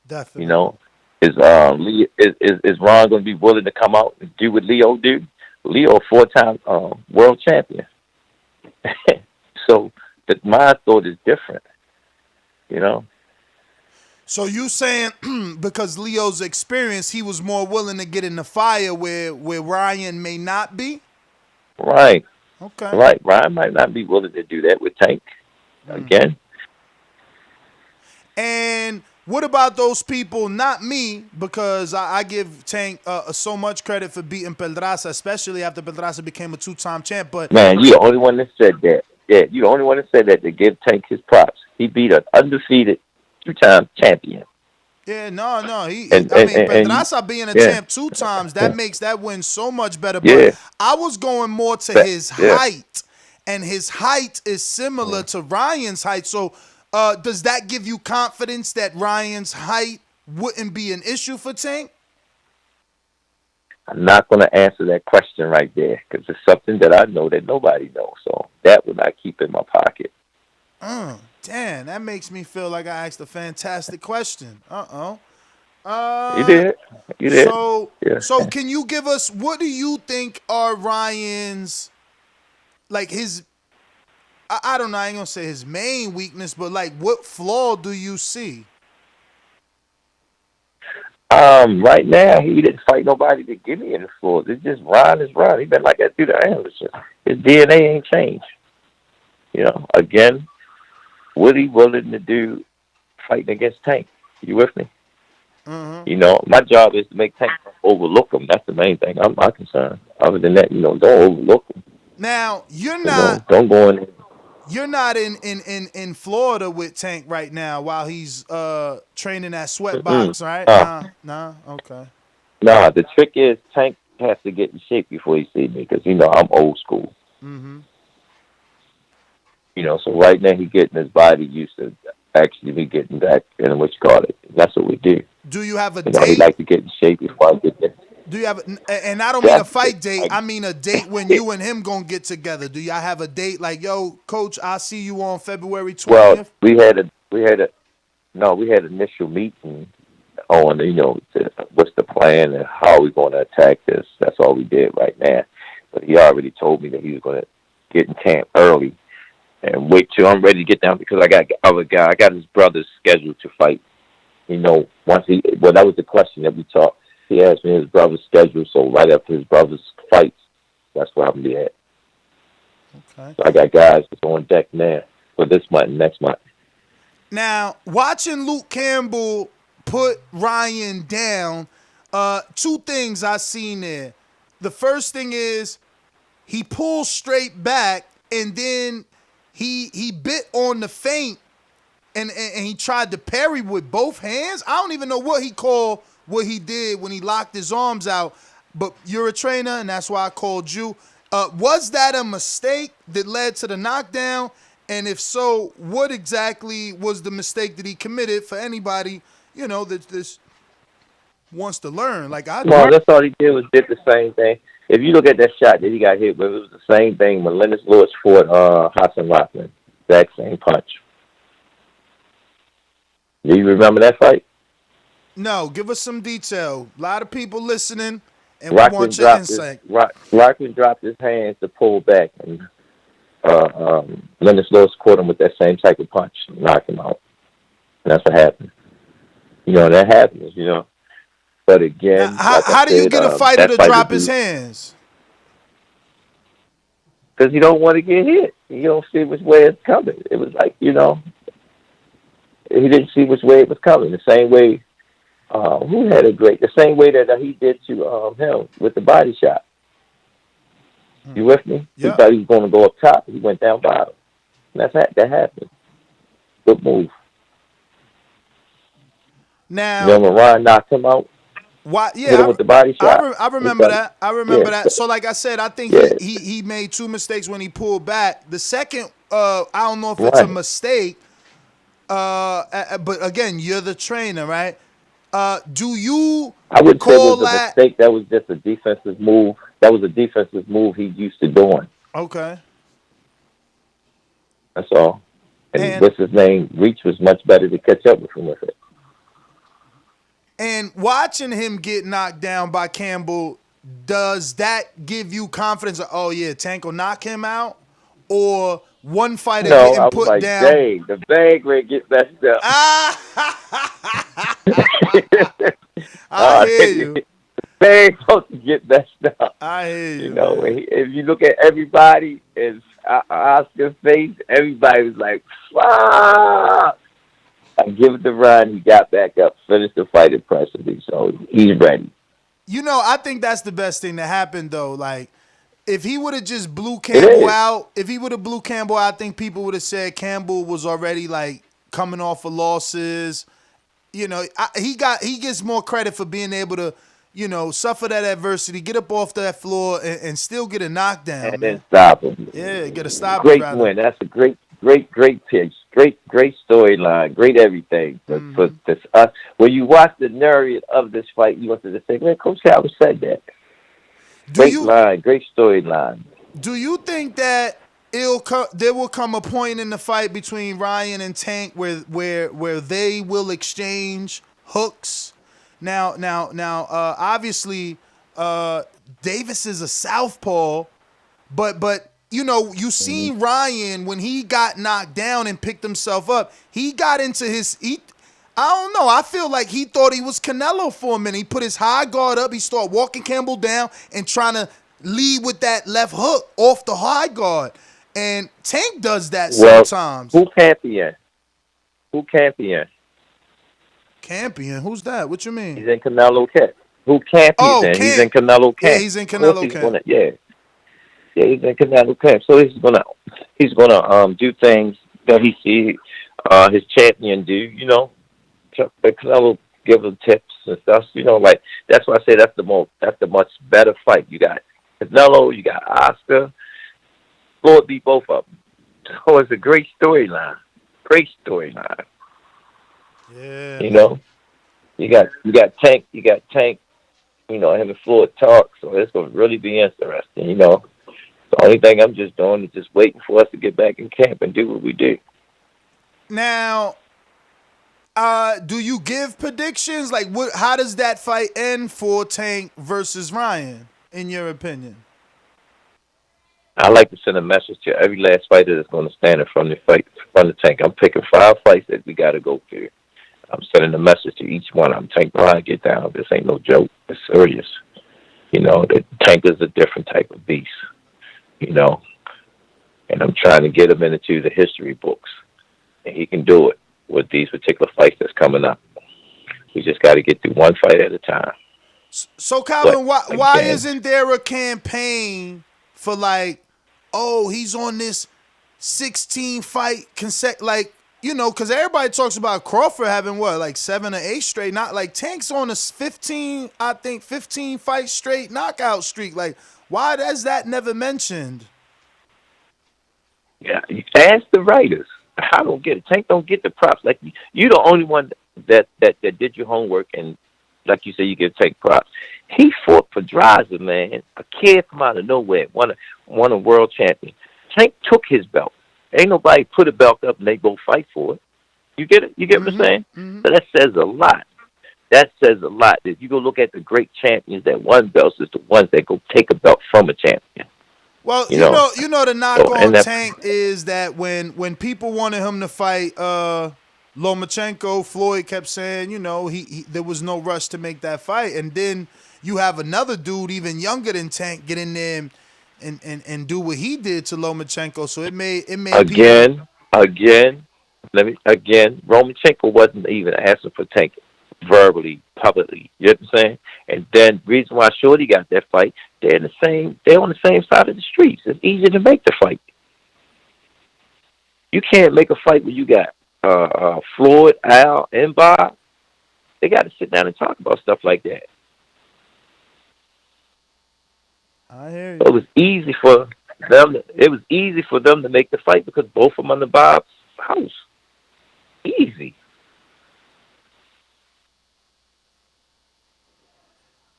Definitely. Is Ron going to be willing to come out and do what Leo do? Leo, 4-time world champion. So my thought is different, you know. So you saying because Leo's experience, he was more willing to get in the fire where Ryan may not be? Right. Okay. Right. Ryan might not be willing to do that with Tank again. And what about those people, not me, because I give Tank so much credit for beating Pedraza, especially after Pedraza became a 2-time champ. But Man, you the only one that said that. Yeah, you the only one that said that to give Tank his props. He beat an undefeated 2-time champion. Yeah, no. I mean, and Pedraza being a champ 2 times, that makes that win so much better. But I was going more to his height, and his height is similar to Ryan's height. So does that give you confidence that Ryan's height wouldn't be an issue for Tank? I'm not going to answer that question right there because it's something that I know that nobody knows. So that would I keep in my pocket. Damn, that makes me feel like I asked a fantastic question. You did. So can you give us, what do you think are Ryan's, like his, I don't know, I ain't gonna say his main weakness, but like what flaw do you see? Right now, he didn't fight nobody to give me any flaws. It's just Ron is Ron. He been like that through the amateur. His DNA ain't changed. You know, again, what he willing to do fighting against Tank? You with me? You know, my job is to make Tank overlook him. That's the main thing. I'm not concerned. Other than that, you know, don't overlook him. Now you're not. Don't go in. You're not in Florida with Tank right now while he's training at Sweatbox, right? Nah. Okay. Nah, the trick is Tank has to get in shape before he see me because you know I'm old school. You know, so right now he's getting his body used to actually be getting back in what you call it. That's what we do. Do you have a date? You know, he like to get in shape before I get there. Do you have, and I don't mean a fight date, I mean a date when you and him gonna get together. Do y'all have a date like, yo, coach, I'll see you on February 20th? Well, we had initial meeting on, you know, what's the plan and how we going to attack this. That's all we did right now. But he already told me that he was going to get in camp early and wait till I'm ready to get down because I got other guy. I got his brother's scheduled to fight. You know, that was the question that we talked. He asked me his brother's schedule, so right after his brother's fights, that's where I'm going to be at. Okay. So I got guys that's on deck now for this month and next month. Now, watching Luke Campbell put Ryan down, 2 things I seen there. The first thing is he pulled straight back, and then he bit on the feint, and he tried to parry with both hands. I don't even know what he called what he did when he locked his arms out, but you're a trainer, and that's why I called you. Was that a mistake that led to the knockdown? And if so, what exactly was the mistake that he committed for anybody, you know, that this wants to learn? Like I Well, that's all he did was did the same thing. If you look at that shot that he got hit with, it was the same thing when Lennox Lewis fought Hassan Rockman. Exact same punch. Do you remember that fight? No, give us some detail. A lot of people listening, and Rockman we want your insight. Rockman dropped his hands to pull back, and Lennox Lewis caught him with that same type of punch and knocked him out. And that's what happened. You know, that happens, you know. But again, now, how do you get a fighter to drop his hands? Because you don't want to get hit. You don't see which way it's coming. It was like, you know, he didn't see which way it was coming. The same way, the same way that he did to him with the body shot. You with me? Yeah. He thought he was going to go up top. He went down bottom. And that happened. Good move. Now, you know when Ron knocked him out? Why? Hit him with the body shot. I remember that. I remember that. So, like I said, I think he made 2 mistakes when he pulled back. The second, I don't know if it's a mistake. But again, you're the trainer, right? Do you? I would say it was a mistake. That was just a defensive move. That was a defensive move he used to doing. Okay. That's all. And what's his name? Reach was much better to catch up with him with it. And watching him get knocked down by Campbell, does that give you confidence of, oh yeah, Tank will knock him out? Or one fighter No, I getting was put like, down? dang, the bag rate get messed up. I hear you. Bag supposed to get messed up. I hear you. You know, if you look at everybody, is Oscar's face, everybody was like, fuck. I give it to Ryan. He got back up, finished the fight impressively, so he's ready. You know, I think that's the best thing that happened, though. Like, if he would have just blew Campbell out, I think people would have said Campbell was already, like, coming off of losses. You know, he gets more credit for being able to, you know, suffer that adversity, get up off that floor, and still get a knockdown, And man. then stop him. Yeah, get a stop. Great win. That's a great pitch. Great storyline. Great everything. For this, when you watch the narrative of this fight, you want to say, man, Coach Calvin said that. Great storyline. Do you think that there will come a point in the fight between Ryan and Tank where they will exchange hooks? Now, obviously, Davis is a southpaw, but you know, you seen Ryan when he got knocked down and picked himself up. He got into I don't know. I feel like he thought he was Canelo for a minute. He put his high guard up. He started walking Campbell down and trying to lead with that left hook off the high guard. And Tank does that sometimes. Who Campion? Campion? Who's that? What you mean? He's in Canelo camp. Who Campion? He's in Canelo camp. Yeah, he's in Canelo camp. Yeah, he's in Canelo camp. So he's gonna do things that he see his champion do. You know, Canelo give him tips and stuff. You know, like that's why I say that's the much better fight. You got Canelo, you got Oscar. Floyd beat both of them. So it's a great storyline. Yeah. You know, you got Tank. You know, him and Floyd talk. So it's gonna really be interesting. You know, the only thing I'm just doing is just waiting for us to get back in camp and do what we do. Now, do you give predictions? Like, how does that fight end for Tank versus Ryan, in your opinion? I like to send a message to every last fighter that's going to stand in front of the Tank. I'm picking 5 fights that we got to go through. I'm sending a message to each one. I'm Tank Ryan, get down. This ain't no joke. It's serious. You know, the Tank is a different type of beast. You know, and I'm trying to get him into the history books, and he can do it with these particular fights that's coming up. We just got to get through one fight at a time. So, Calvin, why isn't there a campaign for like, oh, he's on this 16 fight like, you know, because everybody talks about Crawford having what, like 7 or 8 straight, not like Tank's on a 15 fight straight knockout streak. Like, why is that never mentioned? Yeah, ask the writers. I don't get it. Tank don't get the props. Like, you the only one that did your homework, and like you say, you give Tank props. He fought for Dazn, man, a kid from out of nowhere, won a world champion. Tank took his belt. Ain't nobody put a belt up and they go fight for it. You get it? You get what I'm saying? Mm-hmm. So that says a lot. If you go look at the great champions that won belts, is the ones that go take a belt from a champion. Well, you know the knock on Tank is that when people wanted him to fight Lomachenko, Floyd kept saying, you know, he there was no rush to make that fight. And then you have another dude even younger than Tank get in there and do what he did to Lomachenko. So it made Lomachenko wasn't even asking for Tank verbally, publicly. You know what I'm saying? And then reason why Shorty got that fight, they're on the same side of the streets. It's easier to make the fight. You can't make a fight when you got Floyd, Al, and Bob. They got to sit down and talk about stuff like that. I hear you. So it was easy for them to make the fight because both of them under Bob's house. Easy.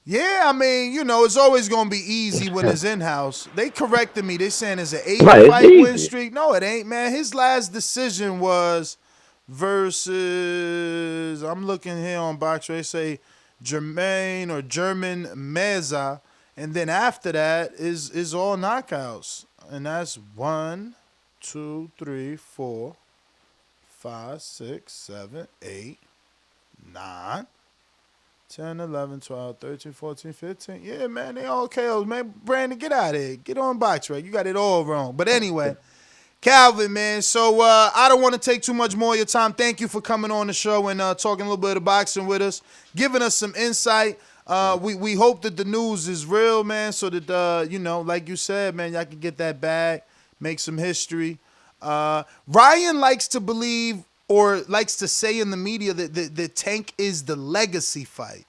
Yeah, I mean, you know, it's always going to be easy when it's in-house. They corrected me. They're saying it's an 8-fight win streak. No, it ain't, man. His last decision was versus, I'm looking here on Boxer, they say Jermaine or German Meza. And then after that is all knockouts. And that's 1, 2, 3, 4, 5, 6, 7, 8, 9, 10, 11, 12, 13, 14, 15. Yeah, man, they all KOs. Man, Brandon, get out of here. Get on box, right? You got it all wrong. But anyway, Calvin, man, so I don't want to take too much more of your time. Thank you for coming on the show and talking a little bit of boxing with us, giving us some insight. We hope that the news is real, man, so that, like you said, man, y'all can get that bag, make some history. Ryan likes to believe or likes to say in the media that the Tank is the legacy fight.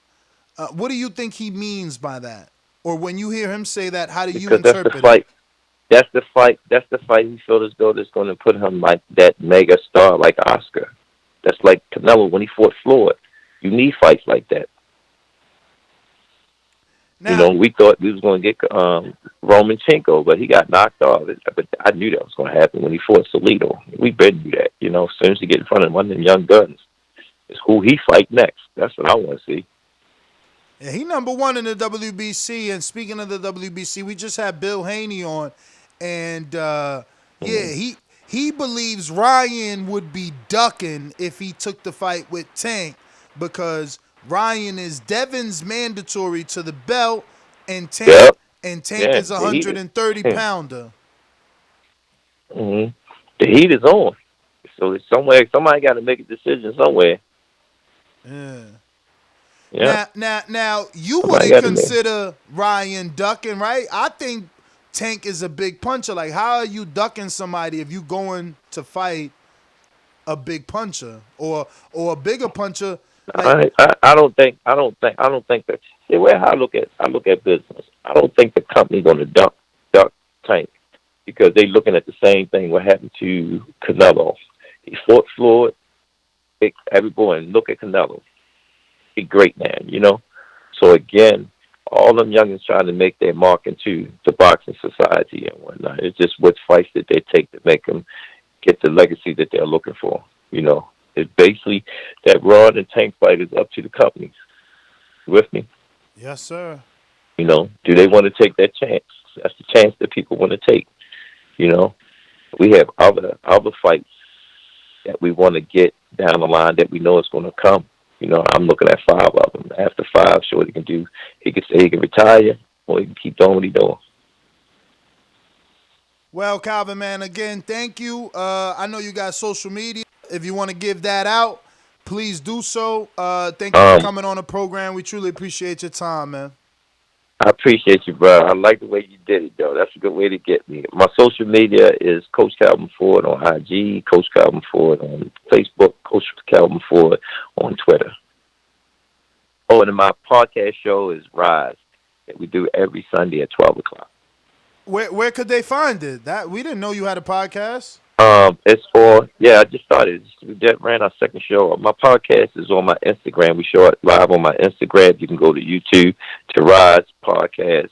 What do you think he means by that? Or when you hear him say that, how do you Because that's interpret the fight. it? That's the fight. That's the fight he feels as though that's going to put him like that mega star, like Oscar. That's like Canelo when he fought Floyd. You need fights like that. Now, We thought we was going to get Romachenko, but he got knocked off. But I knew that was going to happen when he fought Salido. We been knew that. As soon as he get in front of one of them young guns, it's who he fight next. That's what I want to see. yeah, he number one in the WBC. And speaking of the WBC, we just had Bill Haney on, and he believes Ryan would be ducking if he took the fight with Tank because Ryan is Devin's mandatory to the belt, and Tank is a 130 pounder. Mm-hmm. The heat is on, so it's somebody got to make a decision somewhere. Yeah. Yeah. Now, you wouldn't consider Ryan ducking, right? I think Tank is a big puncher. Like, how are you ducking somebody if you going to fight a big puncher or a bigger puncher? Like, I don't think that. See, how I look at business. I don't think the company's going to duck Tank because they looking at the same thing. What happened to Canelo? He fought Floyd. Every boy, and look at Canelo. He great man, So again, all them youngins trying to make their mark into the boxing society and whatnot. It's just what fights that they take to make them get the legacy that they're looking for. It's basically that Rod and Tank fight is up to the companies. You with me? Yes, sir. Do they want to take that chance? That's the chance that people want to take. We have other fights that we want to get down the line that we know is going to come. I'm looking at 5 of them. After 5, sure he can do. He can say he can retire, or he can keep doing what he's doing. Well, Calvin, man, again, thank you. I know you got social media. If you want to give that out, please do so. Thank you for coming on the program. We truly appreciate your time, man. I appreciate you, bro. I like the way you did it, though. That's a good way to get me. My social media is Coach Calvin Ford on IG, Coach Calvin Ford on Facebook, Coach Calvin Ford on Twitter. Oh, and my podcast show is Rise that we do every Sunday at 12 o'clock. Where could they find it? That we didn't know you had a podcast. It's I just started. We just ran our second show. My podcast is on my Instagram. We show it live on my Instagram. You can go to YouTube to Rise Podcast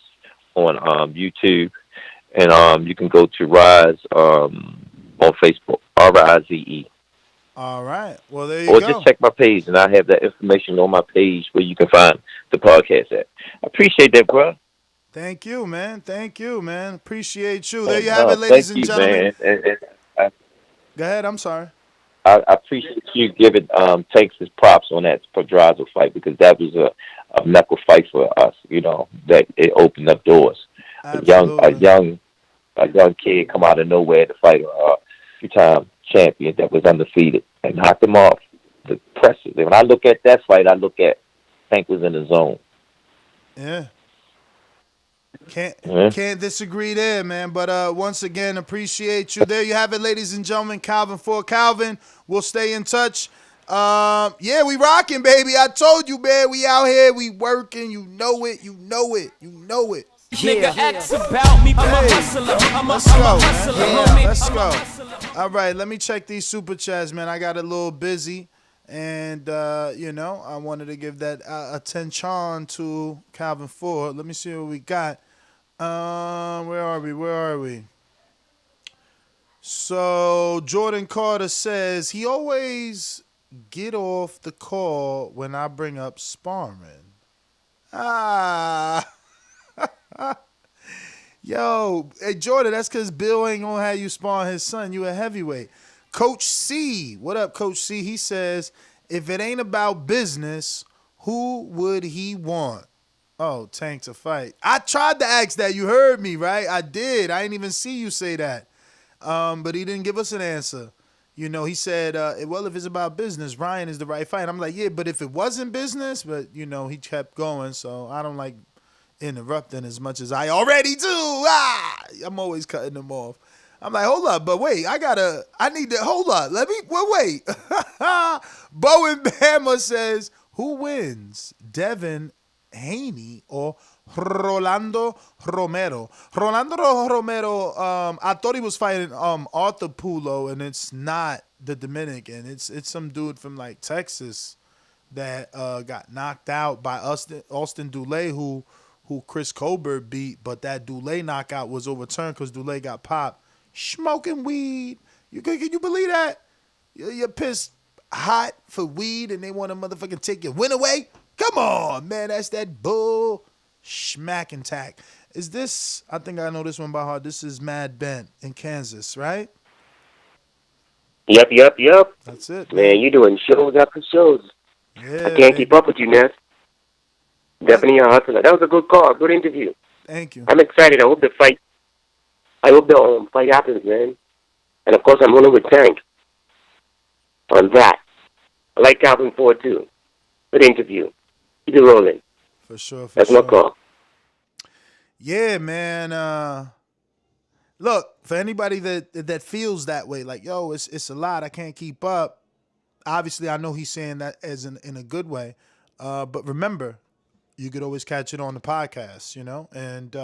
on YouTube, and you can go to Rise on Facebook. RIZE. All right. Well, there you go. Or just check my page, and I have that information on my page where you can find the podcast at. I appreciate that, bro. Thank you, man. Appreciate you. There you have it, ladies and gentlemen. Go ahead. I'm sorry. I appreciate you giving Tanks his props on that Pedraza fight because that was a knuckle fight for us. That it opened up doors. A young kid come out of nowhere to fight a 2-time champion that was undefeated and knocked him off. The pressure. When I look at that fight, I look at Tank was in the zone. Yeah. Can't disagree there, man. But once again, appreciate you. There you have it, ladies and gentlemen. Calvin Ford. Calvin, we'll stay in touch. We rocking, baby. I told you, man. We out here. We working. You know it. Nigga acts about me. I'm a hustler. I'm a hustler, homie. Let's go. All right, let me check these super chats, man. I got a little busy. And, I wanted to give that attention to Calvin Ford. Let me see what we got. Where are we? So Jordan Carter says he always get off the call when I bring up sparring. Ah, yo, hey Jordan, that's because Bill ain't gonna have you sparring his son. You a heavyweight. Coach C, what up, Coach C? He says if it ain't about business, who would he want? Oh, Tank to fight. I tried to ask that. You heard me, right? I did. I didn't even see you say that. But he didn't give us an answer. You know, he said, well, if it's about business, Ryan is the right fight. I'm like, yeah, but if it wasn't business, but, you know, he kept going, so I don't like interrupting as much as I already do. I'm always cutting them off. I'm like, hold up, but wait, I need to, hold up, wait. Bowen Bama says, who wins, Devin Haney or Rolando Romero? Rolando Romero, I thought he was fighting Arthur Pulo, and it's not the Dominican. It's some dude from like Texas that got knocked out by Austin Dulé, who Chris Colbert beat, but that Dulé knockout was overturned because Dulé got popped smoking weed. Can you believe that? You're pissed hot for weed and they want to motherfucking take your win away? Come on, man. That's that bull schmack and tack. Is this, I think I know this one by heart. This is Mad Bent in Kansas, right? Yep. That's it, man. You doing shows after shows. Yeah, I can't keep up with you, Ness. Definitely a hustler. That was a good call. Good interview. Thank you. I'm excited. I hope the fight happens, man. And of course, I'm rolling with Tank on that. I like Calvin Ford too. Good interview. Keep it rolling. For sure. That's my call. Yeah, man. Look, for anybody that feels that way, like, yo, it's a lot. I can't keep up. Obviously, I know he's saying that as in a good way. But remember, you could always catch it on the podcast, you know. And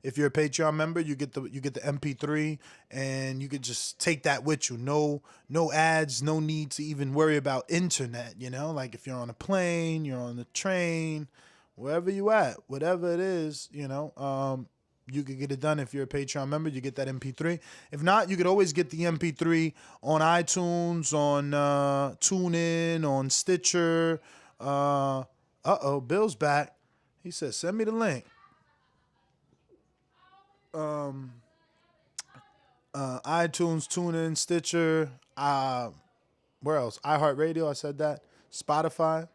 if you're a Patreon member, you get the MP3, and you could just take that with you. No ads, no need to even worry about internet, you know. Like if you're on a plane, you're on the train, wherever you at, whatever it is, you know. You could get it done if you're a Patreon member. You get that MP3. If not, you could always get the MP3 on iTunes, on TuneIn, on Stitcher. Bill's back. He said, send me the link. iTunes, TuneIn, Stitcher. Where else? iHeartRadio, I said that. Spotify.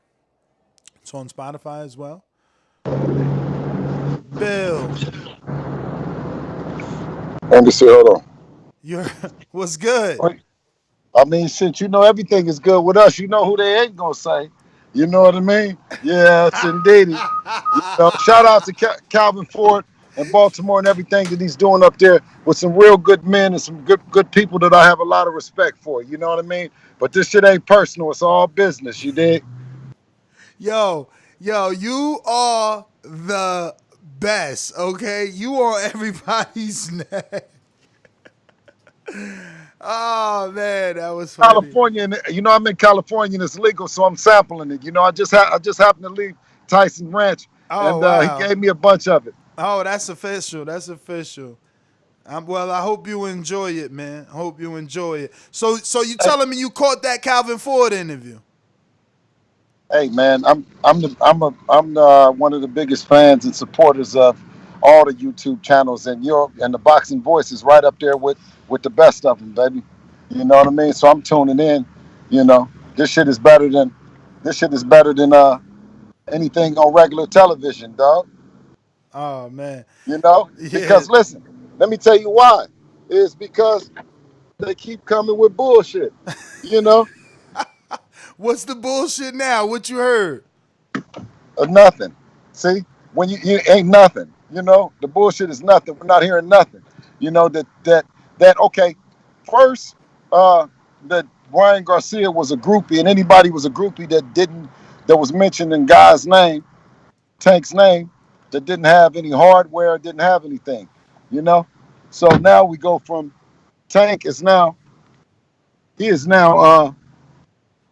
It's on Spotify as well. Bill. Anderson, hold on. What's good? I mean, since you know everything is good with us, you know who they ain't gonna say. You know what I mean? Yes, indeed. You know, shout out to Calvin Ford and Baltimore and everything that he's doing up there with some real good men and some good people that I have a lot of respect for. You know what I mean? But this shit ain't personal. It's all business. You dig? Yo, you are the best, okay? You are everybody's neck. Oh man, that was funny. California, you know I'm in California and it's legal, so I'm sampling it. You know, I just happened to leave Tyson Ranch, and wow. he gave me a bunch of it. Oh, that's official. That's official. Well, I hope you enjoy it, man. I hope you enjoy it. So you telling me you caught that Calvin Ford interview? Hey man, I'm one of the biggest fans and supporters of all the YouTube channels, and the Boxing Voice is right up there with the best of them, baby. You know what I mean? So I'm tuning in. You know, this shit is better than anything on regular television, dog. Oh man. You know, because listen, let me tell you why. It's because they keep coming with bullshit. You know. What's the bullshit now? What you heard? Nothing. See, when you ain't nothing. You know, the bullshit is nothing. We're not hearing nothing. You know that okay. First, that Ryan Garcia was a groupie, and anybody was a groupie that was mentioned in Guy's name, Tank's name, that didn't have any hardware, didn't have anything. You know, so now we go from Tank is now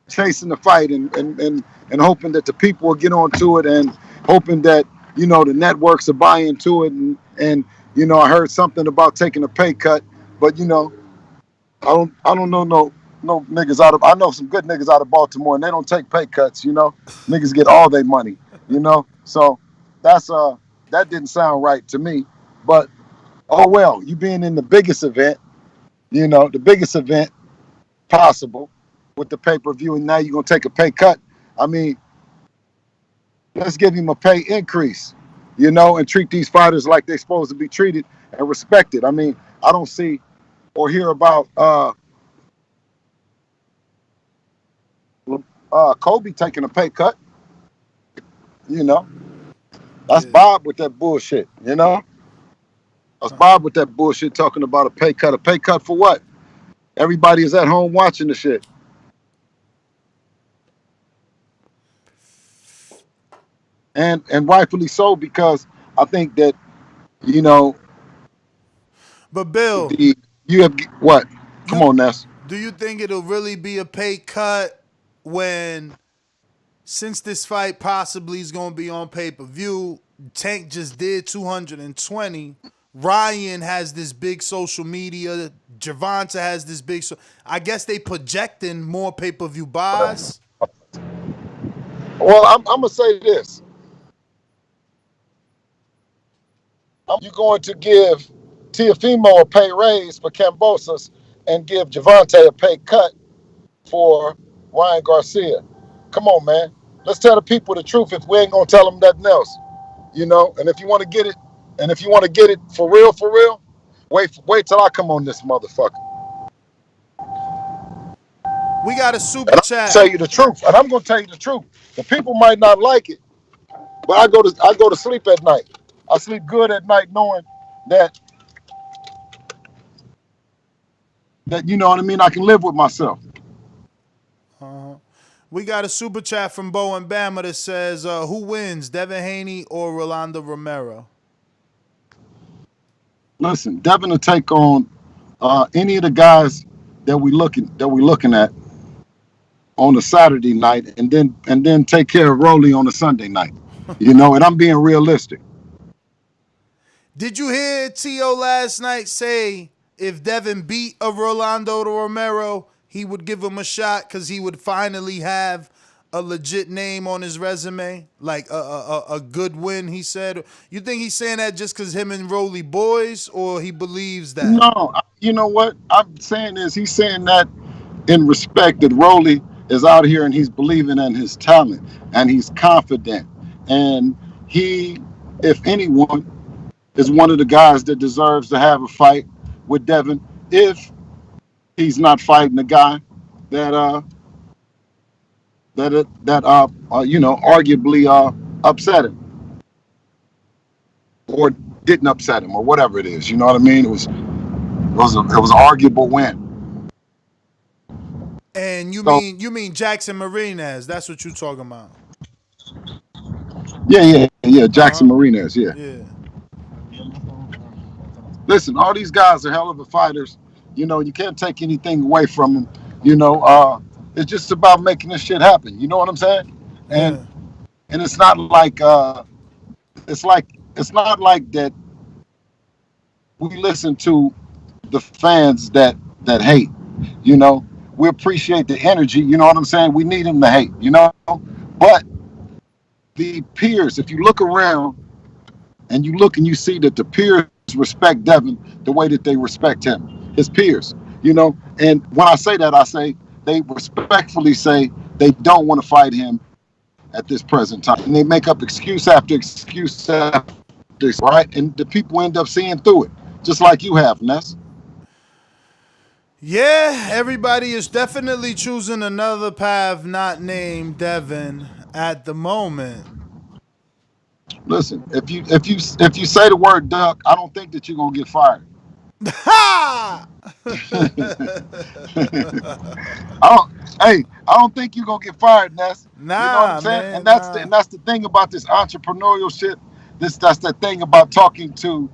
chasing the fight and hoping that the people will get onto it, and hoping that, you know, the networks will buy into it, and you know, I heard something about taking a pay cut, but you know, I don't know no niggas out of. I know some good niggas out of Baltimore, and they don't take pay cuts. Niggas get all their money. So that's that didn't sound right to me. But oh well, you being in the biggest event, the biggest event possible with the pay per view, and now you're gonna take a pay cut. I mean, let's give him a pay increase, and treat these fighters like they're supposed to be treated and respected. I mean, I don't see or hear about Kobe taking a pay cut. That's Bob with that bullshit. That's Bob with that bullshit talking about a pay cut. A pay cut for what? Everybody is at home watching the shit. And rightfully so, because I think that, But Bill, you have what? Come on, Ness. Do you think it'll really be a pay cut when, since this fight possibly is going to be on pay per view, Tank just did 220. Ryan has this big social media. Gervonta has this big. I guess they projecting more pay per view buys. Well, I'm gonna say this. You're going to give Teofimo a pay raise for Cambosos and give Gervonta a pay cut for Ryan Garcia. Come on, man. Let's tell the people the truth if we ain't gonna tell them nothing else. And if you want to get it, for real, wait till I come on this motherfucker. We got a super chat. Tell you the truth, and I'm gonna tell you the truth. The people might not like it, but I go to sleep at night. I sleep good at night knowing that you know what I mean. I can live with myself. We got a super chat from Bo and Bama that says, "Who wins, Devin Haney or Rolando Romero?" Listen, Devin will take on any of the guys that we looking at on a Saturday night, and then take care of Rolly on a Sunday night. And I'm being realistic. Did you hear T.O. last night say if Devin beat a Rolando Romero, he would give him a shot because he would finally have a legit name on his resume, like a good win, he said? You think he's saying that just because him and Rolly boys, or he believes that? No, you know what I'm saying is he's saying that in respect that Rolly is out here and he's believing in his talent and he's confident. And he, if anyone, is one of the guys that deserves to have a fight with Devin if he's not fighting a guy that arguably upset him or didn't upset him or whatever it is. You know what I mean? It was an arguable win. And you mean Jackson Marinez? That's what you're talking about? Yeah. Jackson Marinez. Yeah. Listen, all these guys are hell of a fighters. You can't take anything away from them. It's just about making this shit happen. You know what I'm saying? And it's not like it's not like that. We listen to the fans that hate. We appreciate the energy. You know what I'm saying? We need them to hate. But the peers, if you look around and you see that the peers respect Devin the way that they respect him, his peers. And when I say that, I say they respectfully say they don't want to fight him at this present time, and they make up excuse after excuse after right, and the people end up seeing through it, just like you have, Ness. Yeah, everybody is definitely choosing another path not named Devin at the moment. Listen, if you say the word duck, I don't think that you're gonna get fired. I don't think you're gonna get fired, Ness. Nah, you know what I'm saying? Man, and that's the thing about this entrepreneurial shit. That's the thing about talking to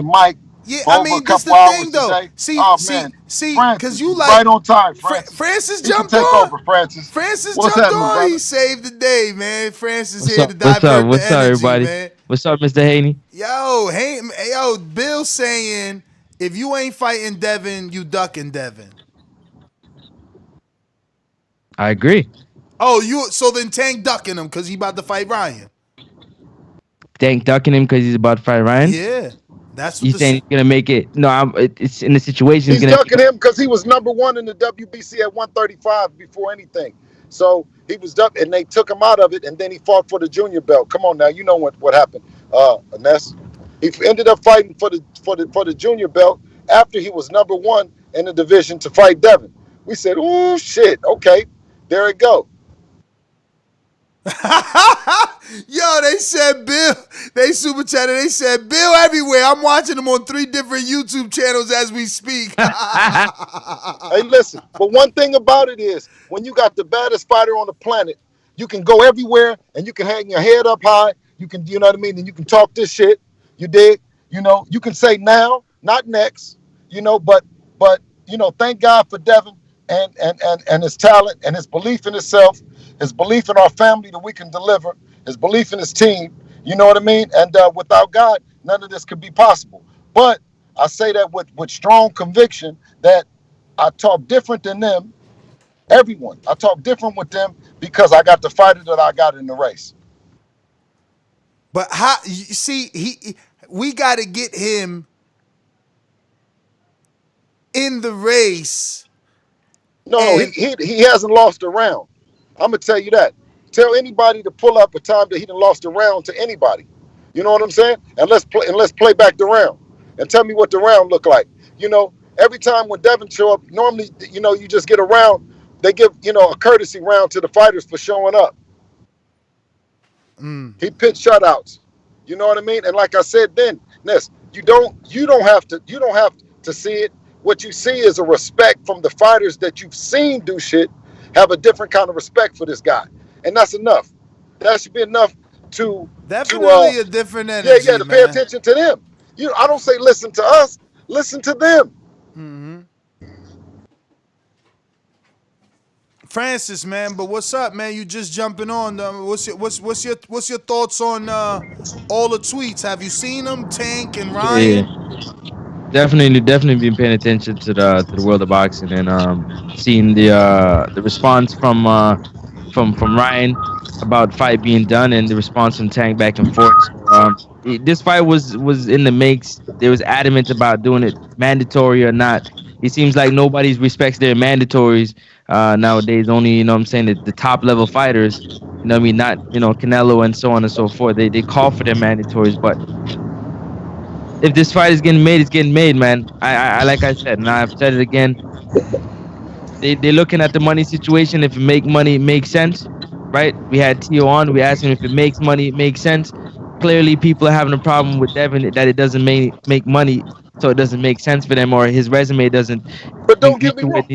Mike. Yeah, for over a couple hours today. See, Francis, you like right on time, Francis. Francis you jumped can take on. Over, Francis. Francis What's jumped happening, on. brother? He saved the day, man. Francis What's here up? to divert What's the up, energy, everybody? man. What's up, Mr. Haney? Yo, Bill saying if you ain't fighting Devin, you ducking Devin. I agree. Oh, so then Tank ducking him because he about to fight Ryan. Tank ducking him because he's about to fight Ryan. Yeah, that's what You saying he's gonna make it? No, it's in the situation. He's He's gonna. ducking him because he was number one in the WBC at 135 before anything. So he was ducked, and they took him out of it, and then he fought for the junior belt. Come on now, you know what happened, Ness. He ended up fighting for the junior belt after he was number one in the division to fight Devin. We said, oh shit, okay, there it go. Yo, they said Bill. They super chatted. They said Bill everywhere. I'm watching him on 3 different YouTube channels as we speak. Hey, listen. But one thing about it is, when you got the baddest fighter on the planet, you can go everywhere and you can hang your head up high. You can, you know what I mean, and you can talk this shit. You dig? You know, you can say now, not next. You know, but thank God for Devin and his talent and his belief in himself, his belief in our family that we can deliver, his belief in his team. You know what I mean? And without God, none of this could be possible. But I say that with strong conviction that I talk different than them. Everyone, I talk different with them because I got the fighter that I got in the race. But how you see we got to get him in the race. No, he hasn't lost a round. I'm gonna tell you that. Tell anybody to pull up a time that he done lost a round to anybody. You know what I'm saying? And let's play back the round and tell me what the round looked like. You know, every time when Devin show up, normally you just get a round. They give a courtesy round to the fighters for showing up. He pitched shutouts. You know what I mean? And like I said then, Ness, you don't have to see it. What you see is a respect from the fighters that you've seen do shit, have a different kind of respect for this guy. And that's enough. That should be enough to definitely a different energy. To pay attention to them. I don't say listen to us, listen to them. Mm-hmm. Francis, man, but what's up, man? You just jumping on. What's your thoughts on all the tweets? Have you seen them, Tank and Ryan? Yeah. Definitely been paying attention to the world of boxing and seeing the response from Ryan about fight being done and the response from Tank back and forth. So, this fight was in the makes. They was adamant about doing it mandatory or not. It seems like nobody respects their mandatories nowadays. Only what I'm saying, the top level fighters. I mean, not Canelo and so on and so forth. They call for their mandatories, but if this fight is getting made, it's getting made, man. I like I said, and I've said it again. They're looking at the money situation. If it makes sense, right? We had Tio on. We asked him if it makes money, it makes sense. Clearly, people are having a problem with Devin that it doesn't make money, so it doesn't make sense for them, or his resume doesn't. But don't get me wrong.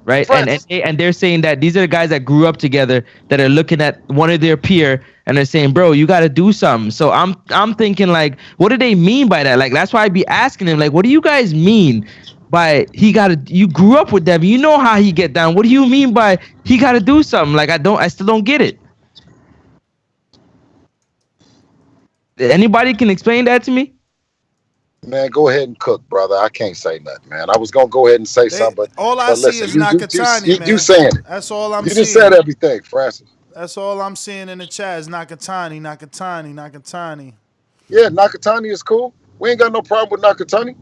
Right, and they're saying that these are the guys that grew up together that are looking at one of their peer and they're saying, bro, you got to do something. So I'm thinking, like, what do they mean by that? Like, that's why I'd be asking him, like, what do you guys mean by you grew up with Devin, you know how he get down. What do you mean by he got to do something? Like, I still don't get it. Anybody can explain that to me? Man, go ahead and cook, brother. I can't say nothing, man. I was gonna go ahead and say something, but all I see listen, is Nakatani, man. You saying it. That's all I'm you seeing. You just said everything, Francis. That's all I'm seeing in the chat is Nakatani. Yeah, Nakatani is cool. We ain't got no problem with Nakatani.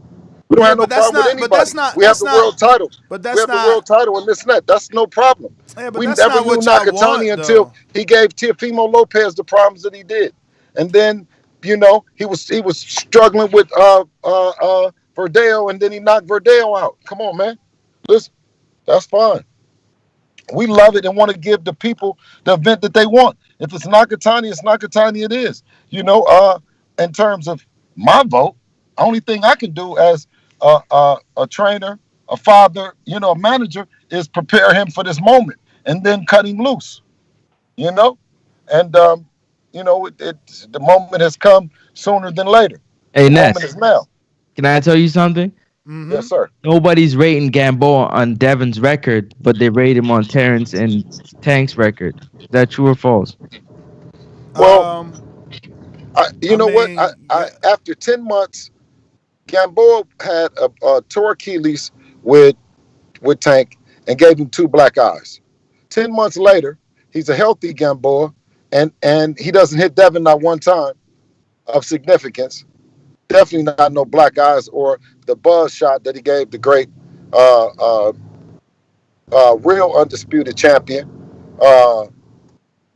We don't have no problem with anybody. We have the world title. But we have the world title and this and that. That's no problem. Yeah, but we that's never not knew what y'all Nakatani want, until though. he gave Teofimo Lopez the problems that he did. And then, he was struggling with Verdeo, and then he knocked Verdeo out. Come on, man. Listen, that's fine. We love it and want to give the people the event that they want. If it's Nakatani, it's Nakatani it is. In terms of my vote, only thing I can do as a trainer, a father, a manager, is prepare him for this moment and then cut him loose. And the moment has come sooner than later. Hey, the Ness, moment is now. Can I tell you something? Mm-hmm. Yes, sir. Nobody's rating Gamboa on Devin's record, but they rate him on Terrence and Tank's record. Is that true or false? Well, after 10 months, Gamboa had a torn Achilles with Tank and gave him 2 black eyes. 10 months later, he's a healthy Gamboa, and he doesn't hit Devin not one time of significance. Definitely not no black eyes or the buzz shot that he gave the great, uh, uh, real undisputed champion, uh,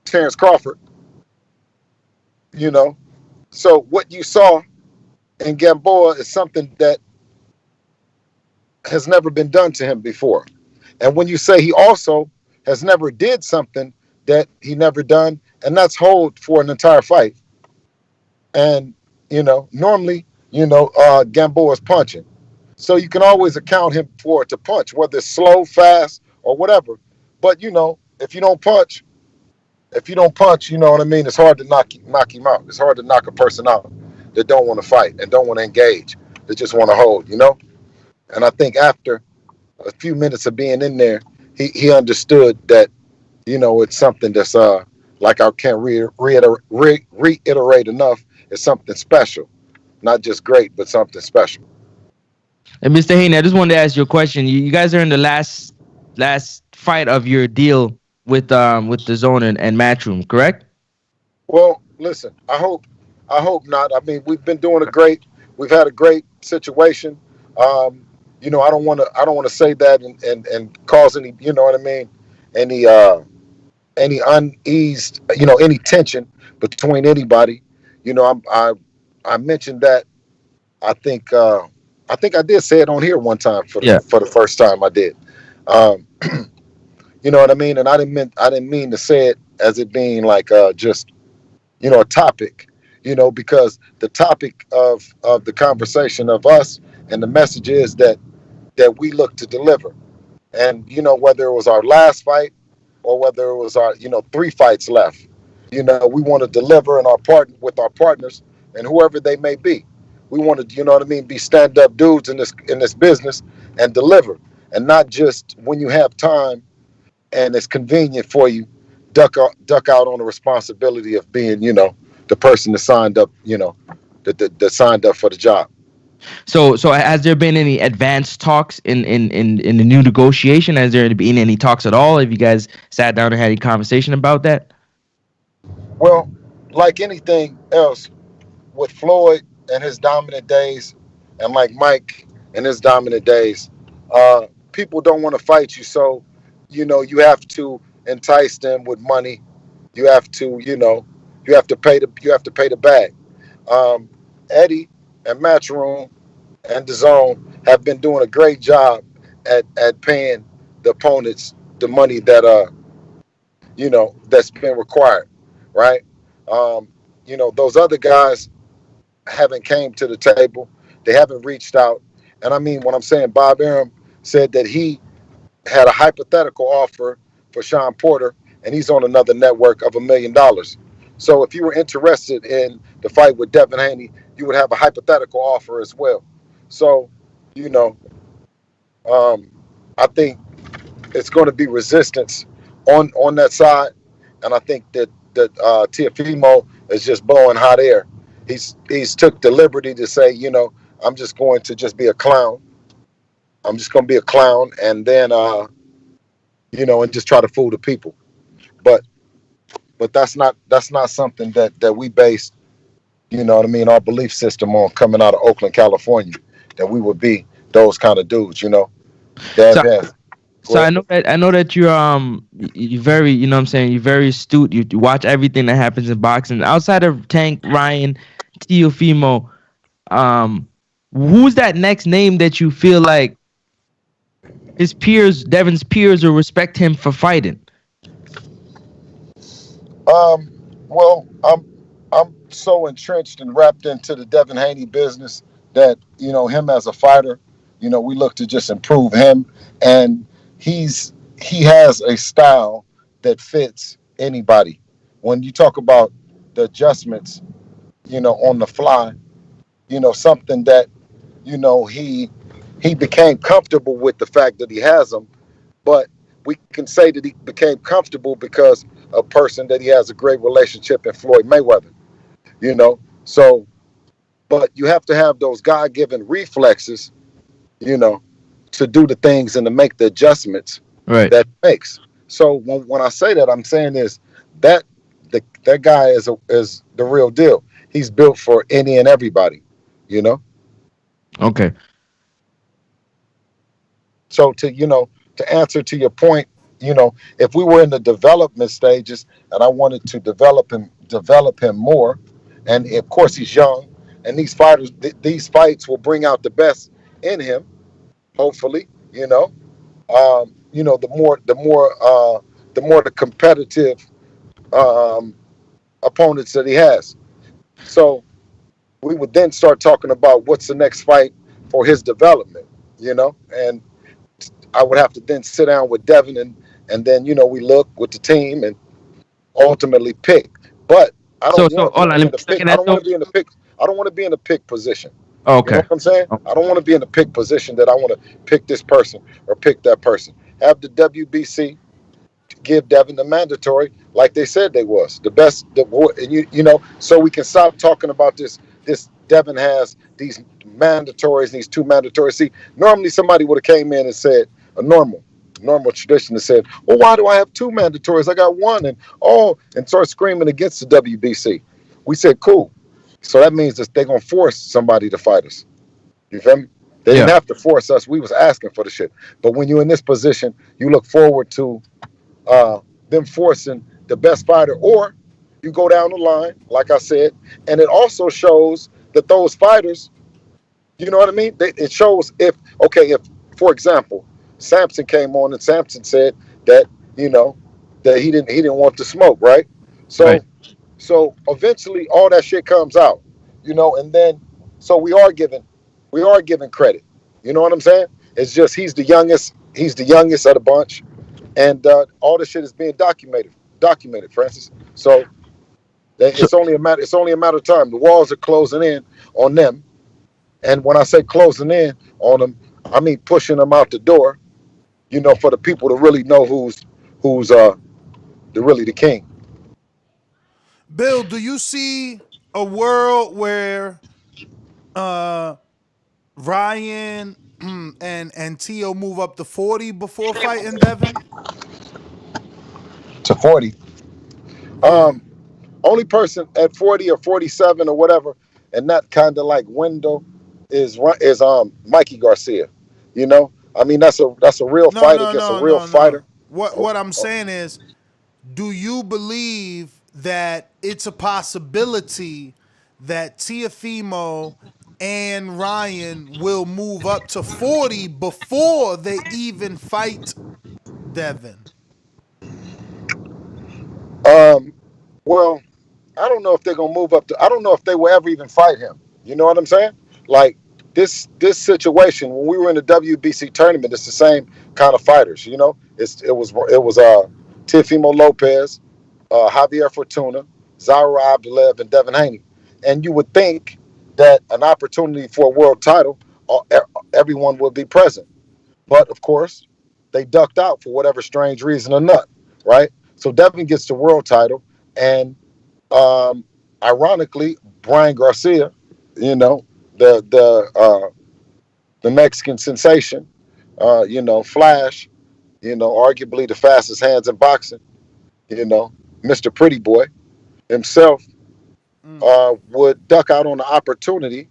Terrence Crawford. You know, so what you saw in Gamboa is something that has never been done to him before. And when you say he also has never did something that he never done, and that's hold for an entire fight. And normally, Gamboa is punching, so you can always account him for it to punch, whether it's slow, fast, or whatever. But if you don't punch, you know what I mean. It's hard to knock him out. It's hard to knock a person out that don't want to fight and don't want to engage. They just want to hold, And I think after a few minutes of being in there, he understood that, it's something that's like I can't reiterate enough. It's something special, not just great, but something special. And Mr. Haney, I just wanted to ask you a question. You guys are in the last fight of your deal with the Zone and Matchroom, correct? Well, listen, I hope not. I mean, we've had a great situation. I don't want to say that and cause any, you know what I mean, any uneased, any tension between anybody. I mentioned that. I think I did say it on here one time for the first time I did. Um, you know what I mean? And I didn't mean to say it as it being like just a topic, because the topic of the conversation of us and the message is that we look to deliver. And whether it was our last fight or whether it was our 3 fights left, we want to deliver in our with our partners and whoever they may be. We want to, be stand up dudes in this business and deliver, and not just when you have time and it's convenient for you, duck out on the responsibility of being, the person that signed up, that signed up for the job. So has there been any advanced talks in the new negotiation? Has there been any talks at all? Have you guys sat down and had any conversation about that? Well, like anything else, with Floyd and his dominant days, and like Mike and his dominant days, people don't want to fight you. So, you have to entice them with money. You have to, you have to pay the bag. Eddie and Matchroom and Dazn have been doing a great job at paying the opponents the money that that's been required, right? Those other guys haven't came to the table. They haven't reached out. And I mean, when I'm saying Bob Arum said that he had a hypothetical offer for Sean Porter, and he's on another network of $1 million. So if you were interested in the fight with Devin Haney, you would have a hypothetical offer as well. So, I think it's going to be resistance on that side, and I think that Teofimo is just blowing hot air. He's took the liberty to say, I'm just going to just be a clown. I'm just going to be a clown, and then and just try to fool the people. But that's not something that we base, what I mean, our belief system on coming out of Oakland, California, that we would be those kind of dudes, So I know that you're very, what I'm saying, you're very astute. You watch everything that happens in boxing. Outside of Tank, Ryan, Teofimo, who's that next name that you feel like his peers, Devin's peers, will respect him for fighting? Well, I'm so entrenched and wrapped into the Devin Haney business that him as a fighter, we look to just improve him, and he has a style that fits anybody. When you talk about the adjustments, on the fly, something that he became comfortable with the fact that he has them, but we can say that he became comfortable because a person that he has a great relationship in Floyd Mayweather, So, but you have to have those God-given reflexes, to do the things and to make the adjustments right. that makes. So when I say that, I'm saying is that that guy is the real deal. He's built for any and everybody, you know. Okay. So to answer to your point, if we were in the development stages and I wanted to develop him more, and of course he's young, and these fights will bring out the best in him. Hopefully, the more the competitive um, opponents that he has. So we would then start talking about what's the next fight for his development, and I would have to then sit down with Devin and then we look with the team and ultimately pick. But I So don't so want to hold on, be let in me the pick. second I that don't though. want to be in the pick. I don't want to be in the pick position. You know Okay. what I'm saying? I don't want to be in the pick position that I want to pick this person or pick that person. Have the WBC give Devin the mandatory like they said they was the best. So we can stop talking about this. This Devin has these mandatories, these two mandatories. See, normally somebody would have came in and said a normal tradition and said, well, why do I have two mandatories? I got one, and start screaming against the WBC. We said, cool. So that means that they're gonna force somebody to fight us. You feel me? They didn't Yeah. have to force us. We was asking for the shit. But when you're in this position, you look forward to them forcing the best fighter, or you go down the line, like I said, and it also shows that those fighters, you know what I mean? It shows if, for example, Samson came on and Samson said that that he didn't want to smoke, right? Right. So eventually all that shit comes out, and then so we are giving credit. You know what I'm saying? It's just he's the youngest. He's the youngest of the bunch, and all this shit is being documented, Francis. So So it's only a matter of time. The walls are closing in on them, and when I say closing in on them, I mean pushing them out the door. For the people to really know who's really the king. Bill, do you see a world where uh Ryan and Tio move up to 40 before fighting Devin? To 40. Yeah. Only person at 40 or 47 or whatever, and that kind of like window is Mikey Garcia. I mean that's a real No, fighter no, against a no, real no, no. fighter. What I'm saying is, do you believe that it's a possibility that Tiafimo and Ryan will move up to 40 before they even fight Devin? Well, I don't know if they're gonna move up to. I don't know if they will ever even fight him. You know what I'm saying? Like this situation when we were in the WBC tournament, it's the same kind of fighters. It was Teofimo Lopez, Javier Fortuna, Zaira Abdulev, and Devin Haney. And you would think that an opportunity for a world title, everyone would be present. But of course, they ducked out for whatever strange reason or not, right? So Devin gets the world title, and um, ironically, Brian Garcia, the Mexican sensation, Flash, arguably the fastest hands in boxing, Mr. Pretty Boy himself, would duck out on an opportunity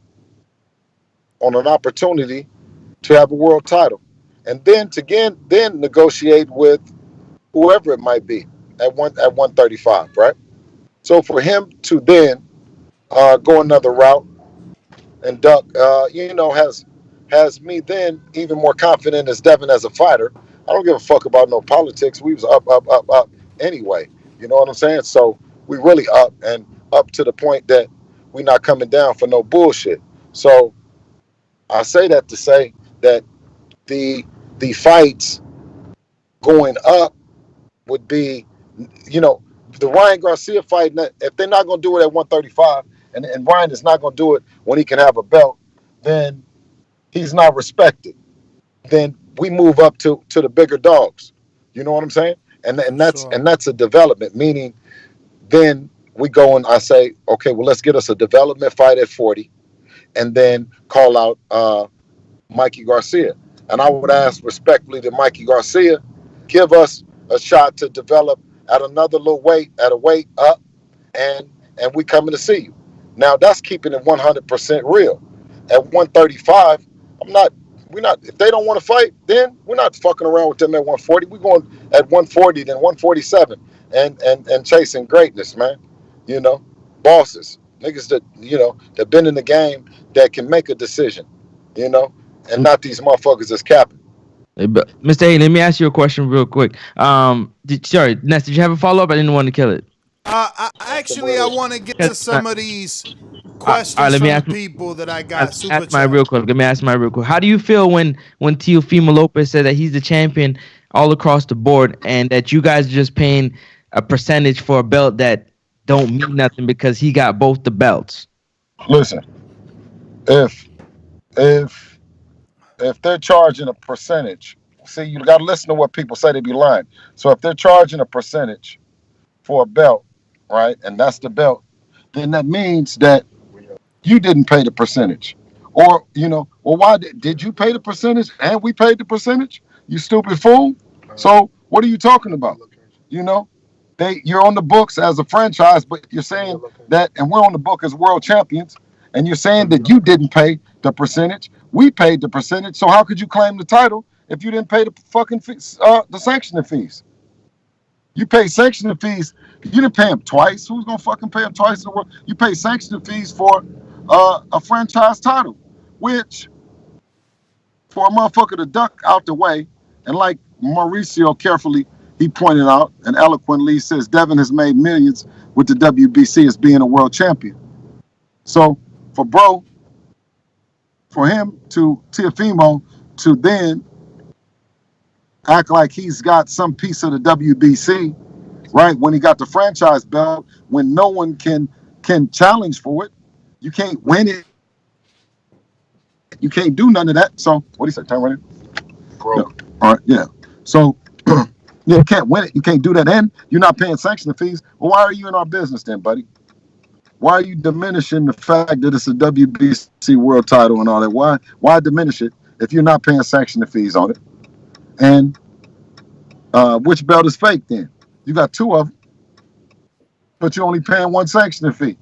to have a world title, and then then negotiate with whoever it might be at 135, right? So for him to then go another route and duck, has me then even more confident as Devin as a fighter. I don't give a fuck about no politics. We was up anyway. You know what I'm saying? So we really up to the point that we not coming down for no bullshit. So I say that to say that the the fights going up would be, you know, the Ryan Garcia fight. If they're not going to do it at 135, and Ryan is not going to do it when he can have a belt, then he's not respected. Then we move up to the bigger dogs. You know what I'm saying? And For that's sure. and that's a development. Meaning, then we go and I say, okay, well, let's get us a development fight at 40, and then call out Mikey Garcia. And I would ask respectfully to Mikey Garcia, give us a shot to develop at another little weight, at a weight up, and we coming to see you. Now that's keeping it 100% real. At 135, I'm not. We're not. If they don't want to fight, then we're not fucking around with them at 140. We're going at 140, then 147, and chasing greatness, man. You know, bosses, niggas that that been in the game that can make a decision. You know, and not these motherfuckers that's capping. But Mr. Haney, let me ask you a question real quick. Sorry, Ness, did you have a follow up? I didn't want to kill it. I want to get to some of these All right, questions let me from the ask. people that I got super Ask my chat. real quick. Let me ask my real quick. How do you feel when Teofimo Lopez said that he's the champion all across the board, and that you guys are just paying a percentage for a belt that don't mean nothing because he got both the belts? Listen, if if if they're charging a percentage, see, you got to listen to what people say. They be lying. So if they're charging a percentage for a belt, right, and that's the belt, then that means that you didn't pay the percentage. Or, well, why did you pay the percentage and we paid the percentage? You stupid fool. So what are you talking about? You know, you're on the books as a franchise, but you're saying that, and we're on the book as world champions, and you're saying that you didn't pay the percentage. We paid the percentage. So how could you claim the title if you didn't pay the fucking fees, the sanctioning fees? You pay sanctioning fees. You didn't pay them twice. Who's gonna fucking pay them twice in the world? You pay sanctioning fees for a franchise title, which for a motherfucker to duck out the way, and like Mauricio carefully he pointed out and eloquently says, Devin has made millions with the WBC as being a world champion. So for him to Teofimo to then act like he's got some piece of the WBC, right? When he got the franchise belt, when no one can challenge for it, you can't win it. You can't do none of that. So what do you say? Turn right in. Bro. Yeah. All right. Yeah. So you can't win it. You can't do that, and you're not paying sanctioning fees. Well, why are you in our business then, buddy? Why are you diminishing the fact that it's a WBC world title and all that? Why diminish it if you're not paying sanctioning fees on it? And which belt is fake then? You got two of them, but you're only paying one sanctioning fee.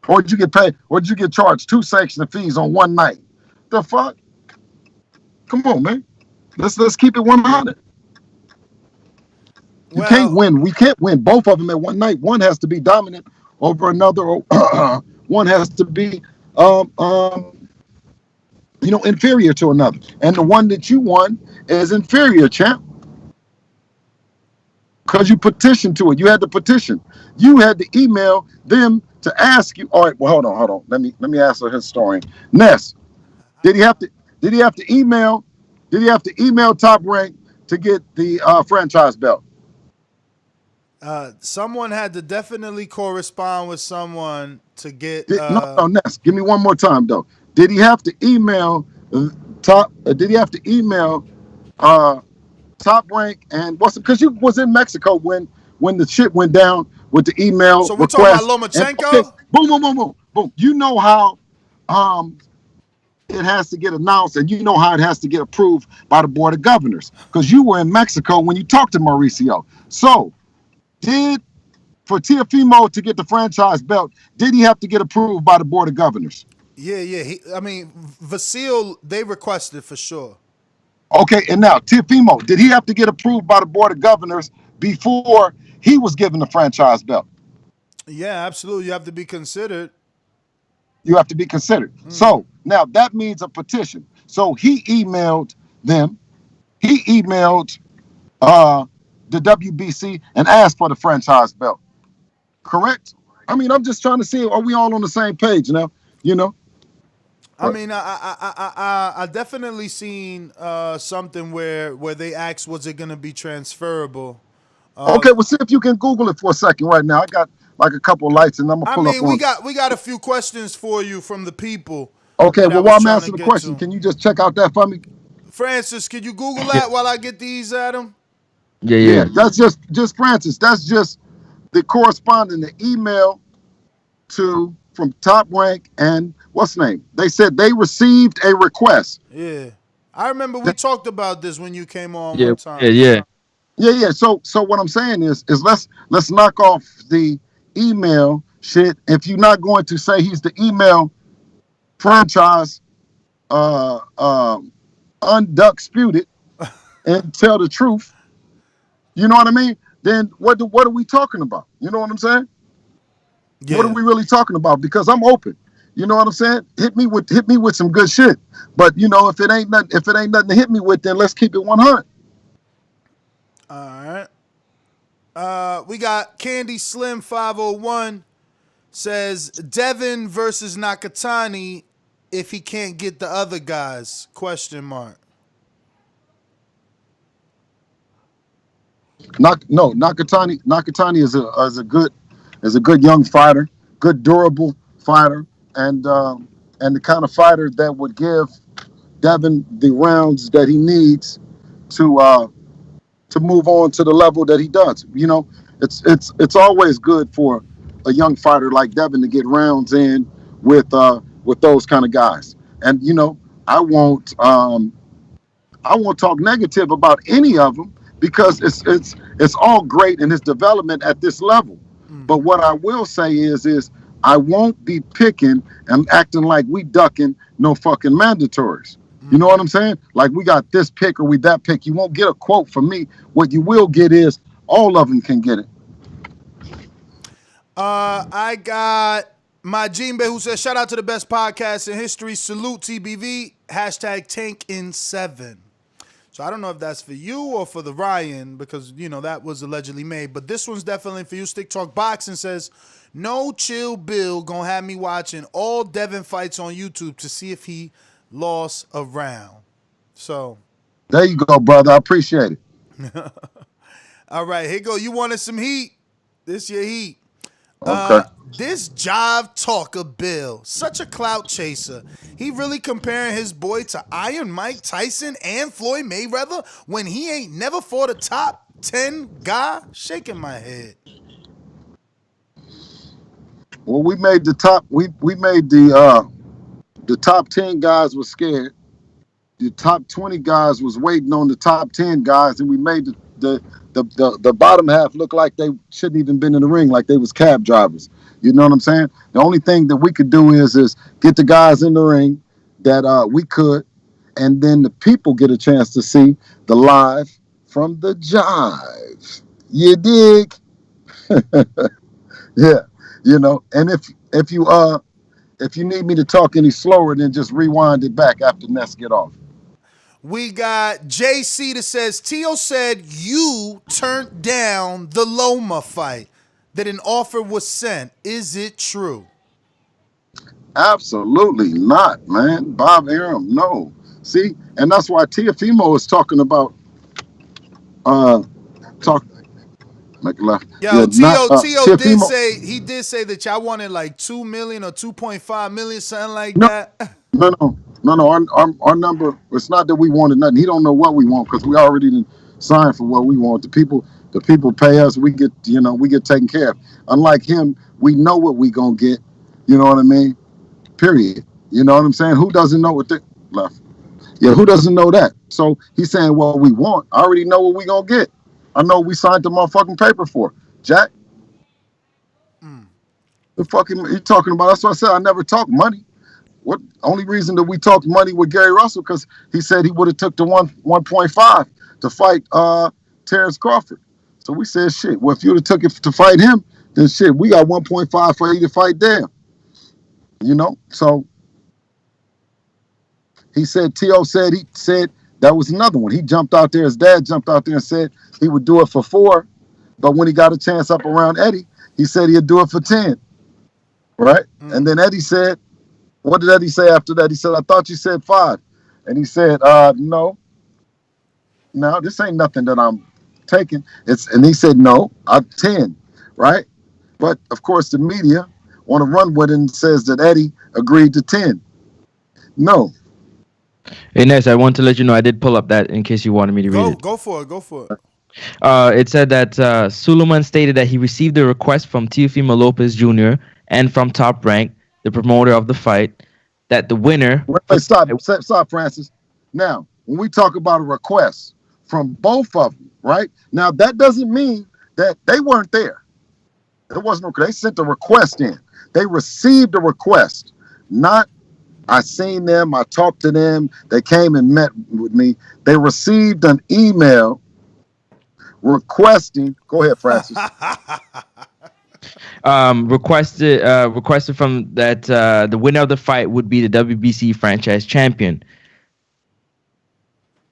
Or did you get paid? Or did you get charged two sanctioning fees on one night? The fuck? Come on, man. Let's keep it 100. You can't win. We can't win both of them at one night. One has to be dominant over another. One has to be, inferior to another. And the one that you won is inferior, champ. Because you petitioned to it. You had to petition. You had to email them to ask you. All right. Well, hold on. Let me ask a historian. Ness, did he have to email? Did he have to email Top Rank to get the franchise belt? Someone had to definitely correspond with someone to get. No, Ness. Give me one more time though. Did he have to email Top? Did he have to email Top Rank and what's because you was in Mexico when the shit went down with the email. So we're talking about Lomachenko. Okay, boom. You know how it has to get announced, and you know how it has to get approved by the board of governors because you were in Mexico when you talked to Mauricio. So for Teofimo to get the franchise belt, did he have to get approved by the board of governors? Yeah. Vasil, they requested for sure. Okay, and now Teofimo, did he have to get approved by the board of governors before he was given the franchise belt? Yeah, absolutely. You have to be considered. You have to be considered. So now that means a petition. So he emailed them. He emailed the WBC and asked for the franchise belt. Correct? I mean, I'm just trying to see, are we all on the same page now? I mean, I definitely seen something where they asked, was it going to be transferable? Okay, well, see if you can Google it for a second right now. I got like a couple of lights, and I'm gonna pull up. We got a few questions for you from the people. Okay, well, while I'm answering the question, can you just check out that for me? Francis, can you Google that while I get these, Adam? Yeah. That's just Francis. That's just the corresponding, the email from Top Rank and what's the name? They said they received a request. Yeah. I remember we talked about this when you came on Yeah, one time. yeah. Yeah. So what I'm saying is let's knock off the email shit. If you're not going to say he's the email franchise undisputed and tell the truth, you know what I mean? Then what are we talking about? You know what I'm saying? Yeah. What are we really talking about? Because I'm open. You know what I'm saying? Hit me with some good shit. But you know, if it ain't nothing to hit me with, then let's keep it 100. All right. We got Candy Slim 501 says Devin versus Nakatani if he can't get the other guys? Question mark. Nakatani is a good young fighter, good durable fighter, and the kind of fighter that would give Devin the rounds that he needs to move on to the level that he does. You know, it's always good for a young fighter like Devin to get rounds in with those kind of guys. And you know, I won't talk negative about any of them because it's all great in his development at this level. But what I will say is I won't be picking and acting like we ducking no fucking mandatories. You know what I'm saying? Like we got this pick or we that pick. You won't get a quote from me. What you will get is all of them can get it. I got my Jimbe who says, shout out to the best podcast in history. Salute TBV. Hashtag Tank in 7. So I don't know if that's for you or for the Ryan because, you know, that was allegedly made. But this one's definitely for you. Stick Talk Boxing says, no chill Bill gonna have me watching all Devin fights on YouTube to see if he lost a round. So there you go, brother. I appreciate it. All right, here you go. You wanted some heat. This your heat. Okay. This jive talker Bill, such a clout chaser. He really comparing his boy to Iron Mike Tyson and Floyd Mayweather when he ain't never fought a top 10 guy? Shaking my head. Well, we made the top. We made the top 10 guys was scared. The top 20 guys was waiting on the top 10 guys, and we made the bottom half look like they shouldn't even been in the ring, like they was cab drivers. You know what I'm saying? The only thing that we could do is get the guys in the ring that we could, and then the people get a chance to see the live from the jive. You dig? Yeah, you know. And if you need me to talk any slower, then just rewind it back after Ness get off. We got JC that says, Tio said you turned down the Loma fight, that an offer was sent. Is it true? Absolutely not, man. Bob Arum, no. See, and that's why Teofimo is talking about make a left. Yo, Yeah, Tio did say that y'all wanted like 2 million or 2.5 million, something like that. No. Our number. It's not that we wanted nothing. He don't know what we want because we already didn't sign for what we want. The people pay us. We get taken care of. Unlike him, we know what we gonna get. You know what I mean? Period. You know what I'm saying? Who doesn't know what they left? Yeah, who doesn't know that? So he's saying what we want. I already know what we gonna get. I know we signed the motherfucking paper for. Jack. The fucking he talking about. That's what I said. I never talk money. What only reason that we talked money with Gary Russell because he said he would have took the 1.5 to fight Terrence Crawford. So we said shit. Well, if you would have took it to fight him, then shit, we got 1.5 for you to fight them. You know, so he said he said that was another one. He jumped out there. His dad jumped out there and said he would do it for 4, but when he got a chance up around Eddie, he said he'd do it for 10. Right, and then Eddie said. What did Eddie say after that? He said, I thought you said 5. And he said, no, this ain't nothing that I'm taking. And he said, no, I'm 10, right? But of course the media want to run with it and says that Eddie agreed to 10. No. Hey, Ness, I want to let you know I did pull up that in case you wanted me to read it. Go for it. It said that Suleiman stated that he received a request from Teofimo Lopez Jr. and from Top Rank, the promoter of the fight, that the winner... Wait, stop, Francis. Now, when we talk about a request from both of them, right? Now that doesn't mean that they weren't there. It wasn't okay. They sent a request in. They received a request. Not I seen them, I talked to them, they came and met with me. They received an email requesting. Go ahead, Francis. Requested from that the winner of the fight would be the WBC franchise champion.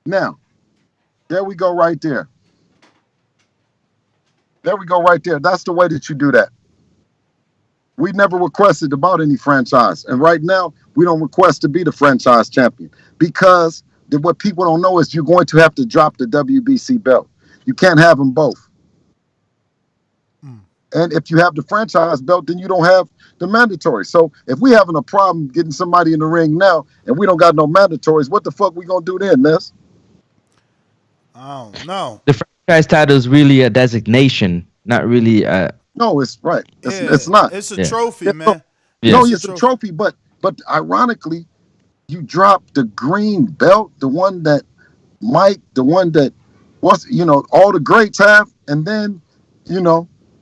Now, there we go right there. There we go right there. That's the way that you do that. We never requested about any franchise. And right now, we don't request to be the franchise champion because what people don't know is you're going to have to drop the WBC belt. You can't have them both. And if you have the franchise belt, then you don't have the mandatory. So if we having a problem getting somebody in the ring now and we don't got no mandatories, what the fuck we gonna do then, Ness? I don't know. The franchise title is really a designation, not really. No, it's right. It's not. It's a trophy, man. No, it's a trophy, but ironically, you drop the green belt, the one that Mike, the one that was, all the greats have, and then,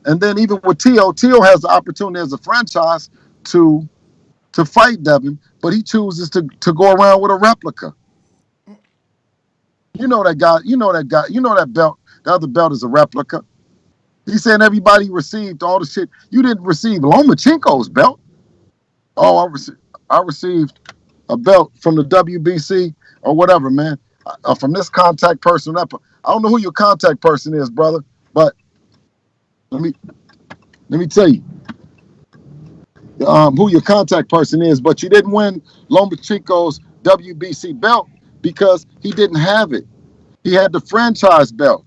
and then even with T.O. has the opportunity as a franchise to fight Devin, but he chooses to go around with a replica. You know that guy, that belt, the other belt is a replica. He's saying everybody received all the shit. You didn't receive Lomachenko's belt. Oh, I received a belt from the WBC or whatever, man. From this contact person. I don't know who your contact person is, brother, but let me tell you who your contact person is. But you didn't win Lomachenko's WBC belt because he didn't have it. He had the franchise belt.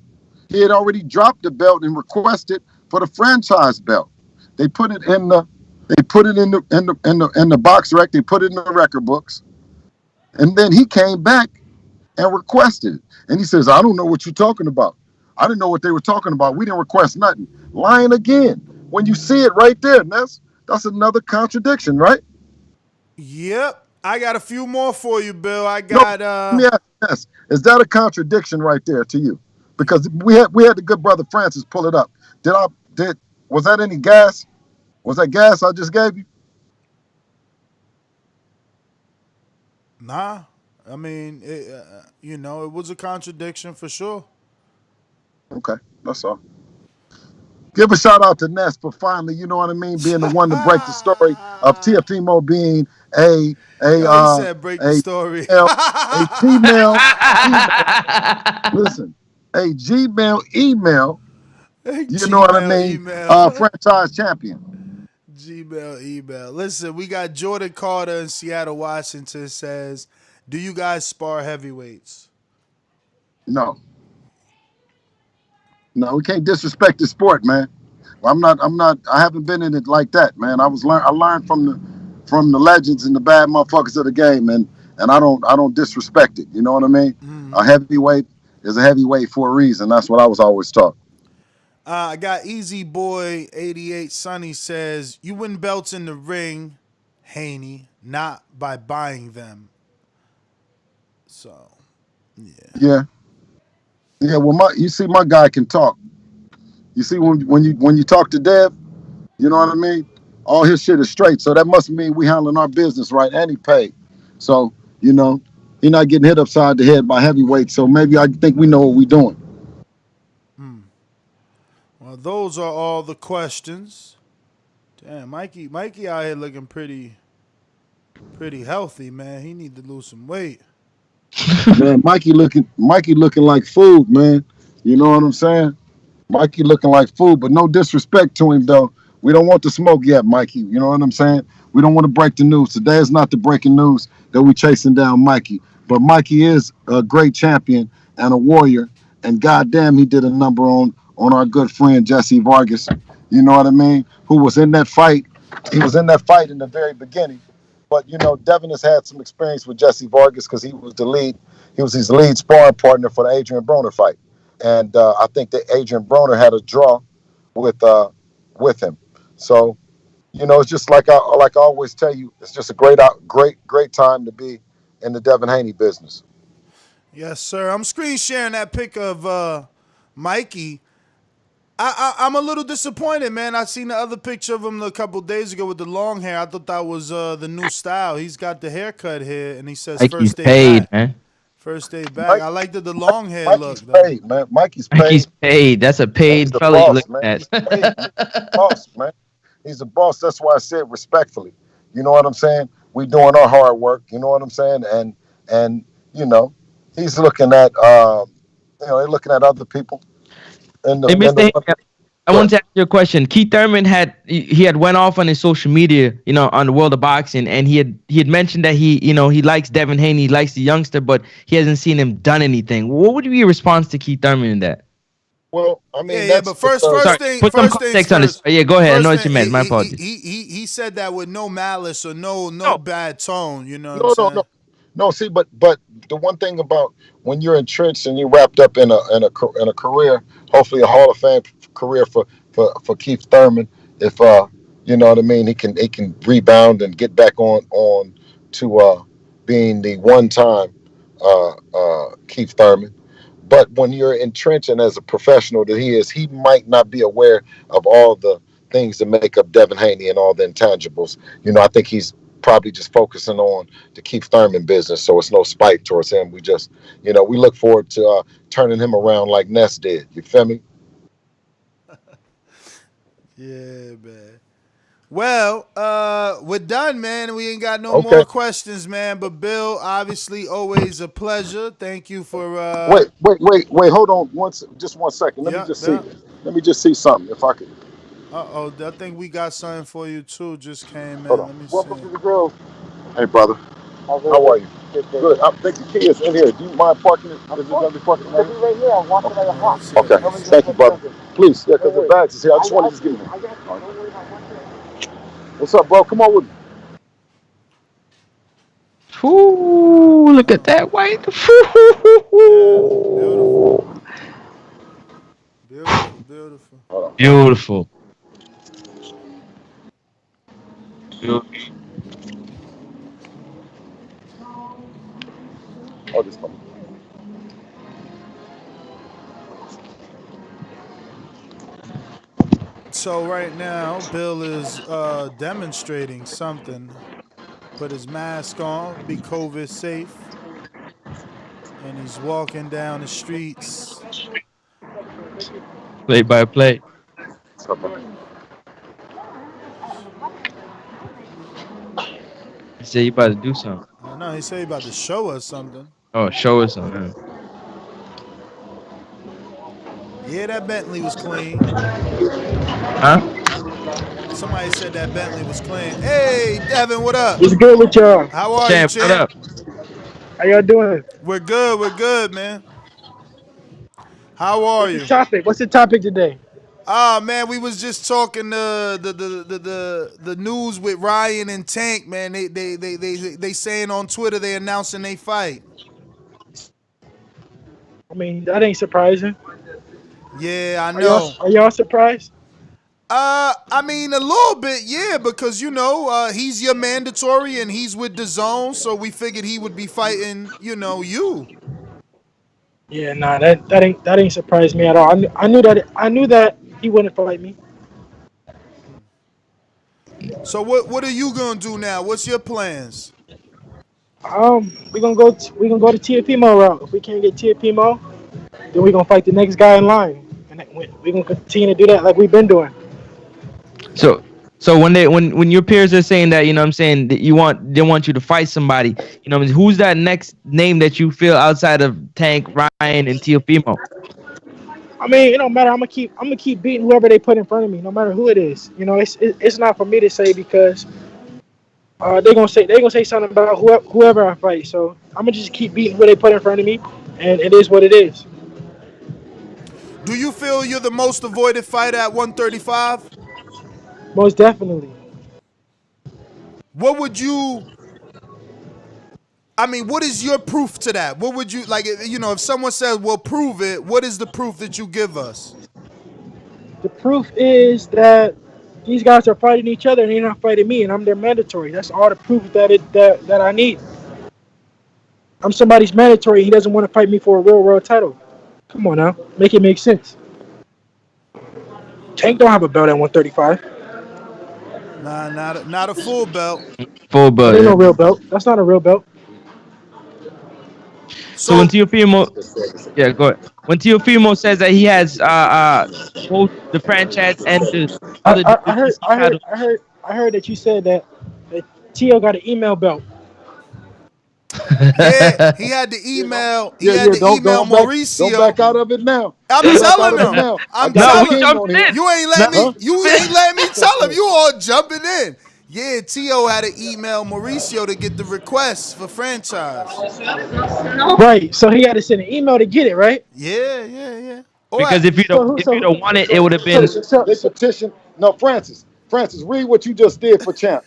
He had already dropped the belt and requested for the franchise belt. They put it in the box rec. They put it in the record books, and then he came back and requested it. And he says, "I don't know what you're talking about. I didn't know what they were talking about. We didn't request nothing." Lying again. When you see it right there, that's another contradiction, right? Yep. I got a few more for you, Bill. I got. Let me ask you this: is that a contradiction right there to you? Because we had the good brother Francis pull it up. Was that any gas? Was that gas I just gave you? Nah. I mean, it was a contradiction for sure. Okay, that's all. Give a shout out to Ness for finally, you know what I mean, being the one to break the story of Tiafimo being he said break the story. A female. Listen, a Gmail email. You know what I mean? Franchise champion. Gmail email. Listen, we got Jordan Carter in Seattle, Washington says, "Do you guys spar heavyweights?" No, we can't disrespect the sport, man. I'm not. I haven't been in it like that, man. I learned from the legends and the bad motherfuckers of the game, and I don't disrespect it. You know what I mean? Mm-hmm. A heavyweight is a heavyweight for a reason. That's what I was always taught. I got Easy Boy 88 Sonny says, "You win belts in the ring, Haney, not by buying them." So, yeah. Well, you see, my guy can talk. You see, when you talk to Dev, you know what I mean. All his shit is straight. So that must mean we handling our business right, and he paid. So he not getting hit upside the head by heavyweights. So maybe I think we know what we're doing. Well, those are all the questions. Damn, Mikey out here looking pretty healthy, man. He need to lose some weight. Man, Mikey looking like food, man. You know what I'm saying? Mikey looking like food, but no disrespect to him though. We don't want the smoke yet, Mikey. You know what I'm saying? We don't want to break the news. Today is not the breaking news that we're chasing down Mikey. But Mikey is a great champion and a warrior. And goddamn, he did a number on our good friend Jesse Vargas. You know what I mean? Who was in that fight. He was in that fight in the very beginning. But, Devin has had some experience with Jesse Vargas because he was his lead sparring partner for the Adrian Broner fight. And I think that Adrian Broner had a draw with him. So, it's just like I always tell you, it's just a great time to be in the Devin Haney business. Yes, sir. I'm screen sharing that pic of Mikey. I'm a little disappointed, man. I seen the other picture of him a couple days ago with the long hair. I thought that was the new style. He's got the haircut here, and he says Mikey's first day paid, back. man. First day back. Mike, I like the long hair Mikey's look though. paid, man. Mikey's Mikey's paid, paid. That's a and he's paid a fella you boss, looking man. at. He's paid, man. Boss, man. He's a boss. That's why I said respectfully. You know what I'm saying? We doing our hard work. You know what I'm saying? And you know, he's looking at they're looking at other people in the Hey, in Mr. the. Haney, I want to ask you a question. Keith Thurman he had went off on his social media, on the world of boxing, and he had mentioned that he likes Devin Haney, he likes the youngster, but he hasn't seen him done anything. What would be your response to Keith Thurman in that? Well, I Yeah, mean yeah, that's but first, because first Sorry, thing, put some first things context on this. first. Yeah, go ahead. I know First what you thing, meant. My apologies. he said that with no malice or no no, bad tone. You know what I'm no, no, saying? no, no. See, but the one thing about when you're entrenched and you're wrapped up in a career, hopefully a Hall of Fame career for Keith Thurman, if you know what I mean, he can rebound and get back on to being the one time Keith Thurman. But when you're entrenched and as a professional that he is, he might not be aware of all the things that make up Devin Haney and all the intangibles. I think he's probably just focusing on the Keith Thurman business. So it's no spite towards him. We just, we look forward to turning him around like Ness did. You feel me? Yeah, man. Well, we're done, man. We ain't got no Okay. more questions, man. But Bill, obviously, always a pleasure. Thank you for Wait. Hold on, just 1 second. Let me yeah, just see. yeah. Let me just see something. If I could, Uh-oh, I think we got something for you too. Just came hold in. on. Let me Welcome see. to the girls. Hey, brother. How are you? Good. I think the key is in here. Do you mind parking it? Is it gonna be parking right here? Right here. I'll walk it Yeah, out. let's see. Okay. Let me see. Thank you, brother. Please, yeah, because the bags is here. I just wanted to just give you one. What's up, bro? Come on with me. Ooh, look at that white. Yeah, beautiful. Beautiful, beautiful. Hold on. Beautiful. Beautiful. Oh, this one. So right now, Bill is demonstrating something. Put his mask on, be COVID safe, and he's walking down the streets. Play by play. What's up, bro? He said you about to do something. I know he said he about to show us something. Oh, show us something. Yeah, that Bentley was clean. Huh? Somebody said that Bentley was clean. Hey, Devin, what up? What's good with y'all? How are you, Champ, what champ? up? How y'all doing? We're good. We're good, man. How are What's the you? topic? What's the topic today? Ah, man, we was just talking the news with Ryan and Tank, man. They saying on Twitter they announcing they fight. I mean, that ain't surprising. Yeah, I Are y'all know. are y'all surprised? I mean a little bit, yeah, because he's your mandatory and he's with Dazn, so we figured he would be fighting, you. Yeah, nah, that ain't surprised me at all. I knew that he wouldn't fight me. So what are you gonna do now? What's your plans? We gonna go to TFPMO route. If we can't get TFPMO, then we gonna fight the next guy in line, and we gonna continue to do that like we've been doing. So when your peers are saying that, what I'm saying, that they want you to fight somebody, who's that next name that you feel outside of Tank, Ryan, and Teofimo? I mean, it don't matter. I'm gonna keep beating whoever they put in front of me, no matter who it is. It's not for me to say because they gonna say something about whoever I fight. So I'm gonna just keep beating who they put in front of me, and it is what it is. Do you feel you're the most avoided fighter at 135? Most definitely. What would you I mean, what is your proof to that? What would you like? If someone says, "Well, prove it," what is the proof that you give us? The proof is that these guys are fighting each other and they're not fighting me, and I'm their mandatory. That's all the proof that I need. I'm somebody's mandatory. He doesn't want to fight me for a real world title. Come on now, make it make sense. Tank don't have a belt at 135. Nah, not a full belt. Full That belt. ain't Yeah. no real belt. That's not a real belt. So when Teofimo, yeah, go ahead. When Teofimo says that he has both the franchise and the other WBC title, I heard that you said that Tio got an email belt. Yeah, he had to email. He Yeah, had to don't email back, Mauricio. don't back out of it now. I'm Don't back out telling of it him. now. I I'm got no, the we telling king jumped on here. in. you ain't let No. me. You ain't let me tell him. You all jumping in. Yeah, Tio had to email Mauricio to get the request for franchise. Right. So he had to send an email to get it. Right. Yeah. Or Because if you don't want it, it would have been. They petition. No, Francis, read what you just did for Champ.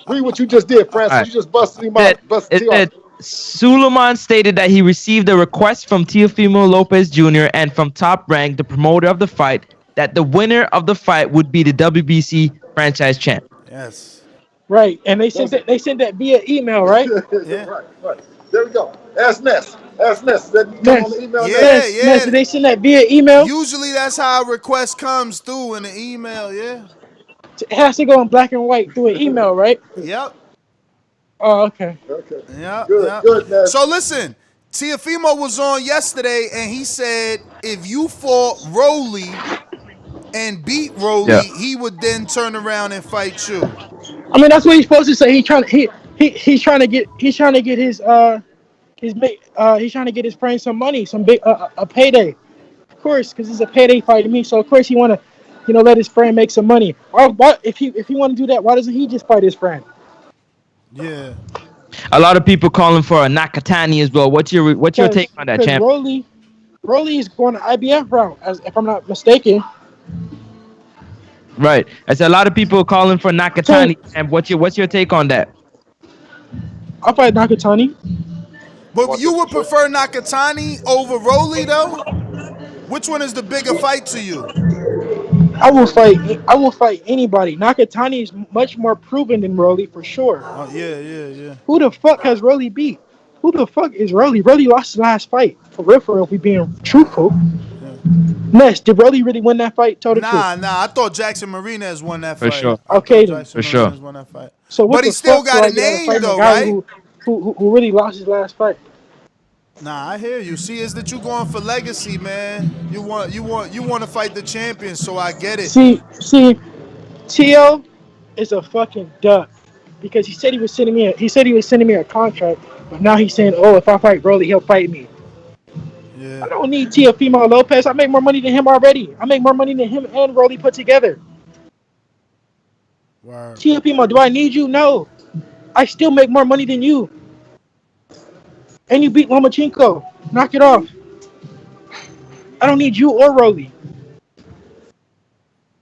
Read what you just did, Francis. Alright. You just busted him That out. Busted it T.O. said Suleiman stated that he received a request from Teofimo Lopez Jr. and from Top Rank, the promoter of the fight, that the winner of the fight would be the WBC franchise champ. yes. Right. And they sent that via email. Right. Yeah. Right. There we go. Ask Ness. That come Ness. on the email. Ness, did they send that via email? Usually that's how a request comes through in the email. Yeah. It has to go in black and white through an email, right? Yep. Oh, okay. Yep. Good, Ness. So listen, Teofimo was on yesterday, and he said if you fought Rolly and beat Rolly, he would then turn around and fight you. I mean, that's what he's supposed to say. He's trying to get his he's trying to get his friend some money, some big a payday. Of course, because it's a payday fight to me. So of course he want to, let his friend make some money. Why if he want to do that? Why doesn't he just fight his friend? Yeah. A lot of people calling for a Nakatani as well. What's your take on that, champ? Rolly is going to IBF route, if I'm not mistaken. Right. I said a lot of people calling for Nakatani. And what's your take on that? I'll fight Nakatani. But you would prefer Nakatani over Rolly though? Which one is the bigger fight to you? I will fight anybody. Nakatani is much more proven than Rolly for sure. Oh yeah. Who the fuck has Rolly beat? Who the fuck is Rolly? Rolly lost his last fight. For real, if we being truthful. Yeah. Ness, did Rolly really win that fight? Tell the truth. Nah. I thought Jackson Martinez won that fight. For sure. Okay, then. For sure. Won that fight. So but he still got a name though, right? Who really lost his last fight? Nah, I hear you. See, is that you going for legacy, man? You want to fight the champion, so I get it. See, Tio is a fucking duck because he said he was sending me a contract, but now he's saying, oh, if I fight Rolly, he'll fight me. Yeah. I don't need Teofimo Lopez. I make more money than him already. I make more money than him and Rolly put together. Wow. Teofimo, do I need you? No. I still make more money than you. And you beat Lomachenko. Knock it off. I don't need you or Rolly.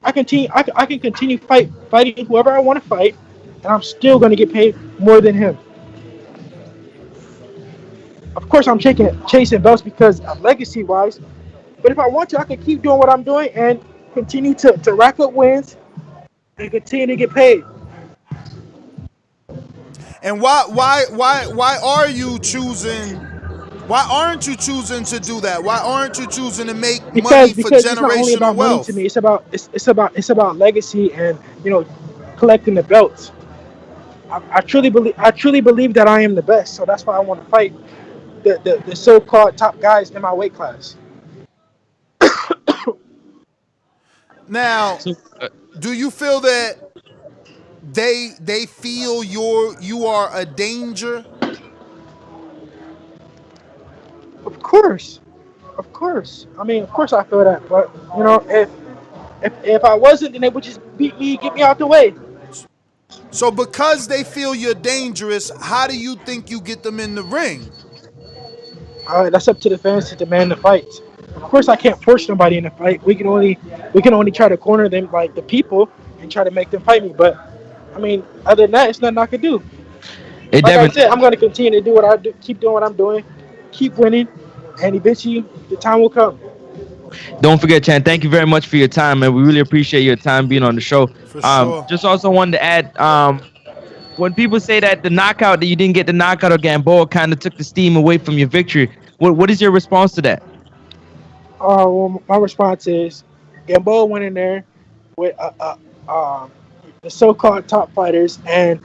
I can continue fighting whoever I want to fight, and I'm still going to get paid more than him. Of course, I'm chasing belts because of legacy-wise. But if I want to, I can keep doing what I'm doing and continue to rack up wins and continue to get paid. And why are you choosing? Why aren't you choosing to do that? Why aren't you choosing to make money for generational it's not only about wealth? Money to me, it's about legacy and collecting the belts. I truly believe that I am the best, so that's why I want to fight the so-called top guys in my weight class. Now, do you feel that they feel you are a danger? Of course. I mean, of course I feel that, but if I wasn't, then they would just beat me, get me out the way. So because they feel you're dangerous, how do you think you get them in the ring? That's up to the fans to demand the fights. Of course, I can't force nobody in a fight. We can only try to corner them, like the people, and try to make them fight me. But I mean, other than that, it's nothing I can do. Like I said, I'm going to continue to do what I do, keep doing what I'm doing, keep winning, and eventually the time will come. Don't forget, Chan, thank you very much for your time, man. We really appreciate your time being on the show. For sure. Just also wanted to add, when people say that the knockout that you didn't get the knockout of Gamboa kind of took the steam away from your victory, what is your response to that? Well, my response is Gamboa went in there with the so-called top fighters, and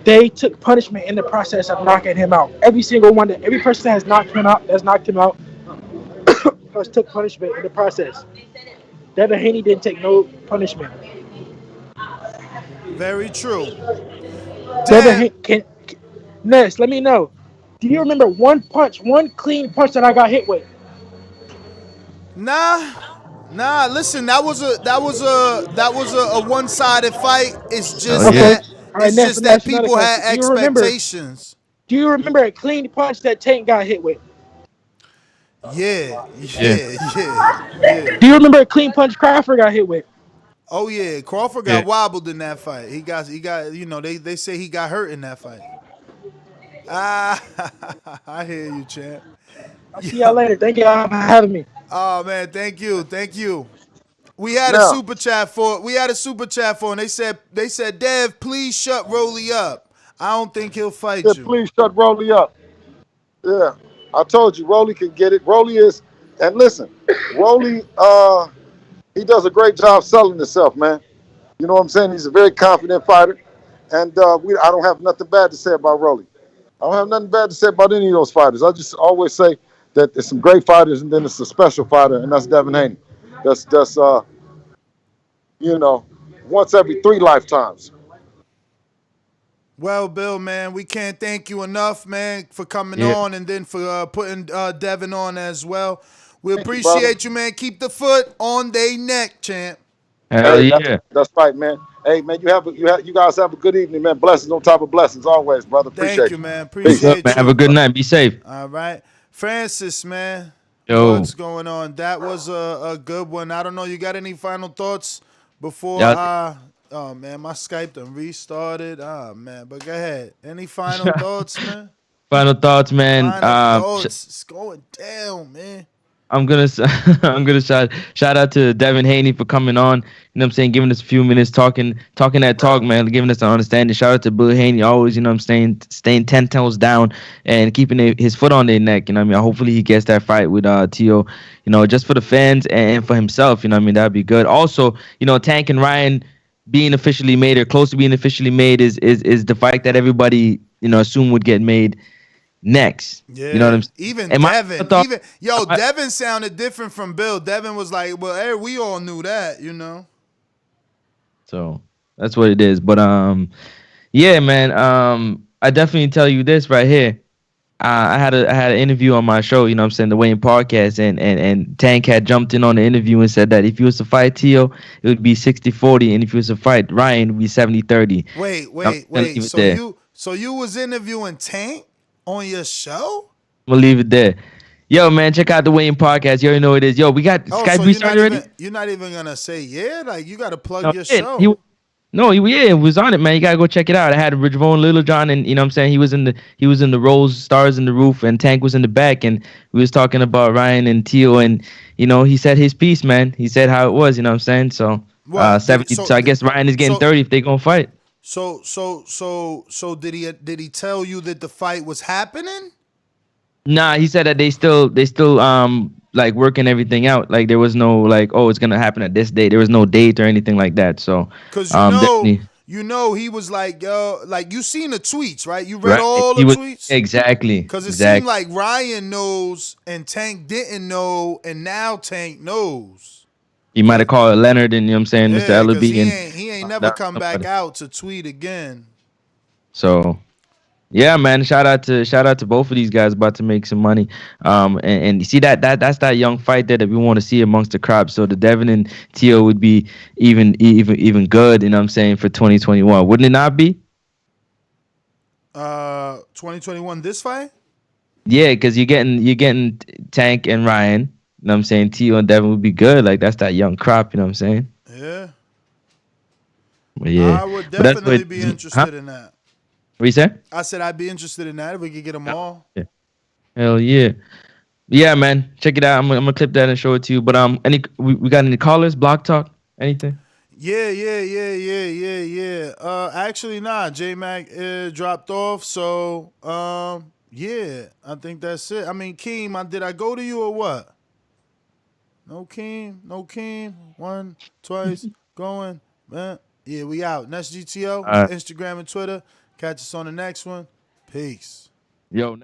they took punishment in the process of knocking him out. Every single one, every person that has knocked him out, has took punishment in the process. Devin Haney didn't take no punishment. Very true. Devin Haney, Ness, let me know. Do you remember one clean punch that I got hit with? Nah. Listen, that was a one-sided fight. It's just Okay. that All right, Ness, let me ask you another people had question. expectations. Do you remember a clean punch that Tank got hit with? Yeah. Do you remember a clean punch Crawford got hit with? Oh yeah, Crawford got wobbled in that fight. He got they say he got hurt in that fight. I hear you, champ. I'll see y'all later. Thank y'all for having me. Oh man, thank you. We had a super chat for and they said Dev, please shut Rolly up. I don't think he'll fight you. Please shut Rolly up. Yeah, I told you, Rolly can get it. Rolly is, and listen, Rolly, he does a great job selling himself, man. You know what I'm saying? He's a very confident fighter, and I don't have nothing bad to say about Rolly. I don't have nothing bad to say about any of those fighters. I just always say that there's some great fighters, and then there's a special fighter, and that's Devin Haney. That's once every 3 lifetimes. Well, Bill, man, we can't thank you enough, man, for coming on and then for putting Devin on as well. We appreciate you, man. Keep the foot on their neck, champ. Hell yeah. That's right, man. Hey, man, you guys have a good evening, man. Blessings on top of blessings always, brother. Appreciate Thank you, man. Appreciate you. Man, have a good night. Be safe. All right. Francis, man. Yo. What's going on? That was a good one. I don't know. You got any final thoughts before oh man, my Skype done restarted. Oh man, but go ahead. Any final thoughts, man? Final thoughts, man. It's going down, man. I'm gonna shout out to Devin Haney for coming on. You know what I'm saying, giving us a few minutes talking that talk, man, giving us the understanding. Shout out to Bill Haney, always, you know what I'm saying, staying 10 toes down and keeping his foot on their neck. You know what I mean? Hopefully he gets that fight with Tio. You know, just for the fans and for himself. You know what I mean? That'd be good. Also, you know, Tank and Ryan being officially made or close to being officially made is the fight that everybody, you know, assumed would get made next. Yeah. You know what I'm saying? Even and Devin. Devin sounded different from Bill. Devin was like, well, hey, we all knew that, you know. So that's what it is. But yeah, man. I definitely tell you this right here. I had an interview on my show, you know what I'm saying, the Wayne podcast, and Tank had jumped in on the interview and said that if he was to fight Tio, it would be 60-40, and if he was to fight Ryan, it would be 70-30. Wait. So you was interviewing Tank on your show? I'm gonna leave it there. Yo, man, check out the Wayne podcast. You already know what it is. Yo, we got Skype restarted already? You're not even gonna say like you gotta plug your show. He was on it, man. You gotta go check it out. I had Gervonta Little John, and you know what I'm saying, he was in the roles, stars in the roof, and Tank was in the back, and we was talking about Ryan and Tio, and you know, he said his piece, man. He said how it was, you know what I'm saying? So 70. So I guess Ryan is getting 30 if they gonna fight. So did he tell you that the fight was happening? Nah, he said that they still like working everything out. Like there was no like, oh, it's gonna happen at this date. There was no date or anything like that. So because you know he was like, yo, like you seen the tweets, right? You read all the tweets? Exactly. Because it seemed like Ryan knows and Tank didn't know, and now Tank knows. He might have called Leonard and, you know what I'm saying, Mr. Ellaby. He ain't never come back out to tweet again. So yeah, man, shout out to both of these guys about to make some money. And you see that's that young fight there that we want to see amongst the crop. So the Devin and Tio would be even good, you know what I'm saying, for 2021. Wouldn't it not be? 2021 this fight? Yeah, because you're getting Tank and Ryan. You know what I'm saying? Tio and Devin would be good. Like, that's that young crop, you know what I'm saying? Yeah. But yeah. I would definitely be interested in that. What you say? I said I'd be interested in that if we could get them all. Yeah. Hell yeah. Yeah, man. Check it out. I'm gonna clip that and show it to you. But we got any callers? Block talk? Anything? Yeah. Actually, nah. J Mac dropped off, so yeah. I think that's it. I mean, Keem, did I go to you or what? No Keem. One, twice, going, man. Yeah, we out. Next GTO, Instagram and Twitter. Catch us on the next one. Peace. Yo.